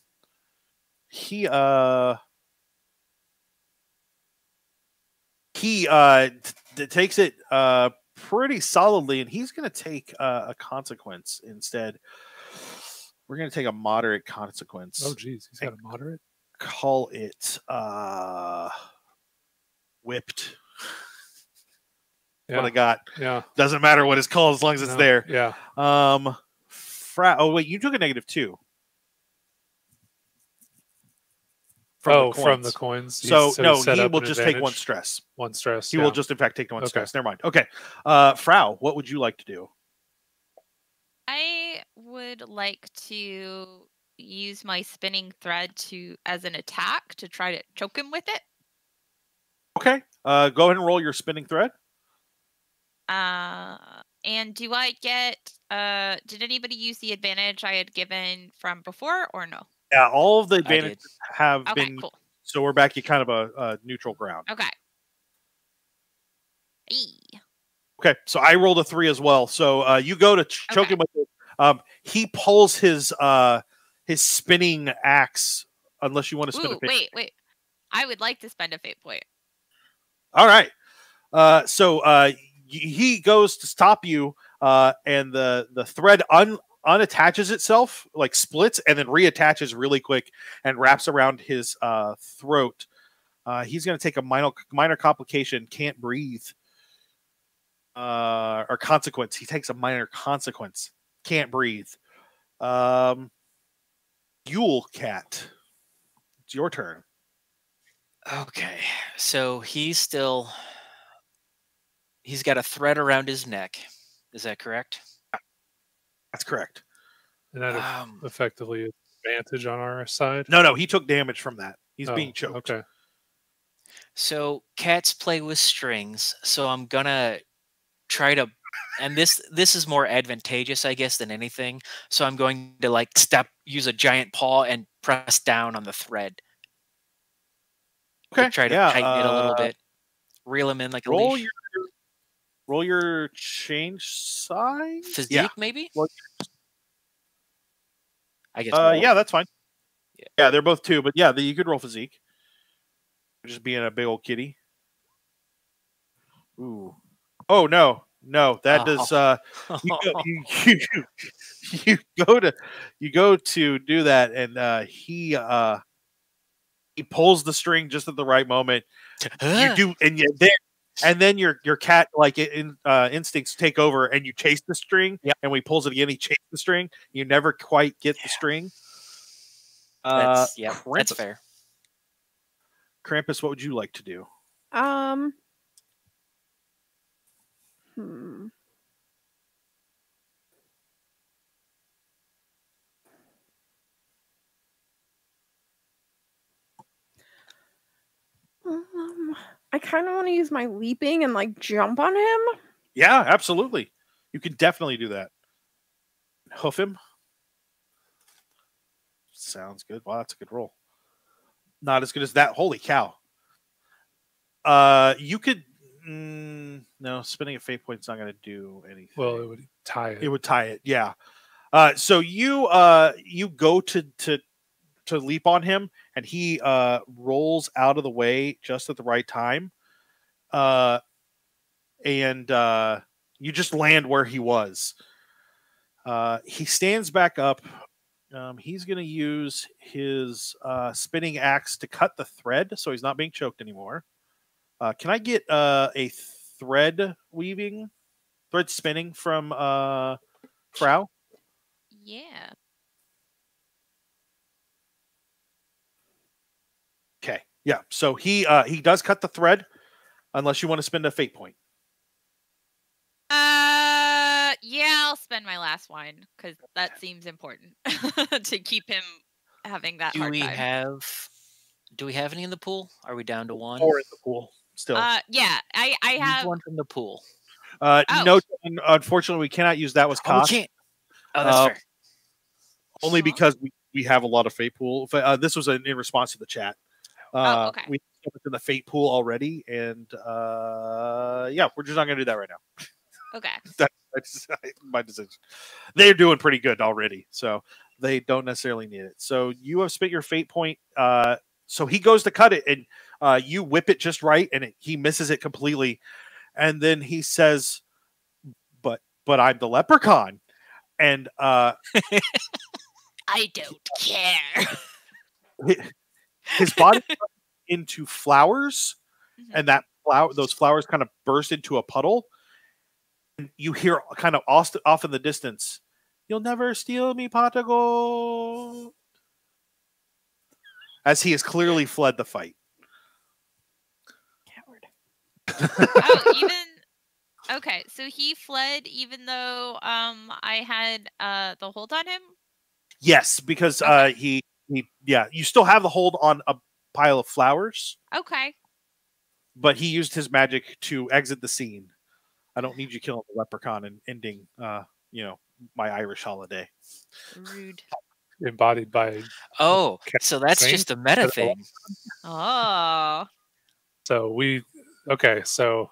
He takes it pretty solidly, and he's going to take a consequence instead. We're going to take a moderate consequence. Oh, geez, he's got a moderate. Call it whipped. Yeah. What I got. Yeah. Doesn't matter what it's called as long as it's there. Yeah. Oh wait, you took a -2. From the coins. So no, he will just take 1 stress. 1 stress. He will just, in fact, take 1 stress. Never mind. Okay. Frau, what would you like to do? I would like to use my spinning thread as an attack to try to choke him with it. Okay. Go ahead and roll your spinning thread. And do I get did anybody use the advantage I had given from before or no? Yeah, all of the advantages have been cool. So we're back at kind of a neutral ground. Okay. Okay, so I rolled a 3 as well. So you go to choke him with it. He pulls his spinning axe. Unless you want to spend a fate. Wait. I would like to spend a fate point. All right. So he goes to stop you, and the thread unattaches itself, like splits, and then reattaches really quick and wraps around his throat. He's going to take a minor complication, can't breathe, or consequence. He takes a minor consequence, can't breathe. Yule Cat, it's your turn. Okay, so he's got a thread around his neck. Is that correct? That's correct. And that effectively is advantage on our side? No, he took damage from that. He's being choked. Okay. So cats play with strings, so I'm gonna try to, and this is more advantageous, I guess, than anything. So I'm going to use a giant paw and press down on the thread. Okay. Try to tighten it a little bit. Reel him in like a leash. Roll your change size? Physique, maybe? I guess. Yeah, that's fine. Yeah, they're both 2, but yeah, you could roll physique. Just being a big old kitty. Ooh. Oh no, that does. You go to do that, and he pulls the string just at the right moment. You do, and then your cat instincts take over, and you chase the string. Yep. And when he pulls it again, he chases the string. You never quite get the string. That's fair. Krampus, what would you like to do? I kind of want to use my leaping and jump on him. Yeah, absolutely. You can definitely do that. Hoof him. Sounds good. Wow, that's a good roll. Not as good as that. Holy cow. You could. No, spending a fate point's not going to do anything. Well, it would tie it. It would tie it. Yeah. So you go to leap on him, and he rolls out of the way just at the right time. And you just land where he was. He stands back up. He's going to use his spinning axe to cut the thread, so he's not being choked anymore. Can I get a thread spinning from Frau? Yeah. Okay. Yeah. So he does cut the thread, unless you want to spend a fate point. Yeah, I'll spend my last one because that seems important to keep him having that hard time. Do we have any in the pool? Are we down to 1? 4 in the pool still. Yeah, I have one from the pool. No, unfortunately, we cannot use that. Was cost. We can't. Oh, that's fair. Only because we have a lot of fate pool. This was in response to the chat. Okay. We have in the fate pool already, and yeah, we're just not going to do that right now. Okay. That's my decision. They're doing pretty good already, so they don't necessarily need it. So you have spent your fate point. So he goes to cut it, and you whip it just right, and he misses it completely. And then he says, "But I'm the leprechaun," and I don't care. his body into flowers, Mhm. and those flowers kind of burst into a puddle. And you hear kind of off in the distance, "You'll never steal me, pot of gold," as he has clearly fled the fight. Coward. Oh, okay. So he fled even though I had the hold on him. Yes, because Okay. he you still have the hold on a pile of flowers, Okay. but he used his magic to exit the scene. I don't need you killing the leprechaun and ending my Irish holiday. Rude. Embodied by. Oh, Cat so that's Saint? just a meta Is that a- thing. Oh. So so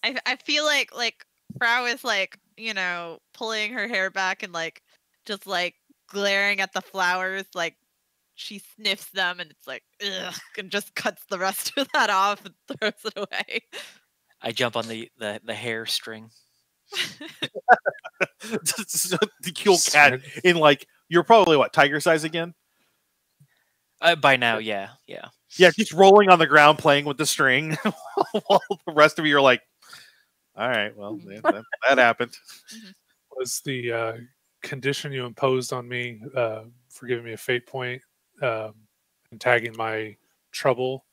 I feel like Frau is like, pulling her hair back and like just like glaring at the flowers, like she sniffs them and it's like ugh, and just cuts the rest of that off and throws it away. I jump on the hair string. The Yule Cat in you're probably what, tiger size again? By now, yeah. Yeah, just rolling on the ground playing with the string while the rest of you are like, all right, well, that happened. was the condition you imposed on me for giving me a fate point and tagging my trouble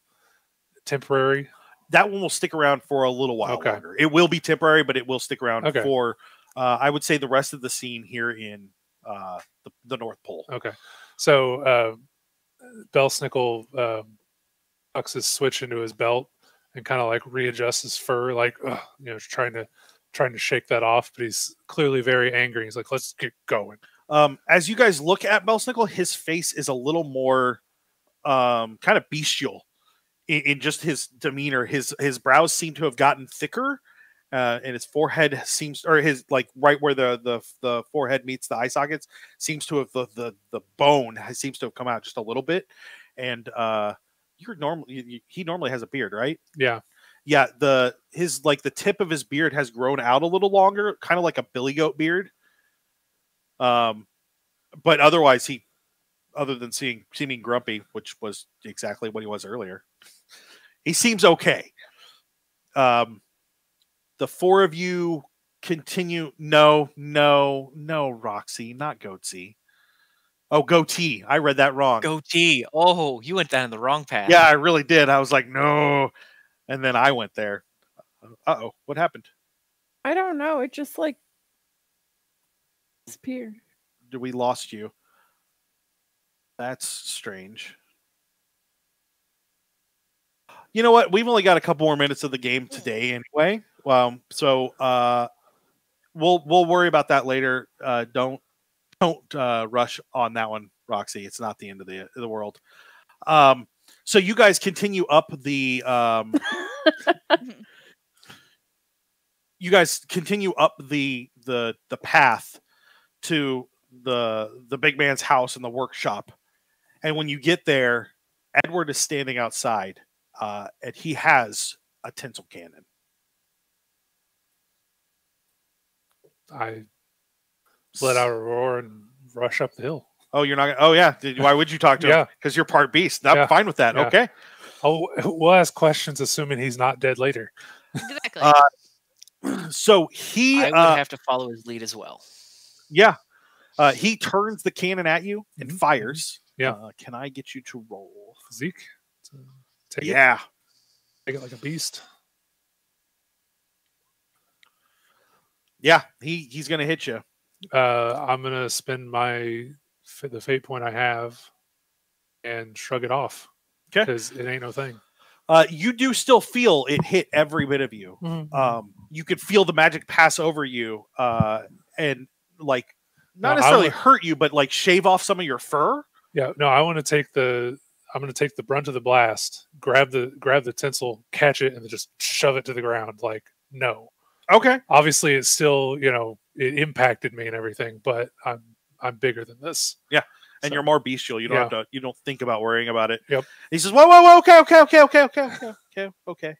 temporary? That one will stick around for a little while longer. It will be temporary, but it will stick around for, I would say, the rest of the scene here in the North Pole. Okay. So Belsnikel tucks his switch into his belt and kind of like readjusts his fur, like trying to shake that off, but he's clearly very angry. He's like, "Let's get going." As you guys look at Belsnikel, his face is a little more kind of bestial in just his demeanor. His brows seem to have gotten thicker, and his forehead his right where the forehead meets the eye sockets seems to have the bone seems to have come out just a little bit. And he normally has a beard, right? Yeah. Yeah, the tip of his beard has grown out a little longer, kind of like a billy goat beard. But otherwise, other than seeming grumpy, which was exactly what he was earlier, he seems okay. The four of you continue. No, Roxy, not Goatsy. Oh, goatee. I read that wrong. Goatee. Oh, you went down the wrong path. Yeah, I really did. I was like, no. And then I went there. Uh-oh. What happened? I don't know. It just disappeared. We lost you. That's strange. You know what? We've only got a couple more minutes of the game today anyway. So we'll worry about that later. Don't rush on that one, Roxy. It's not the end of the world. So you guys continue up the path to the big man's house and the workshop. And when you get there, Edward is standing outside, and he has a tinsel cannon. I let out a roar and rush up the hill. Oh, you're not. Oh, yeah. Why would you talk to him? Because you're part beast. I'm fine with that. Yeah. Okay. Oh, we'll ask questions, assuming he's not dead later. Exactly. So I would have to follow his lead as well. Yeah. He turns the cannon at you and fires. Yeah. Can I get you to roll? Zeke? Take it. Take it like a beast. Yeah, he's going to hit you. I'm going to spend the fate point I have and shrug it off. Okay. Because it ain't no thing. You do still feel it hit every bit of you. Mm-hmm. You could feel the magic pass over you and not necessarily hurt you, but shave off some of your fur. Yeah, no, I'm going to take the brunt of the blast, grab the tinsel, catch it, and then just shove it to the ground. no. Okay. Obviously, it's still, it impacted me and everything, but I'm bigger than this. Yeah. And So, you're more bestial. You don't yeah. have to. You don't think about worrying about it. Yep. He says, "Whoa, whoa, whoa! Okay, okay, okay, okay, okay, okay, okay, okay."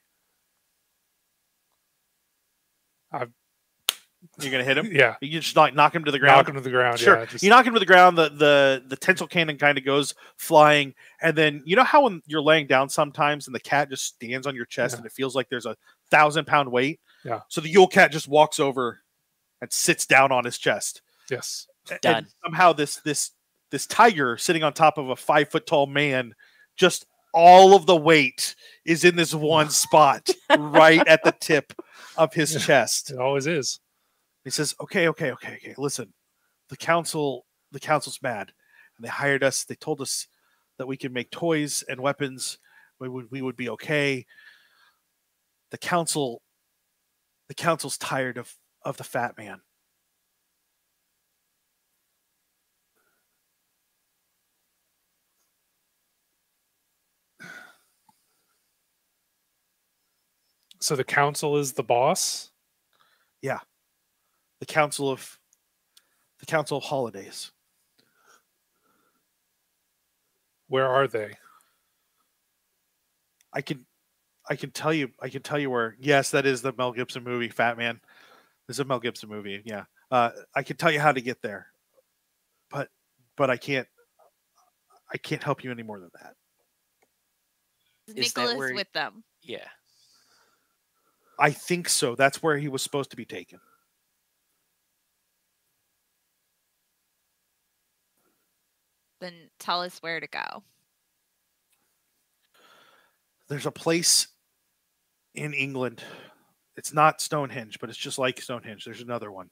You're gonna hit him. Yeah. You just like knock him to the ground. Knock him to the ground. Sure. Yeah, You knock him to the ground. The tensile cannon kind of goes flying, and then you know how when you're laying down sometimes, and the cat just stands on your chest, and it feels like there's a 1,000-pound weight. Yeah. So the Yule Cat just walks over and sits down on his chest. Yes. Done. And somehow this tiger sitting on top of a 5-foot-tall man, just all of the weight is in this one spot right at the tip of his chest. It always is. He says, okay. Listen, the council's mad, and they hired us. They told us that we could make toys and weapons. We would be okay. The council's tired of the fat man. So the council is the boss? Yeah. The council of holidays. Where are they? I can tell you where. Yes, that is the Mel Gibson movie, Fat Man. This is a Mel Gibson movie. Yeah. I can tell you how to get there. But I can't help you any more than that. Is that Nicholas where- with them. Yeah. I think so. That's where he was supposed to be taken. Then tell us where to go. There's a place in England. It's not Stonehenge, but it's just like Stonehenge. There's another one.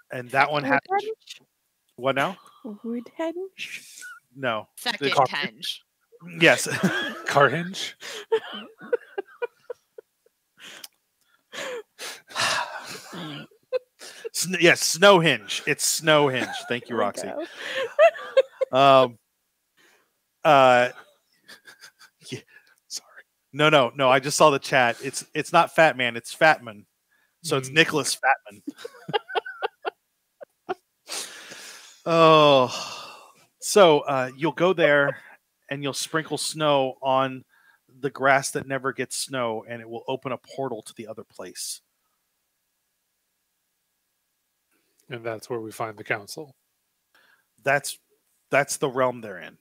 And that one has... What now? Woodhenge? No. Second Car- henge. Yes. Carhenge? Yes, Snowhenge. It's Snowhenge. Thank you, Roxy. Go. Yeah. Sorry. No. I just saw the chat. It's not Fat Man. It's Fatman. So it's Nicholas Fatman. So you'll go there and you'll sprinkle snow on the grass that never gets snow, and it will open a portal to the other place. And that's where we find the council. That's the realm they're in.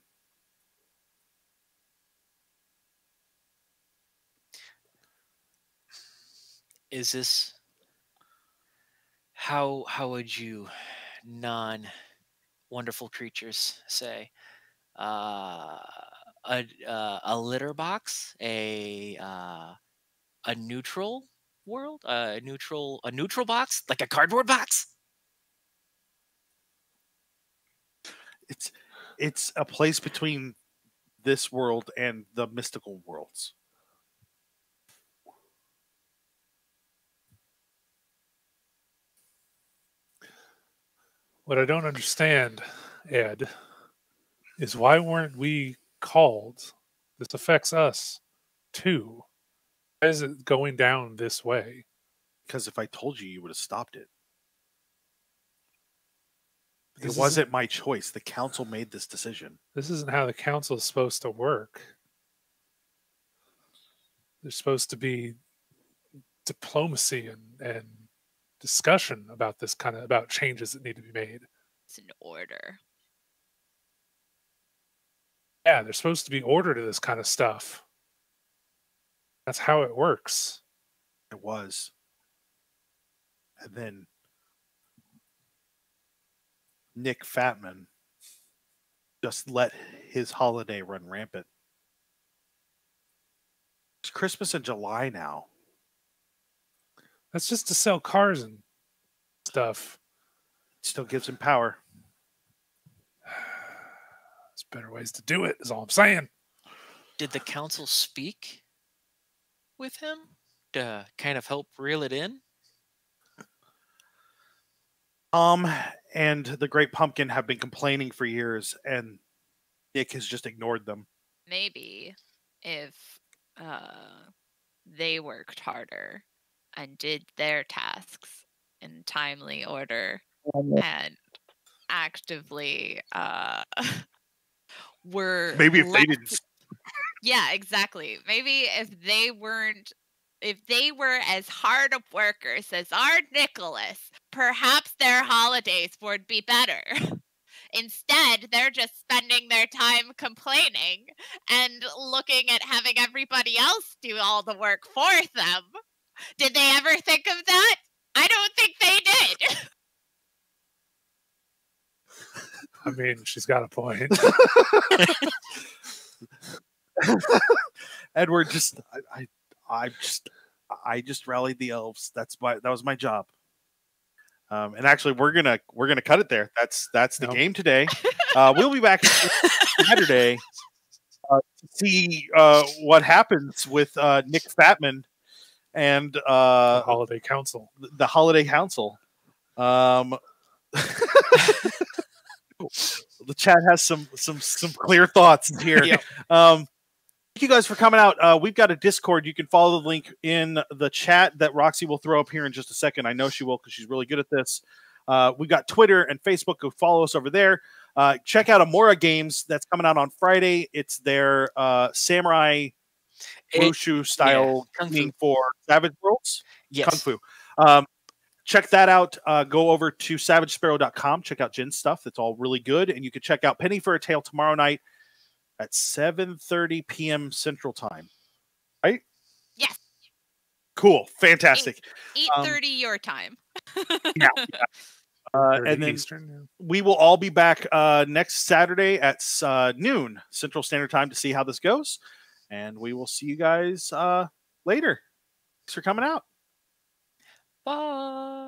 Is this how would you non-wonderful creatures say a litter box, a neutral world, a neutral box, like a cardboard box? It's a place between this world and the mystical worlds. What I don't understand, Ed, is why weren't we called? This affects us too. Why is it going down this way? Because if I told you, you would have stopped it. This It wasn't my choice. The council made this decision. This isn't how the council is supposed to work. There's supposed to be diplomacy and discussion about this about changes that need to be made. It's an order. Yeah, there's supposed to be order to this kind of stuff. That's how it works. It was. And then Nick Fatman just let his holiday run rampant. It's Christmas in July now. That's just to sell cars and stuff. It still gives him power. There's better ways to do it, is all I'm saying. Did the council speak with him to kind of help reel it in? And the Great Pumpkin have been complaining for years, and Nick has just ignored them. Maybe if they worked harder and did their tasks in timely order and actively were Maybe if they less- didn't. Yeah, exactly. Maybe if they were as hard of workers as our Nicholas, perhaps their holidays would be better. Instead, they're just spending their time complaining and looking at having everybody else do all the work for them. Did they ever think of that? I don't think they did. I mean, she's got a point. Edward, I just rallied the elves. That was my job. And actually, we're gonna cut it there. That's the game today. We'll be back Saturday to see what happens with Nick Fatman and The Holiday Council. The Holiday Council. The chat has some clear thoughts here. Yep. Thank you guys for coming out. We've got a Discord. You can follow the link in the chat that Roxy will throw up here in just a second. I know she will because she's really good at this. We got Twitter and Facebook. Go follow us over there. Check out Amora Games. That's coming out on Friday. It's their samurai wushu style Kung Fu. thing for Savage Worlds. Yes. Kung Fu. Check that out. Go over to savagesparrow.com. Check out Jin's stuff. That's all really good. And you can check out Penny for a Tale tomorrow night at 7:30 p.m. Central Time. Right? Yes. Cool. Fantastic. 8:30 your time. Yeah. And then Eastern. we will all be back next Saturday at noon Central Standard Time to see how this goes. And we will see you guys later. Thanks for coming out. Bye.